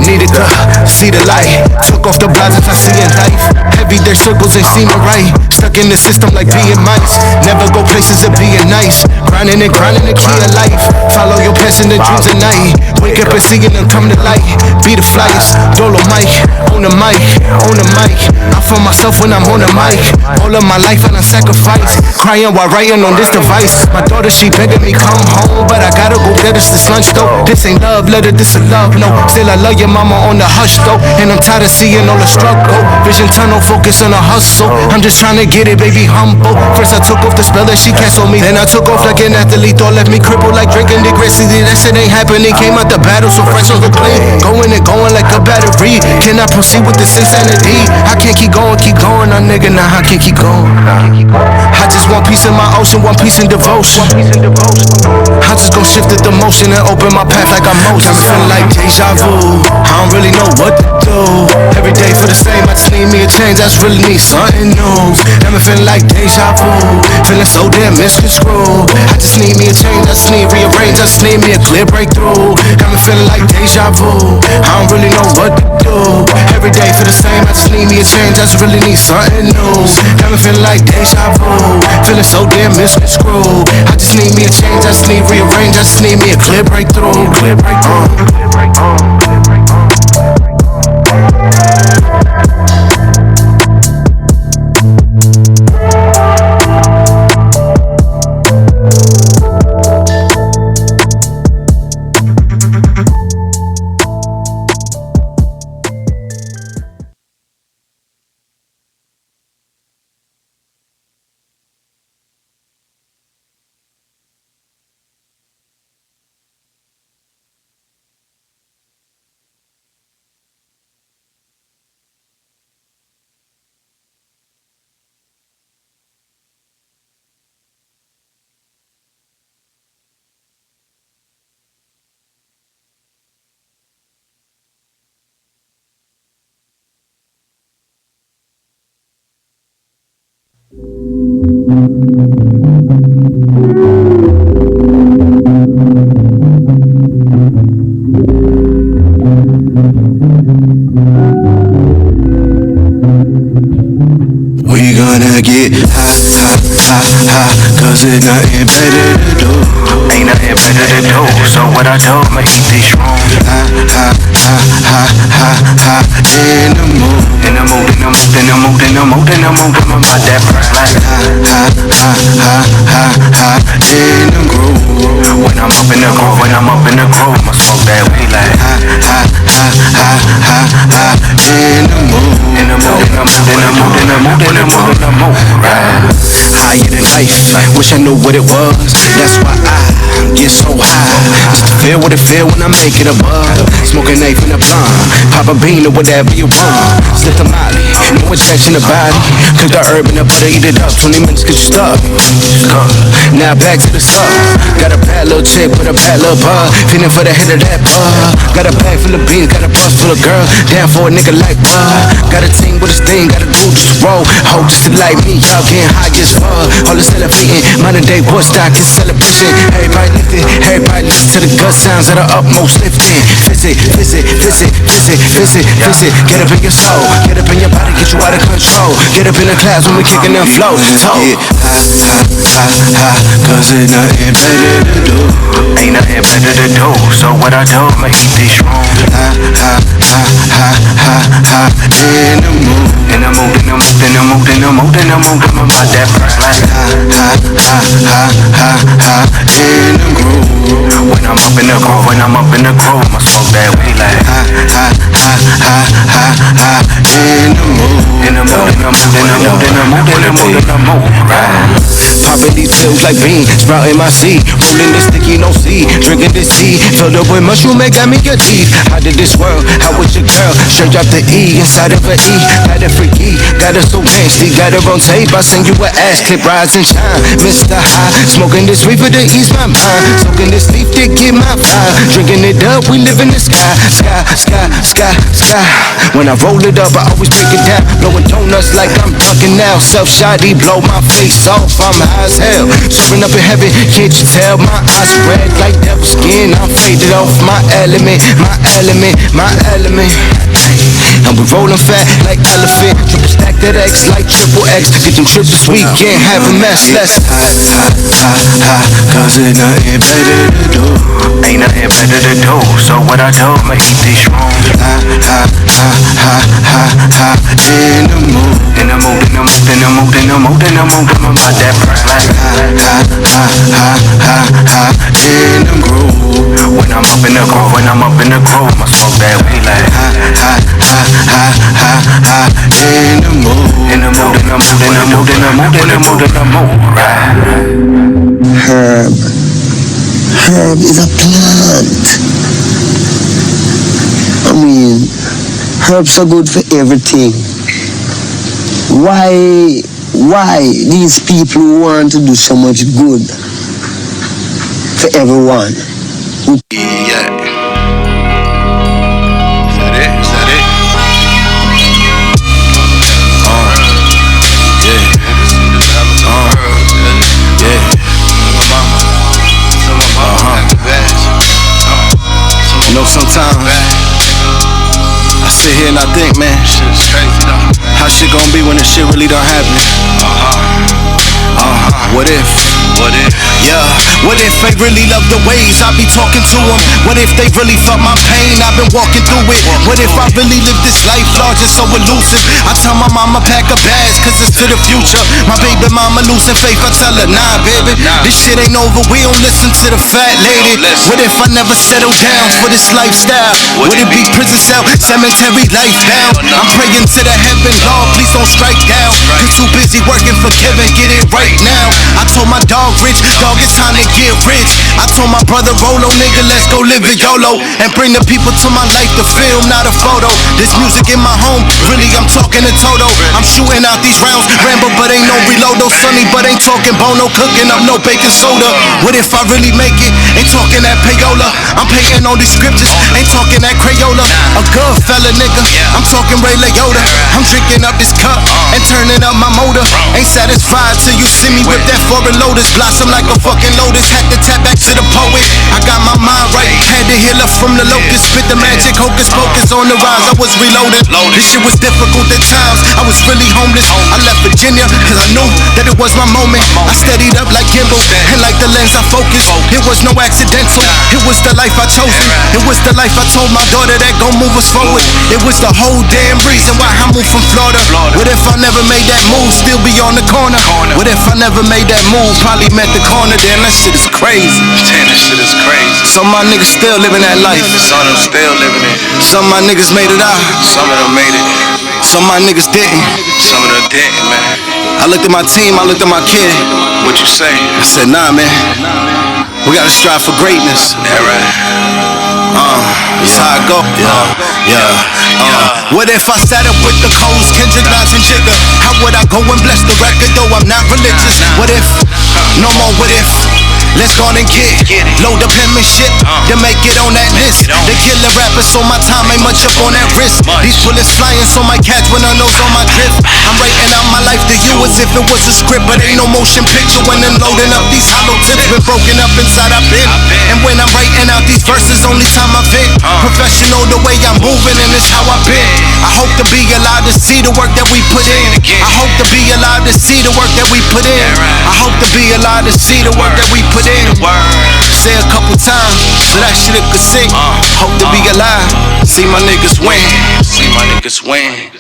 Needed to see the light. Took off the blinders I see in life. Everyday circles ain't seeming right. Stuck in the system like being mice. Never go places of being nice. Grinding and key of life. Follow your passion and dreams at night. Wake up and seeing them come to light. Be the flyers, Dolo Mike. On the mic, on the mic. I feel myself when I'm on the mic. All of my life I done sacrifice. Crying while writing on this device. My daughter, she begging me come home, but I gotta go get us this lunch though. This ain't love letter, this a love no. Still I love your mama on the hush though. And I'm tired of seeing all the struggle. Vision tunnel, focus on the hustle. I'm just trying to get it, baby, humble. First I took off the spell that she canceled me. Then I took off like an athlete, thought left me crippled like drinking the grit. See, that shit ain't happening. Came out the battle so fresh on the clean. Going and going like a battery. Can I proceed with this insanity? I can't keep going, nah nigga, nah I can't keep going. I just want peace in my ocean, want peace and devotion. I just gon' shift the motion and open my path like I'm Moses. I'm feeling like deja vu. I don't really know what to do. Every day for the same, I just need me a change. I just really need something new. Got me feeling like deja vu. Feeling so damn misconstrued. I just need me a change. I just need rearrange. I just need me a clear breakthrough. Got me feeling like deja vu. I don't really know what to do. Every day for the same, I just need me a change. I just really need something new. Got me feeling like deja vu. Feeling so damn misconstrued. I just need me a change. I just need rearrange. I just need me a clear breakthrough. Clear breakthrough. We gonna get high, cause there's nothing better to do. Ain't nothing better to do, so what I do, I'ma eat this strong. High, in the mood. In the mood, in the mood, in the mood, in the mood, in the mood, I'm about that press like high, in the groove. When I'm up in the groove, when I'm up in the groove, I'ma smoke that weed like high, in the mood. In the mood, in the mood, in the mood, in the mood, in the mood, in the mood, right. Higher than life, wish I knew what it was. That's why I get so high, just to feel what it feel when I make it above. Smoking eighth in a blunt, pop a bean or whatever you want. Slip the molly, no injection the body. Cook the herb and the butter, eat it up. 20 minutes get you stuck. Now back to the sub. Got a bad little chick with a bad little bug. Feeling for the head of that bug. Got a bag full of beans, got a bus full of girls. Down for a nigga like bug. Got a team with his thing, got a dude just roll. Hope just to like me, y'all getting high as fuck. All the celebrating, modern day Woodstock is celebration. Everybody lifting, everybody listen to the gut sounds of the utmost lifting. Visit, visit, visit, visit, visit, visit. Get up in your soul, get up in your body, get you out of control. Get up in the clouds when we kicking them flows. Get high, cause ain't nothing better to do. Ain't nothing better to do. So what I do, make this strong. High, in the mood. In the mood, in the mood, in the mood, in the mood, in the mood. I'm about that press like in the groove. When I'm up in the groove, when I'm up in the groove, I smoke that weed like in the mood. In the mood, in the mood, in the mood, in the mood, in the mood, in the mood, right. Popping these pills like beans, sprouting my seed. Rolling this sticky, no seed. Drinking this tea, filled up with mushroom, make got me your teeth. How did this world? How was your girl? Straight drop the E inside of an E. Got it freaky, got it so nasty. Got it on tape, I send you an ass clip, rise and shine. Mr. High, smoking this reefer to ease my mind. Soaking this leaf to get my vibe. Drinking it up, we live in the sky. Sky, sky, sky, sky. When I roll it up, I always break it down. Blowing donuts like I'm ducking now. Self-shoddy, blow my face off. I'm high as hell. Soaring up in heaven, can't you tell? My eyes red like devil skin. I'm faded off my element, my element, my element. And we rollin' fat like elephant. Triple stack that X like triple X. Get them triples, we can't have a mess. Let's high, cause ain't nothing better to do. Ain't nothing better to do. So what I do, make this strong. High, in the mood. In the mood, in the mood, in the mood, in the mood, in the mood. I'm about that press like in the groove. When I'm up in the groove, when I'm up in the groove, I smoke that weed like in the mood. In the mood, in the mood, in the mood, in the mood, in the mood, in the mood, right. Herb is a plant. I mean, herbs are good for everything. Why these people want to do so much good for everyone? Yeah. Is that it? Is that it? You know, sometimes I sit here and I think, man, shit's crazy though. How shit gon' be when this shit really done happen? What if? What if? Yeah. What if they really love the ways I be talking to them? What if they really felt my pain? I've been walking through it. What if I really live this life large and so elusive? I tell my mama pack her bags cause it's to the future. My baby mama losing faith, I tell her nah baby, this shit ain't over, we don't listen to the fat lady. What if I never settle down for this lifestyle? Would it be prison cell, cemetery, life down? I'm praying to the heaven, Lord please don't strike down. Cause too busy working for Kevin, get it right now. I told my dog Rich, dog it's time to get rich. I told my brother Rolo, nigga let's go live it YOLO. And bring the people to my life to film, not a photo. This music in my home, really I'm talking to Toto. I'm shooting out these rounds, Rambo but ain't no reload. Sunny but ain't talking Bono, cooking up no baking soda. What if I really make it? Ain't talking that payola. I'm painting on these scriptures, ain't talking that Crayola. A good fella nigga, I'm talking Ray Liotta. I'm drinking up this cup and turning up my motor. Ain't satisfied till you see me with that foreign lotus. Blossom like a fucking lotus, had to tap back to the poet. I got my mind right, had to heal up from the locust. Spit the magic, hocus pocus on the rise, I was reloaded. This shit was difficult at times, I was really homeless. I left Virginia, cause I knew that it was my moment. I steadied up like gimbal, and like the lens I focused. It was no accidental, it was the life I chosen. It was the life I told my daughter that gon' move us forward. It was the whole damn reason why I moved from Florida. What if I never made that move, still be on the corner? What if I never made that move, probably met the corner? Damn, that shit is crazy. Damn, that shit is crazy. Some of my niggas still living that life. Some of them still living it. Some of my niggas made it out. Some of them made it. Some of my niggas didn't. Some of them didn't, man. I looked at my team, I looked at my kid. What you say? I said, nah, man. We gotta strive for greatness. Yeah, right. That's how I go. What if I sat up with the Coles, Kendrick, Nas, and Jigga? How would I go and bless the record, though I'm not religious? What if? No more what if. Let's go on and get it. Load up penmanship to make it on that list. They killing rappers, so my time ain't much up on that wrist. These bullets flying, so my catch when I knows on my drift. I'm writing out my life as if it was a script, but ain't no motion picture when I'm loading up these hollow tips. Been broken up inside I've been. And when I'm writing out these verses, only time I vent. Professional the way I'm moving, and it's how I've been. I hope to be allowed to see the work that we put in. I hope to be allowed to see the work that we put in. I hope to be allowed to see the work that we put in. Say a couple times, so that shit it could sink. Hope to be alive, see my niggas win. See my niggas win.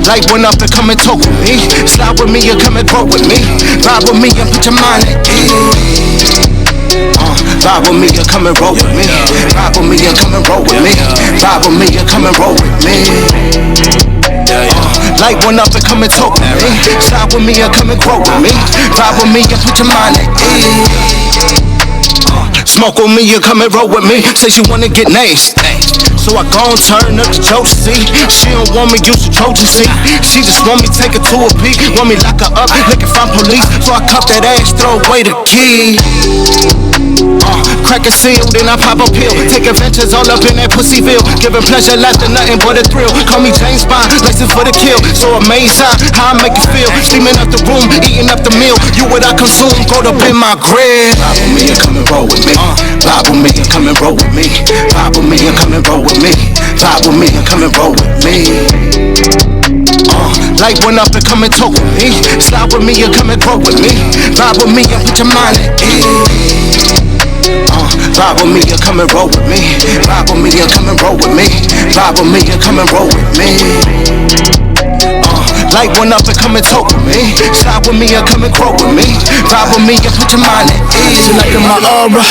Like when up and come and talk with me. Slide with me and come and grow with me. Vibe with me and put your mind at ease. Vibe with me and come and roll with me. Vibe with me and come and roll with me. Vibe with me and come and roll with me. Like one up and come and talk with me. Slide with me and come and grow with me. Vibe with me and put your mind at ease. Smoke with me and come and roll with me. Says you wanna get nasty, so I gon' turn up the Josie. She don't want me use the Trojan seat. She just want me take her to a peak. Want me lock her up, looking for police. So I cuff that ass, throw away the key. Crack a seal, then I pop a pill. Take adventures all up in that Pussyville. Giving pleasure, laughter, nothing but a thrill. Call me James Bond, blessing for the kill. So amazing how I make you feel. Steaming up the room, eating up the meal. You what I consume, go to in my grill. Vibe with me and come and roll with me. Vibe with me and come and roll with me. Vibe with me and come and roll with me. Vibe with me and come and roll with me. Like one up and come and talk with me. Slide with me and come and grow with me. Vibe with me and put your mind at ease. Vibe with me and come and roll with me. Vibe with me and come and roll with me. Vibe with me and come and roll with me. Like one up and come and talk with me. Slide with me and come and grow with me. Vibe with me and put your mind at ease. She like my aura,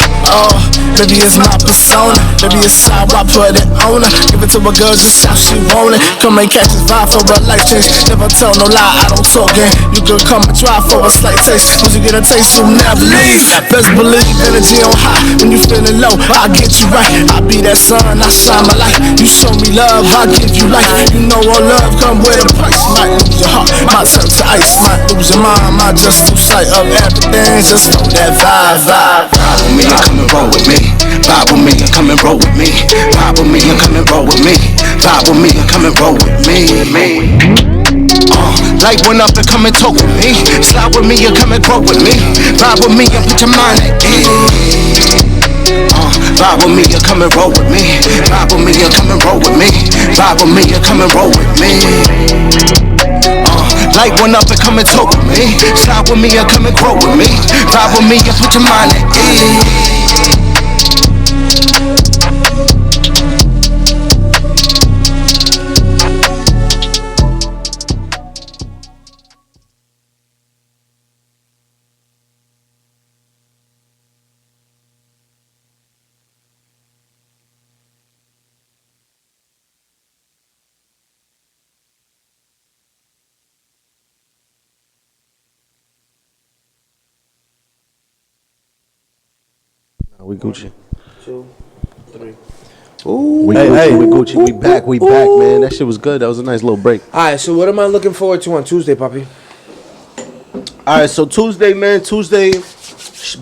baby it's my persona. Baby it's how I put it on her. Give it to a girl just how she want it. Come and catch this vibe for a life change. Never tell no lie, I don't talk game. You can come and try for a slight taste. Once you get a taste, you'll never leave. Best believe energy on high. When you feeling low, I'll get you right. I'll be that sun, I shine my light. You show me love, I'll give you life. You know all love come with a price. Might lose your heart, might turn to ice. Might lose your mind, might just lose sight of everything. Just know that vibe. Vibe with me and come and roll with me. Vibe with me and come and roll with me. Vibe with me and come and roll with me. Vibe with me and come and roll with me. Like one up and come and talk with me. Slide with me and come and grow with me. Vibe with me and put your mind at ease. Vibe with me and come and roll with me. Vibe with me and come and roll with me. Vibe with me and come and roll with me. Like one up and come and talk with me. Slide with me and come and grow with me. Vibe with me and put your mind at ease. We Gucci. 2, 3. Ooh, we Gucci. We back, man. That shit was good. That was a nice little break. All right, so what am I looking forward to on Tuesday, Poppy? All right, so Tuesday, man.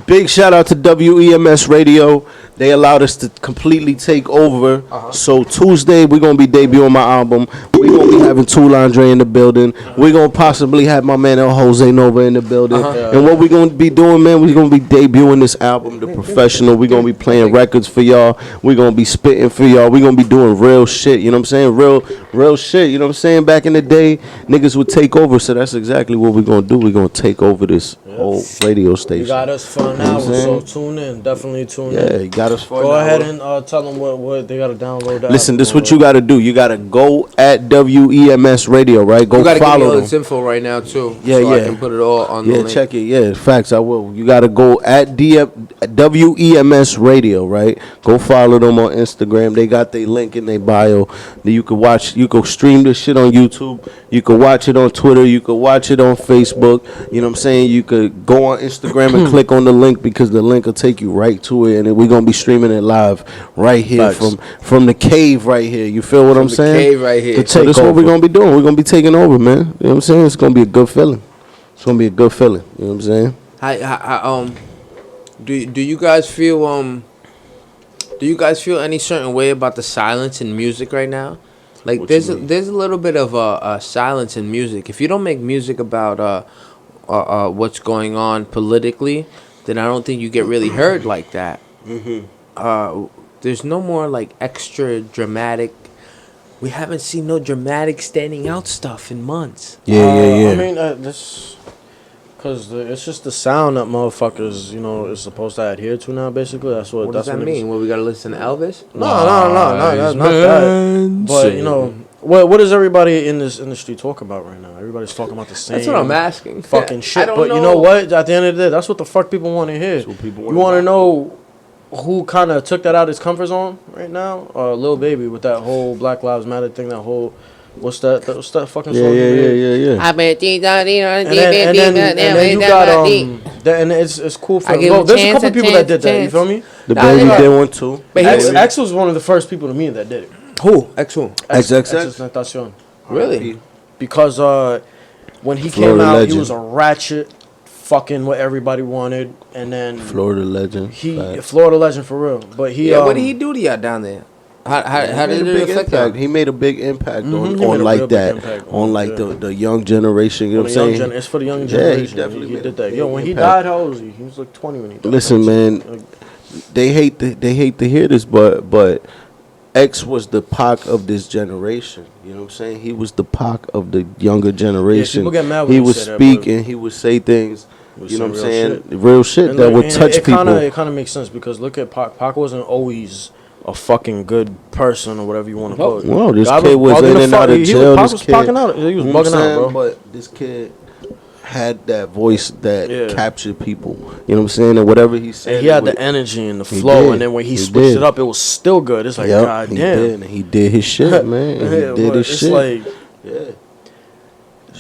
Big shout out to WEMS Radio. They allowed us to completely take over. So Tuesday, we're going to be debuting my album. We're going to be having Drey in the building. We're going to possibly have my man El Jose Nova in the building. And what we're going to be doing, man, we're going to be debuting this album, The Professional. We're going to be playing records for y'all. We're going to be spitting for y'all. We're going to be doing real shit, you know what I'm saying? Real shit, you know what I'm saying? Back in the day, niggas would take over. So that's exactly what we're going to do. We're going to take over this whole radio station. You got us for an hour, so tune in. Definitely tune in. Yeah, you got us for Go an ahead hour. and tell them what they got to download. The Listen, app this for, what you got to do. You got to go at WEMS Radio, right? Go You gotta give me follow all them. this info right now too. Yeah, so I yeah. can put it all on the Yeah, link. check it. Yeah, facts. I will. You got to go at WEMS Radio, right? Go follow them on Instagram. They got their link in their bio. Then you can watch. You can stream this shit on YouTube. You can watch it on Twitter. You can watch it on Facebook. You know what I'm saying? You could go on Instagram and click on the link because the link will take you right to it, and we're gonna be streaming it live right here Facts. from the cave right here. You feel what I'm The saying? cave right here. So this is what we're gonna be doing. We're gonna be taking over, man. You know what I'm saying? It's gonna be a good feeling. It's gonna be a good feeling. You know what I'm saying? Do you guys feel any certain way about the silence in music right now? Like What there's you mean? there's a little bit of a silence in music. If you don't make music about what's going on politically, then I don't think you get really heard like that. There's no more like extra dramatic. We haven't seen no dramatic standing out stuff in months. Yeah. I mean, this, because it's just the sound that motherfuckers, is supposed to adhere to now. Basically, that's what. What that's does that what mean? Well, we gotta listen to Elvis? No, that's not that. But what does everybody in this industry talk about right now? Everybody's talking about the same. That's what I'm asking. Fucking I shit. don't But you know what? At the end of the day, that's what the fuck people want to hear. You want to know who kind of took that out of his comfort zone right now? Lil Baby with that whole Black Lives Matter thing. That whole what's that fucking song? Yeah. I bet you don't And then you got and it's cool for I give well, him there's a chance, couple a people chance, that did that. You chance. feel me? The Nah, baby they- did one too. But X was one of the first people to me that did it. Who? X who? XXX? Tentacion. Really? Because when he came Florida out, legend. he was a ratchet, fucking what everybody wanted, and then Florida legend. he Facts. Florida legend for real. But he Yeah, what did he do to y'all down there? How He did made a it big affect impact. y'all? He made a big impact He made on a real like big that, impact on like yeah. the young generation. You know what I'm saying? It's for the young Yeah, he generation. definitely he made did a that. big Yo, when he impact. died, how old was he? He was like 20 when he died. Listen, man, they hate to hear this, but X was the Pac of this generation. You know what I'm saying? He was the Pac of the younger generation. people get mad when he you would say that, speak but- and he would say things. You know what I'm Real saying? shit. Real shit And that look, would and touch people. It kind of makes sense because look at Pac. Pac wasn't always a fucking good person or whatever you want to call it. Well, this God kid was bugging in the and out of he jail. Pac This was kid, bugging out. He was you know what I'm bugging out, saying? bro. But this kid had that voice that Yeah. captured people. You know what I'm saying? And whatever he said, And he had it would- the energy and the He flow, did. and then when he He switched did. it up, it was still good. It's like, Yep, God he damn. did. And he did his shit, man. And he Yeah, did but his it's shit. like, yeah.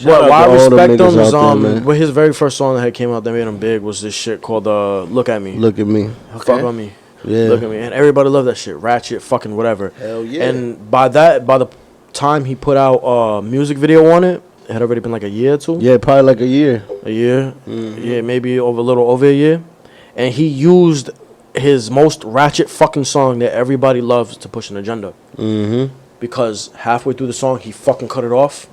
what out I to all the respect him niggas is out there, man. but his very first song that had came out that made him big was this shit called "Look at Me." Look at me. Fuck on me. Yeah. Look at me, and everybody loved that shit. Ratchet, fucking whatever. Hell yeah. And by the time he put out a music video on it, it had already been like a year or two. Yeah, probably like a year. A year. Mm-hmm. Yeah, maybe a little over a year. And he used his most ratchet fucking song that everybody loves to push an agenda. Mm-hmm. Because halfway through the song, he fucking cut it off.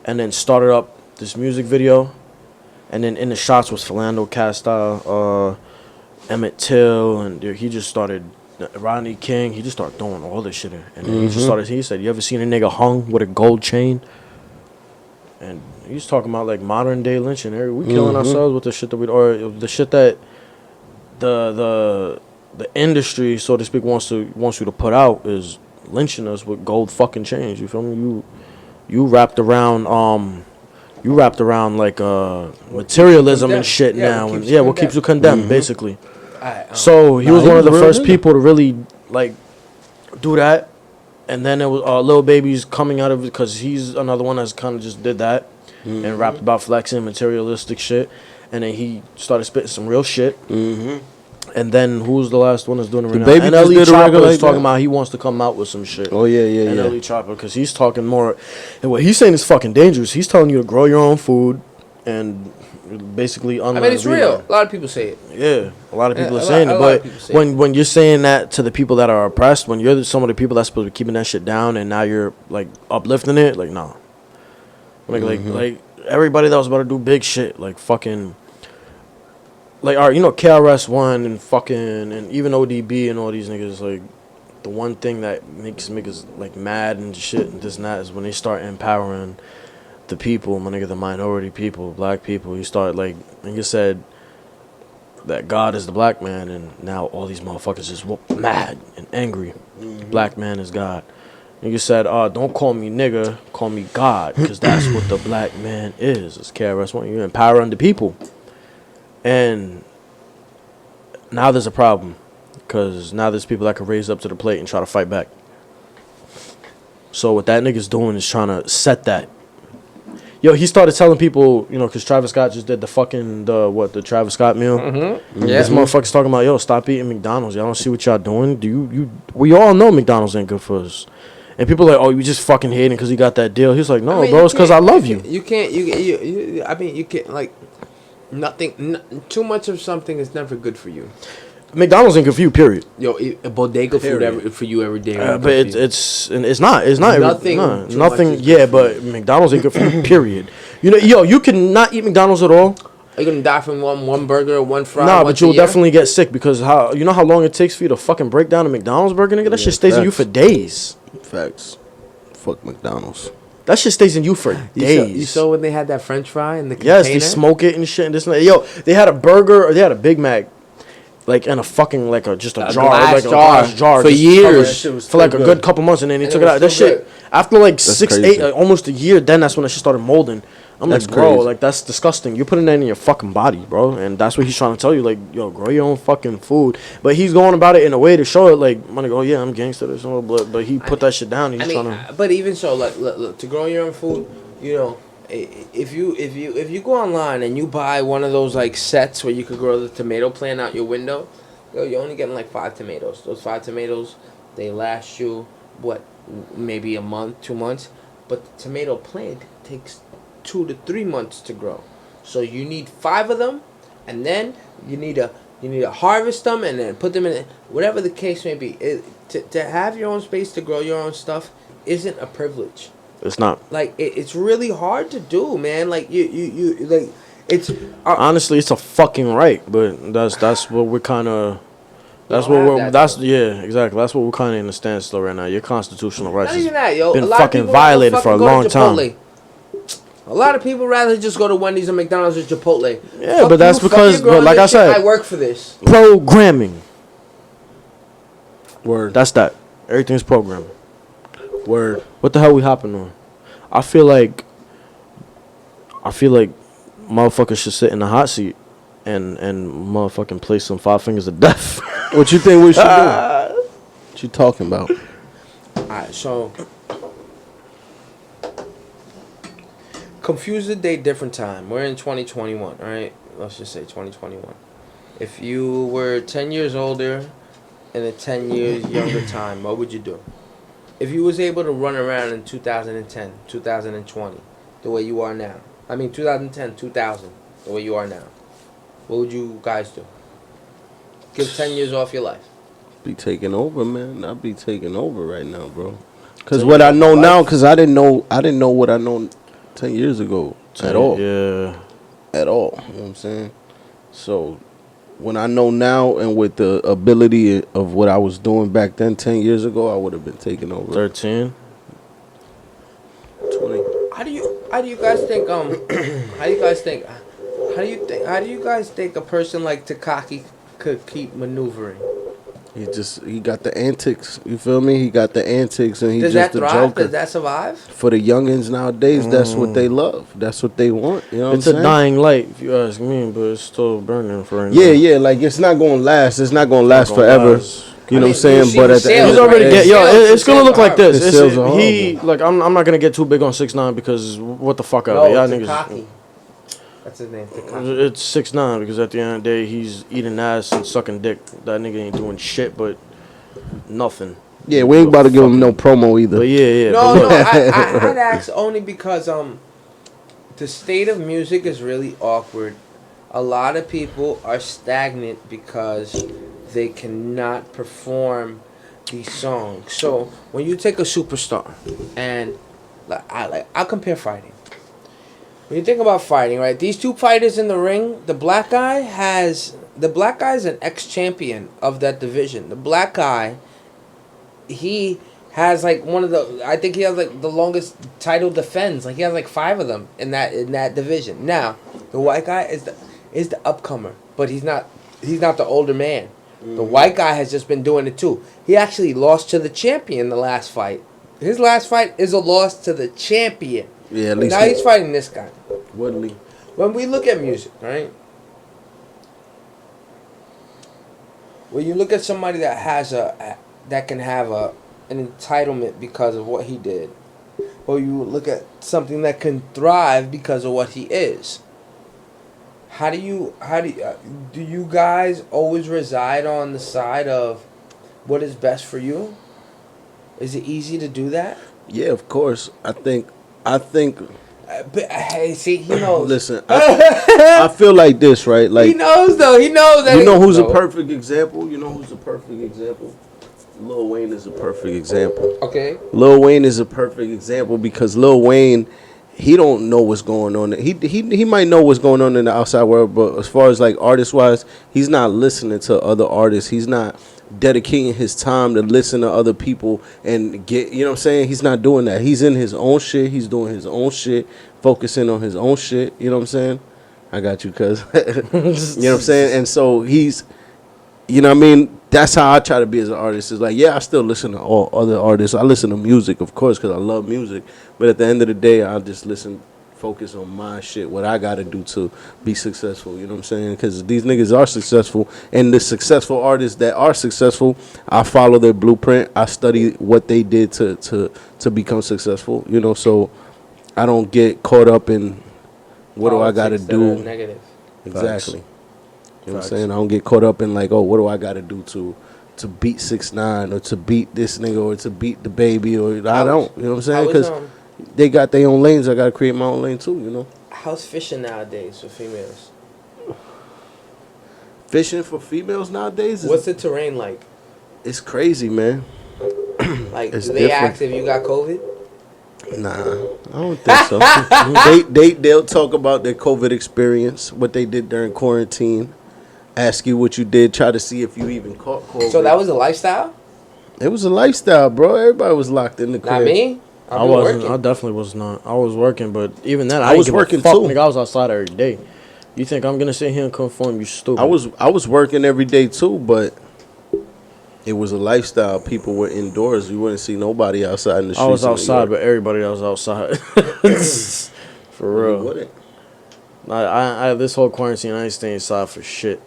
And then started up this music video. And then in the shots was Philando Castile, Emmett Till, and he just started, Rodney King, he just started throwing all this shit in. And then he said, you ever seen a nigga hung with a gold chain? And he's talking about like modern day lynching. We killing ourselves with the shit that or the shit that the industry, so to speak, wants you to put out is lynching us with gold fucking chains. You feel me? You wrapped around like materialism and shit now, and what keeps you condemned, basically. So he was one of the first people to really like do that, and then it was Lil Baby's coming out of it because he's another one that's kind of just did that and rapped about flexing materialistic shit, and then he started spitting some real shit. And then who's the last one that's doing it right now? Baby And just LE did a Chopper record is like talking that. about he wants to come out with some shit. Oh yeah, And yeah. LE Chopper, because he's talking more, and what he's saying is fucking dangerous. He's telling you to grow your own food and basically I mean, it's real. A lot of people say it. Yeah, a lot of people Yeah, are saying a it, lot of but people say when you're saying that to the people that are oppressed, when you're some of the people that's supposed to be keeping that shit down, and now you're like uplifting it, like nah, like everybody that was about to do big shit, like fucking, like KRS-One and fucking and even ODB and all these niggas, like the one thing that makes niggas like mad and shit and this and that is when they start empowering the people, my nigga, the minority people, black people. He started like, nigga said that God is the black man, and now all these motherfuckers is mad and angry. Black man is God. Nigga said, don't call me nigga, call me God, because that's what the black man is. It's KRS-One. You empower the people. And now there's a problem, because now there's people that can raise up to the plate and try to fight back. So what that nigga's doing is trying to set that. Yo, he started telling people, you know, because Travis Scott just did the Travis Scott meal. Mm-hmm. Yeah. This motherfucker's talking about, yo, stop eating McDonald's. Y'all don't see what y'all doing. We all know McDonald's ain't good for us. And people are like, oh, you just fucking hating because he got that deal. He's like, no, bro, it's because I love you. You can't, I mean, you can't, like, too much of something is never good for you. McDonald's ain't good for you, period. Yo, bodega food for you every day. But it's not Nothing. Nothing. Yeah, but McDonald's ain't good for you, period. You know, yo, you can not eat McDonald's at all. Are you gonna die from one burger, one fry? Nah, but you'll definitely get sick because how long it takes for you to fucking break down a McDonald's burger, nigga? That shit stays in you for days. Facts. Fuck McDonald's. That shit stays in you for days. You saw when they had that French fry in the container? Yes, they smoke it and shit and this and that. Yo, they had a burger or they had a Big Mac. Like in a fucking just a jar, glass like a glass jar for years, for like a good couple months, and then he took it out. That shit after like 6, 8, almost a year. Then that's when that shit started molding. I'm like, bro, like that's disgusting. You're putting that in your fucking body, bro, and that's what he's trying to tell you. Like, yo, grow your own fucking food. But he's going about it in a way to show it. Like, I'm gonna go, yeah, I'm gangster or something. But he put that shit down. He's trying to. But even so, like, look, to grow your own food, you know. If you go online and you buy one of those like sets where you could grow the tomato plant out your window, you're only getting like 5 tomatoes. Those 5 tomatoes, they last you maybe a month, 2 months, but the tomato plant takes 2 to 3 months to grow. So you need 5 of them, and then you need to harvest them and then put them in whatever the case may be. To have your own space to grow your own stuff isn't a privilege. It's not. Like it's really hard to do, man. Like you like it's honestly, it's a fucking right, but that's what we're kind of. That's what we're. Yeah, exactly. That's what we're kind of in a standstill right now. Your constitutional rights has been fucking violated for a long time. A lot of people rather just go to Wendy's and McDonald's or Chipotle. Yeah, but that's because, like I said, I work for this. Programming. Word. That's that. Everything's programming. Word. What the hell we hopping on? I feel like motherfuckers should sit in the hot seat and motherfucking play some 5 Fingers of Death. What you think we should do? What you talking about? Alright, so confuse the date, different time. We're in 2021, alright? Let's just say 2021. If you were 10 years older in a 10 years younger time, what would you do? If you was able to run around in 2010, 2020, the way you are now. I mean 2010, 2000, the way you are now. What would you guys do? Give 10 years off your life. Be taking over, man. I'd be taking over right now, bro. Cause what I know now, cause I didn't know what I know 10 years ago at all. Yeah. At all. You know what I'm saying? So when I know now and with the ability of what I was doing back then 10 years ago, I would have been taking over. 13. 20. How do you guys think how do you guys think a person like Tekashi could keep maneuvering? He got the antics. You feel me? He got the antics, and he's Does just that a thrive? joker. Does that survive? For the youngins nowadays, that's what they love. That's what they want. You know what I'm saying? It's a dying light, if you ask me, but it's still burning for right now. Yeah. Like it's not gonna last. It's not gonna last forever. You know what I'm saying? But at the end, he's already it's gonna look like this. He like I'm not gonna get too big on 6ix9ine because what the fuck out of it, y'all niggas. That's his name. Tekashi. It's 6ix9ine because at the end of the day, he's eating ass and sucking dick. That nigga ain't doing shit but nothing. Yeah, we ain't about to give him no promo either. But yeah. No, I'd ask only because the state of music is really awkward. A lot of people are stagnant because they cannot perform these songs. So when you take a superstar and I'll compare fighting. When you think about fighting, right? These two fighters in the ring, the black guy is an ex-champion of that division. The black guy, he has like one of the. I think he has like the longest title defense. Like he has like 5 of them in that division. Now, the white guy is the upcomer, but he's not the older man. The white guy has just been doing it too. He actually lost to the champion the last fight. His last fight is a loss to the champion. Yeah, at least now he's fighting this guy. Woodley. When we look at music, right? When you look at somebody that has that can have an entitlement because of what he did, or you look at something that can thrive because of what he is. How do you do you guys always reside on the side of what is best for you? Is it easy to do that? Yeah, of course. I think. But hey, see, he knows. Listen, I feel like this, right? Like he knows though. He knows that. You know who's a perfect example? Lil Wayne is a perfect example. Okay. Lil Wayne is a perfect example because Lil Wayne, he don't know what's going on. He might know what's going on in the outside world, but as far as like artist wise, he's not listening to other artists. He's not dedicating his time to listen to other people and get, you know what I'm saying? He's not doing that. He's in his own shit. He's doing his own shit, focusing on his own shit. You know what I'm saying? I got you, cuz. You know what I'm saying? And so he's, you know what I mean? That's how I try to be as an artist. It's like, yeah, I still listen to all other artists. I listen to music, of course, because I love music. But at the end of the day, I just focus on my shit, what I got to do to be successful. You know what I'm saying? Because these niggas are successful. And the successful artists that are successful, I follow their blueprint. I study what they did to become successful. You know, so I don't get caught up in what do I got to do. Negative. Exactly. You know what I'm saying? I don't get caught up in like, oh, what do I got to do to beat 6ix9ine or to beat this nigga or to beat the baby or I don't. You know what I'm saying? Because they got their own lanes. I got to create my own lane too, you know? How's fishing nowadays for females? Fishing for females nowadays? What's the terrain like? It's crazy, man. Like, it's do they different. ask if you got COVID? Nah, I don't think so. They'll talk about their COVID experience, what they did during quarantine. Ask you what you did, try to see if you even caught COVID. So that was a lifestyle? It was a lifestyle, bro. Everybody was locked in the crib. Not me. I wasn't. Working. I definitely was not. I was working, but even then, I was working fuck, too. Nigga, I was outside every day. You think I'm gonna sit here and conform? You stupid. I was working every day too, but it was a lifestyle. People were indoors. You wouldn't see nobody outside in the streets. I was outside, but everybody else outside. For real. I this whole quarantine, I ain't staying inside for shit.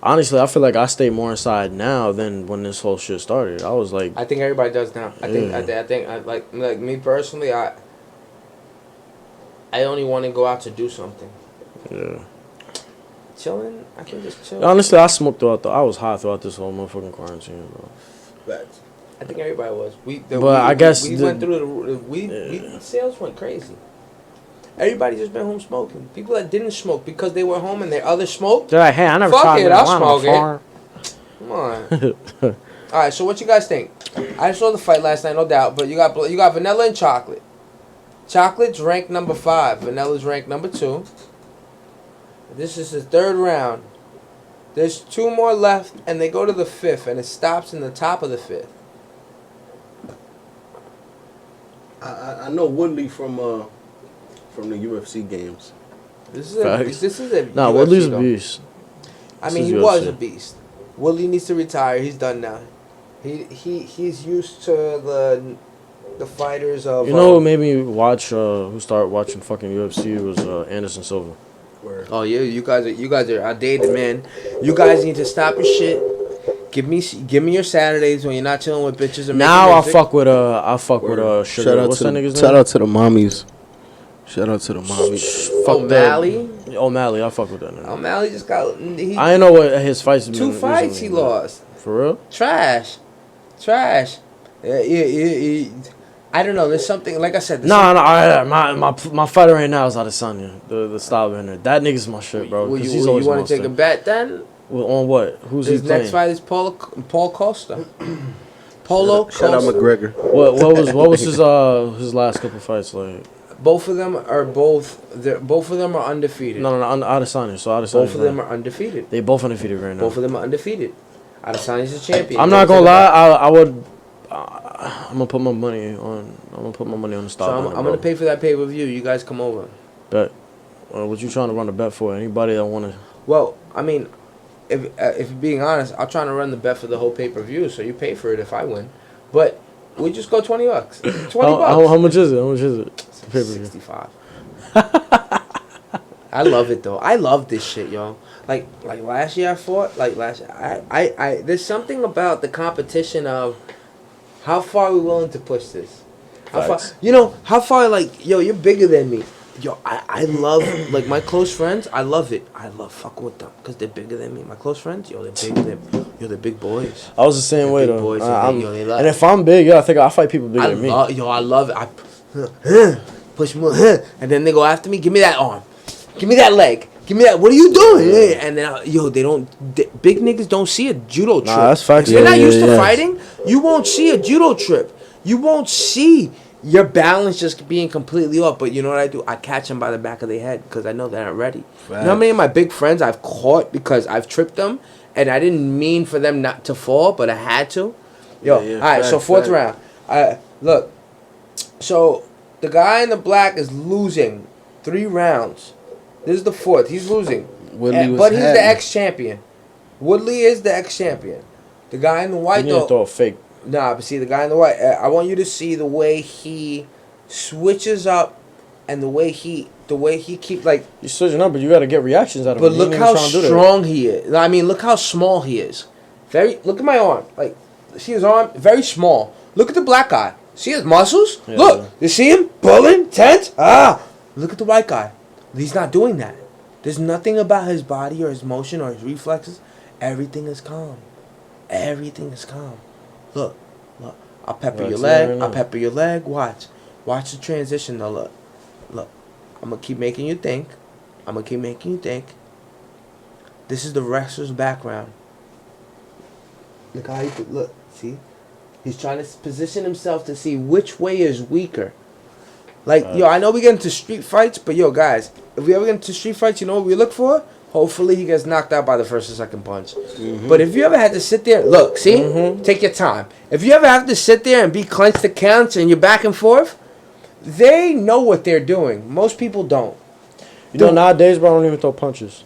Honestly, I feel like I stay more inside now than when this whole shit started. I was like, I think everybody does now. I think like me personally, I only want to go out to do something. Yeah. Chilling, I can just chill. Honestly, I smoked I was high throughout this whole motherfucking quarantine, bro. Facts. I think everybody was. We went through the weed sales went crazy. Everybody just been home smoking. People that didn't smoke because they were home and their others smoked. They're like, hey, I never fuck tried it, I'll smoke it. Come on. All right, so what you guys think? I saw the fight last night, no doubt. But you got vanilla and chocolate. Chocolate's ranked number 5. Vanilla's ranked number 2. This is the 3rd round. There's 2 more left, and they go to the 5th, and it stops in the top of the 5th. I know Woodley from the UFC games. This is a nah, Woodley's a beast. I mean, he was a beast. Woodley needs to retire. He's done now. He's used to the fighters of. You know, who made me watch? Who started watching fucking UFC was Anderson Silva. Oh yeah, you guys are outdated, man. You guys need to stop your shit. Give me your Saturdays when you're not chilling with bitches. And now I fuck with Sugar. What's that nigga's name? Shout out to the mommies. Fuck O'Malley. O'Malley, I fuck with that nigga. O'Malley just got. I didn't know what his fights. 2 fights he lost. For real? Trash. Yeah. I don't know. There's something like I said. My fighter right now is Adesanya, the style bender. That nigga's my shit, bro. You want to take a bet then? Well, on what? Who's his he playing? Next fight is Paul Costa. Polo Costa. Shout out McGregor. What was his last couple fights like? Both of them are undefeated. No, Adesanya. So Adesanya. Both of them are undefeated. They both undefeated right now. Both of them are undefeated. Adesanya's a champion. I'm not gonna lie. I'm gonna put my money on. I'm gonna put my money on the stock. So I'm gonna pay for that pay-per-view. You guys come over. Bet. What you trying to run a bet for? Anybody that wanna? Well, I mean, if you're being honest, I'm trying to run the bet for the whole pay-per-view. So you pay for it if I win, but we just go $20. $20. How much is it? How much is it? Pay-per-view. 65. I love it though. I love this shit, yo. Like last year I fought. I there's something about the competition of how far are we willing to push this. How far, how far, like, yo, you're bigger than me. Yo, I love, like, my close friends, I love it. I love fucking with them because they're bigger than me. My close friends, yo, they're bigger than, they're big boys. I was the same way, big though. Boys, And if I'm big, I think I'll fight people bigger than me. Yo, I love it. Push more, and then they go after me. Give me that arm. Give me that leg. Give me that. What are you doing? Yeah. And then, big niggas don't see a judo trip. Nah, that's facts. If you're not used to fighting, you won't see a judo trip. You won't see your balance just being completely off. But you know what I do? I catch them by the back of their head because I know they're not ready. Facts. You know how many of my big friends I've caught because I've tripped them and I didn't mean for them not to fall, but I had to? Yo, all right, facts, so fourth round. Look, so the guy in the black is losing 3 rounds. This is the fourth. He's losing. But he's the ex-champion. Woodley is the ex-champion. The guy in the white, though. Throw a fake. Nah, but see, the guy in the white, I want you to see the way he switches up and the way he keeps, like... You're switching up, but you got to get reactions out of him. But look how strong he is. I mean, look how small he is. Look at my arm. Like, see his arm? Very small. Look at the black guy. See his muscles? Yeah. Look, you see him? Pulling, tense. Look at the white guy. He's not doing that. There's nothing about his body or his motion or his reflexes. Everything is calm. Everything is calm. Look. I'll pepper your leg. I'll pepper your leg. Watch the transition though. Look. I'm going to keep making you think. This is the wrestler's background. Look how he could look. See? He's trying to position himself to see which way is weaker. Like, yo, I know we get into street fights, but yo, guys, if we ever get into street fights, you know what we look for? Hopefully he gets knocked out by the first or second punch. Mm-hmm. But if you ever had to sit there, look, see? Mm-hmm. Take your time. If you ever have to sit there and be clenched to counts and you're back and forth, they know what they're doing. Most people don't. You know, nowadays, bro, I don't even throw punches.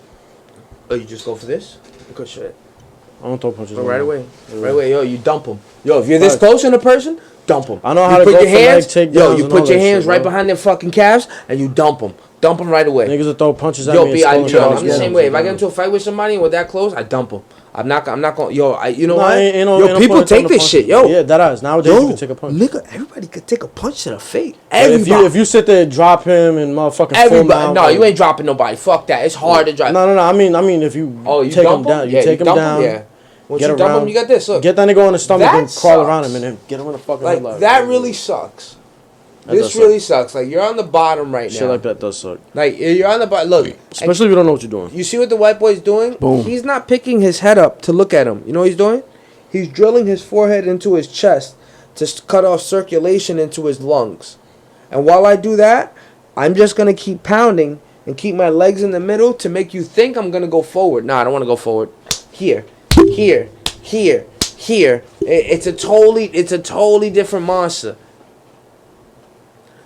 Oh, you just go for this? Good shit. I don't throw punches. Right away. Right away, yo, you dump them. Yo, if you're this close in a person, dump them. I know how to go for leg takedowns. Yo, you put your hands right behind their fucking calves and you dump them. Dump them right away. Niggas will throw punches at me. I'm the same way. If I get into a fight with somebody and we're that close, I dump them. I'm not going. Yo, you know what? Yo, people take this shit. Yo, yeah, that is nowadays. You can take a punch. Nigga, everybody could take a punch to the face. Everybody. If you sit there, and drop him, and motherfucking full mount. No, you ain't dropping nobody. Fuck that. It's hard to drop. No. I mean, if you take him down, you take him down. Yeah. Once you dump him, you got this. Look, get that nigga on the stomach and crawl around him, and then get him in the fucking head. Like that really sucks. This really sucks. Like, you're on the bottom right now. Shit like that does suck. Like, you're on the bottom. Look. Especially if you don't know what you're doing. You see what the white boy's doing? Boom. He's not picking his head up to look at him. You know what he's doing? He's drilling his forehead into his chest to cut off circulation into his lungs. And while I do that, I'm just going to keep pounding and keep my legs in the middle to make you think I'm going to go forward. No, I don't want to go forward. Here. It's a totally different monster.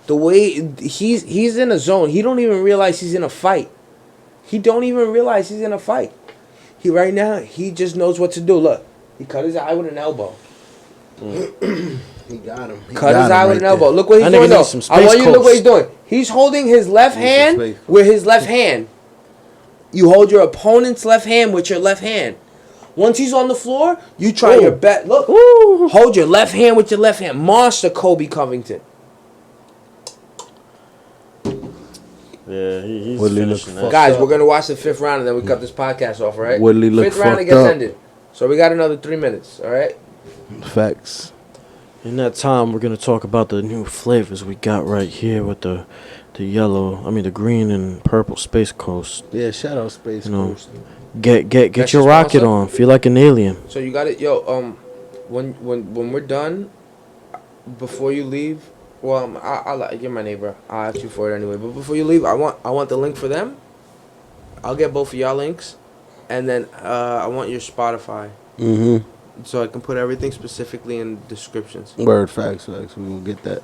The way he's in a zone, he don't even realize he's in a fight. He right now, he just knows what to do. Look, he cut his eye with an elbow. He got him. Cut his eye with an elbow. Look what he's doing though. I want you to look what he's doing. He's holding his left hand with his left hand. You hold your opponent's left hand with your left hand. Once he's on the floor, you try your best. Look, hold your left hand with your left hand. Monster Kobe Covington. Yeah, he's finishing that. Guys, we're going to watch the 5th round and then we cut this podcast off, all right? Woodley look 5th round, it gets ended. So we got another 3 minutes, all right? Facts. In that time, we're going to talk about the new flavors we got right here with the the green and purple Space Coast. Yeah, shout out Space Coast. Get your rocket on. Feel like an alien. So you got it. Yo, when we're done, before you leave, well, you're my neighbor. I'll ask you for it anyway. But before you leave, I want the link for them. I'll get both of y'all links, and then I want your Spotify. Mm-hmm. so I can put everything specifically in descriptions. Word, facts. We will get that.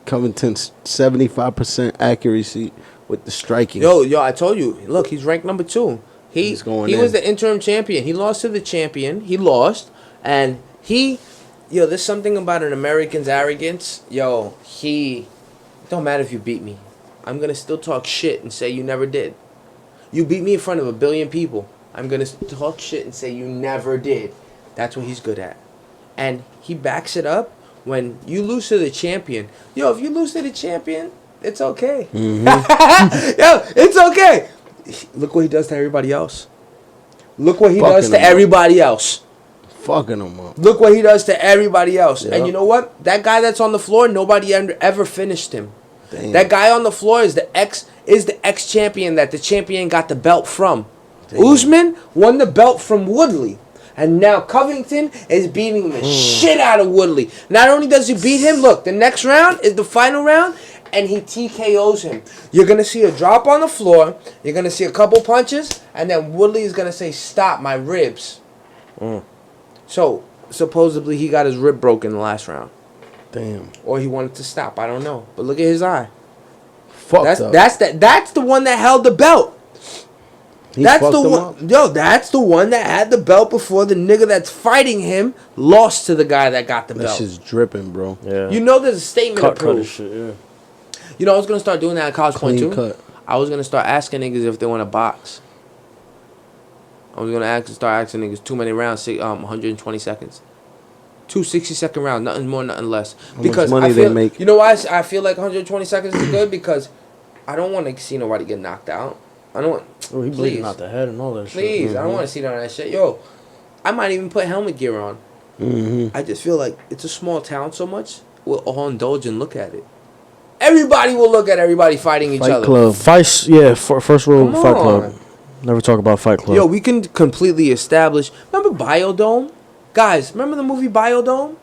Covington's 75% accuracy with the striking. Yo, I told you. Look, he's ranked number 2. He was the interim champion. He lost to the champion. He lost, and there's something about an American's arrogance. Yo, don't matter if you beat me. I'm gonna still talk shit and say you never did. You beat me in front of 1 billion people. I'm gonna talk shit and say you never did. That's what he's good at, and he backs it up. When you lose to the champion, if you lose to the champion, it's okay. Mm-hmm. Yo, it's okay. Look what he does to everybody else. Fucking them up. Look what he does to everybody else. Yep. And you know what? That guy that's on the floor, nobody ever finished him. Damn. That guy on the floor is the ex champion that the champion got the belt from. Damn. Usman won the belt from Woodley. And now Covington is beating the shit out of Woodley. Not only does he beat him, look, the next round is the final round, and he TKOs him. You're going to see a drop on the floor. You're going to see a couple punches, and then Woodley is going to say, stop my ribs. So, supposedly he got his rib broken in the last round. Damn. Or he wanted to stop. I don't know. But look at his eye. Fucked up. That's the one that held the belt. That's the one. Yo, that's the one that had the belt before the nigga that's fighting him lost to the guy that got the belt. That shit's dripping, bro. Yeah. You know there's a statement of Cut proof. shit, yeah. You know I was gonna start doing that at College Point too. Cut. I was gonna start asking niggas if they want to box. I was gonna start asking niggas 2 minute rounds, 120 seconds. 2 60-second rounds, nothing more, nothing less. Because much money they make. You know why I feel like 120 seconds is good? Because I don't want to see nobody get knocked out. I don't want. Oh, he bleeding out the head and all that shit. Please, I don't want to see none of that shit. Yo, I might even put helmet gear on. Mm-hmm. I just feel like it's a small town so much. We'll all indulge and look at it. Everybody will look at everybody fighting each other. Club. Fights, yeah, first rule, Come Fight on. Club. Never talk about Fight Club. Yo, we can completely establish. Remember Biodome? Guys, remember the movie Biodome?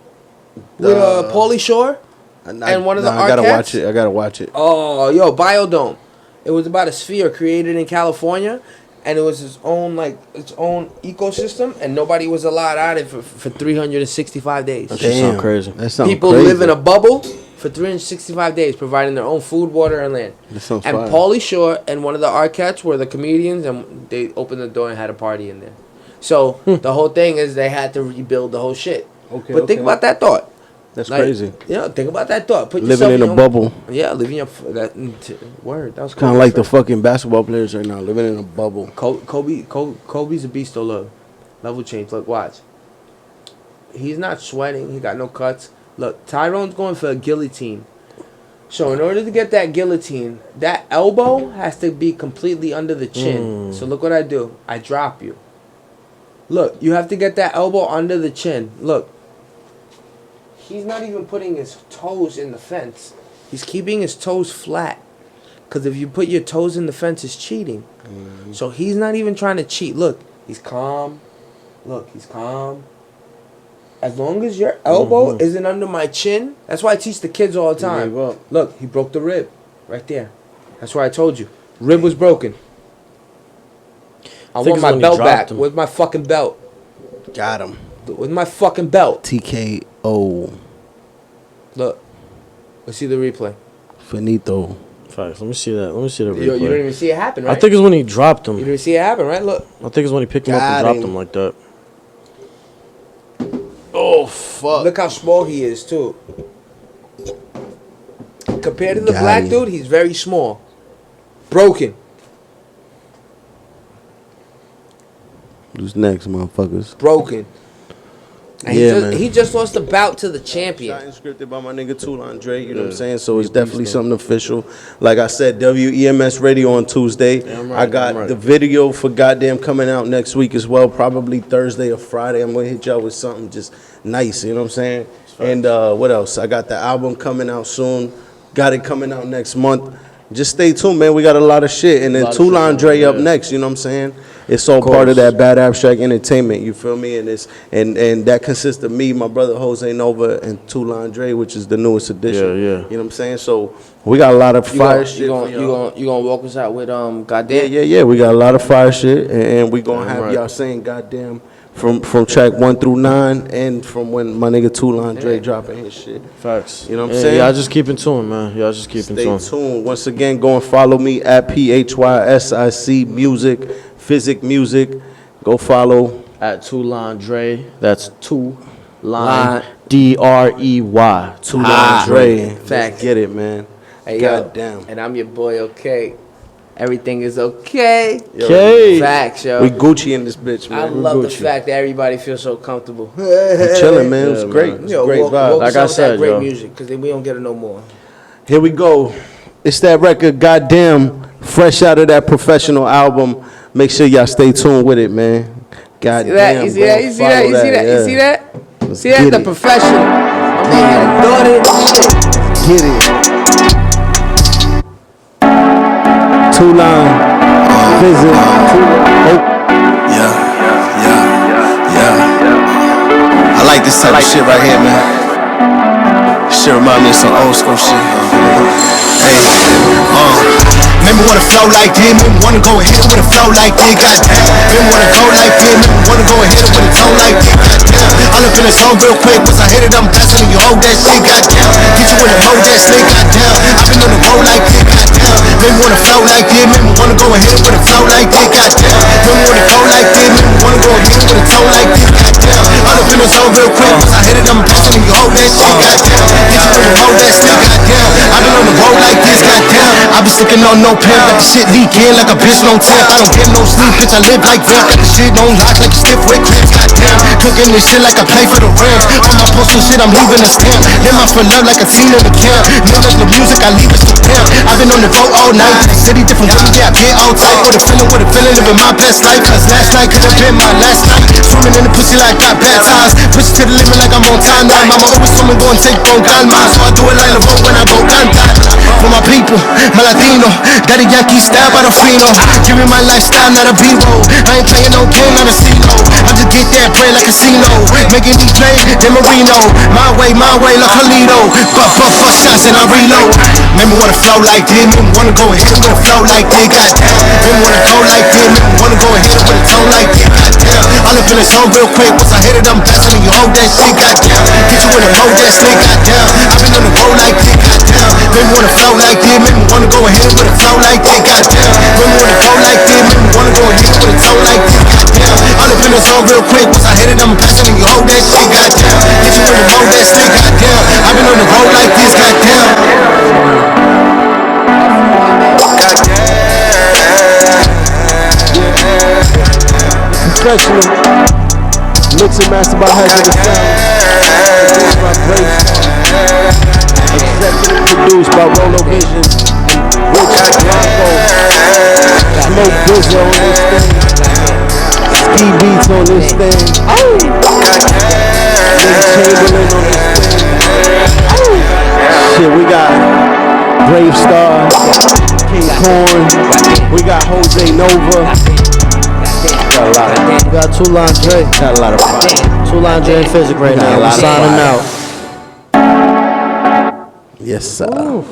With Pauly Shore? And one of the I gotta Arquettes? watch it. I gotta watch it. Oh, yo, Biodome. It was about a sphere created in California, and it was its own ecosystem, and nobody was allowed out of it for 365 days. That shit sound crazy. That sounds People crazy. live in a bubble for 365 days, providing their own food, water, and land. That sounds And fire. Pauly Shore and one of the Arquettes were the comedians, and they opened the door and had a party in there. So the whole thing is they had to rebuild the whole shit. Okay, But think about that thought. That's Like, crazy. Yeah, think about that thought. Put Living yourself in a bubble. Yeah, living your word. That was Kind of like the fucking basketball players right now, living in a bubble. Kobe's a beast. Look, level change. Look, watch. He's not sweating. He got no cuts. Look, Tyrone's going for a guillotine. So in order to get that guillotine, that elbow has to be completely under the chin. So look what I do. I drop you. Look, you have to get that elbow under the chin. Look. He's not even putting his toes in the fence. He's keeping his toes flat. Because if you put your toes in the fence, it's cheating. So he's not even trying to cheat. Look, he's calm. Look, he's calm. As long as your elbow isn't under my chin, that's why I teach the kids all the time. Look, he broke the rib. Right there. That's why I told you. Rib was broken. I want my belt back. Where's my fucking belt? Got him. Where's my fucking belt? TKO. Look. Let's see the replay. Finito. Facts. Let me see that. Let me see the replay. You didn't even see it happen, right? I think it's when he dropped him. You didn't see it happen, right? Look. I think it's when he picked him up and dropped him like that. Oh, fuck. Look how small he is, too. Compared to the black dude, he's very small. Broken. Who's next, motherfuckers? Broken. And he just lost the bout to the champion. Shot and scripted by my nigga Drey, you know what I'm saying? So it's definitely something official. Like I said, WEMS Radio on Tuesday. I got the video for Gawd Damn coming out next week as well, probably Thursday or Friday. I'm going to hit y'all with something just nice, you know what I'm saying? And what else? I got the album coming out soon. Got it coming out next month. Just stay tuned, man. We got a lot of shit. And then Drey up next, you know what I'm saying? It's all part of that Bad Abstract Entertainment, you feel me? And it's and that consists of me, my brother Jose Nova, and Drey, which is the newest edition. Yeah. You know what I'm saying? So We got a lot of You fire gonna, shit. you gonna walk us out with Gawd Damn? Yeah. We got a lot of fire shit, and we gonna have y'all saying "goddamn" from track 1 through 9, and from when my nigga Drey dropping his shit. Facts. You know what I'm saying? Y'all just keep in tune, man. Y'all just keep in tune. Stay tuned. Once again, go and follow me at PHYSIC Music, Physic Music. Go follow At Drey. That's line Drey. Drey. Facts. Get it, man. Hey, yo, Goddamn. and I'm your boy, okay? Everything is okay. Okay. Facts, yo. We Gucci in this bitch, man. I We love the Gucci. fact that everybody feels so comfortable. We chilling, man. It was great. It was a great vibe. Like I said, great yo. music, because we don't get it no more. Here we go. It's that record, Gawd Damn, fresh out of that professional album. Make sure y'all stay tuned with it, man. Gawd Damn. You see that? You see that? You see that? You see that? See that? Get The it. professional. My man had a daughter and shit. Get it. Line, Physic, I like this type of shit right here, man. Shit remind me of some old school shit. Hey, Remember wanna flow like this, remember wanna go ahead with a flow like this, goddamn. Remember wanna go like this, remember wanna go ahead with a tone like this, goddamn. All up in the zone real quick, once I hit it, I'm blasting and you hold that shit, goddamn. Get you in the mode that shit, goddamn. I've been on the road like this, goddamn. Remember wanna flow like this, remember wanna go ahead with a flow like this, goddamn. Remember wanna go like this, remember wanna go ahead with a tone like this, goddamn. All up in the zone real quick, once I hit it, I'm blasting and you hold that shit, goddamn. Get you in the mode that shit, goddamn. I've been on the road like this, goddamn. I be sticking on no pimp, got the shit leaking like a bitch no tip. I don't get no sleep, bitch, I live like vamp. Got the shit on lock like a stiff with clamps, goddamn. Cooking this shit like I play for the Rams. On my postal shit, I'm leaving a stamp. Then my for love like a teen in the camp. Know that the music, I leave it to damn. I've been on the road all night, the city different women, yeah, I get all tight. With a feeling, living my best life. Cause last night could've been my last night. Swimming in the pussy like got baptized. Push to the limit like I'm on time now. Mama always told me go and take on calma. So I do it like LeBron when I go canta. For my people, my Latino, daddy Yankee style by the Fino. Give me my lifestyle, not a B-roll. I ain't playing no game, not a C-no. I just get that bread like a casino. Making these plays, then Marino. My way, like Carlito. But shots and I reload. Remember wanna flow like this, remember wanna go ahead with a flow like this, goddamn. Remember wanna go like this, remember wanna go ahead with a tone like this, goddamn. All up in the zone real quick, once I hit it, I'm blasting and you hold that shit, goddamn. Get you in the mode that shit, goddamn. I've been on the road like this, goddamn. Remember wanna flow like this, remember wanna go ahead with a flow like this, goddamn. Remember wanna go like this, remember wanna go ahead with a tone like this, goddamn. All up in the zone real quick, once I hit it, I'm blasting and you hold that shit, goddamn. Get you in the mode that shit, goddamn. I've been on the road like this, goddamn. Professional. Mix and master by Hazardous Sound. Produced by Rolo Vision. Rich Blanco. Smoke Dizzo on this thing. Ski Beats on this thing. Nick Chamberlain on this thing. Shit, we got Brave Star, King Corn. We got Jose Nova. Got a lot of, We got Drey. got a lot of fire. Drey and Physic right now. We're signing out. Yes, sir.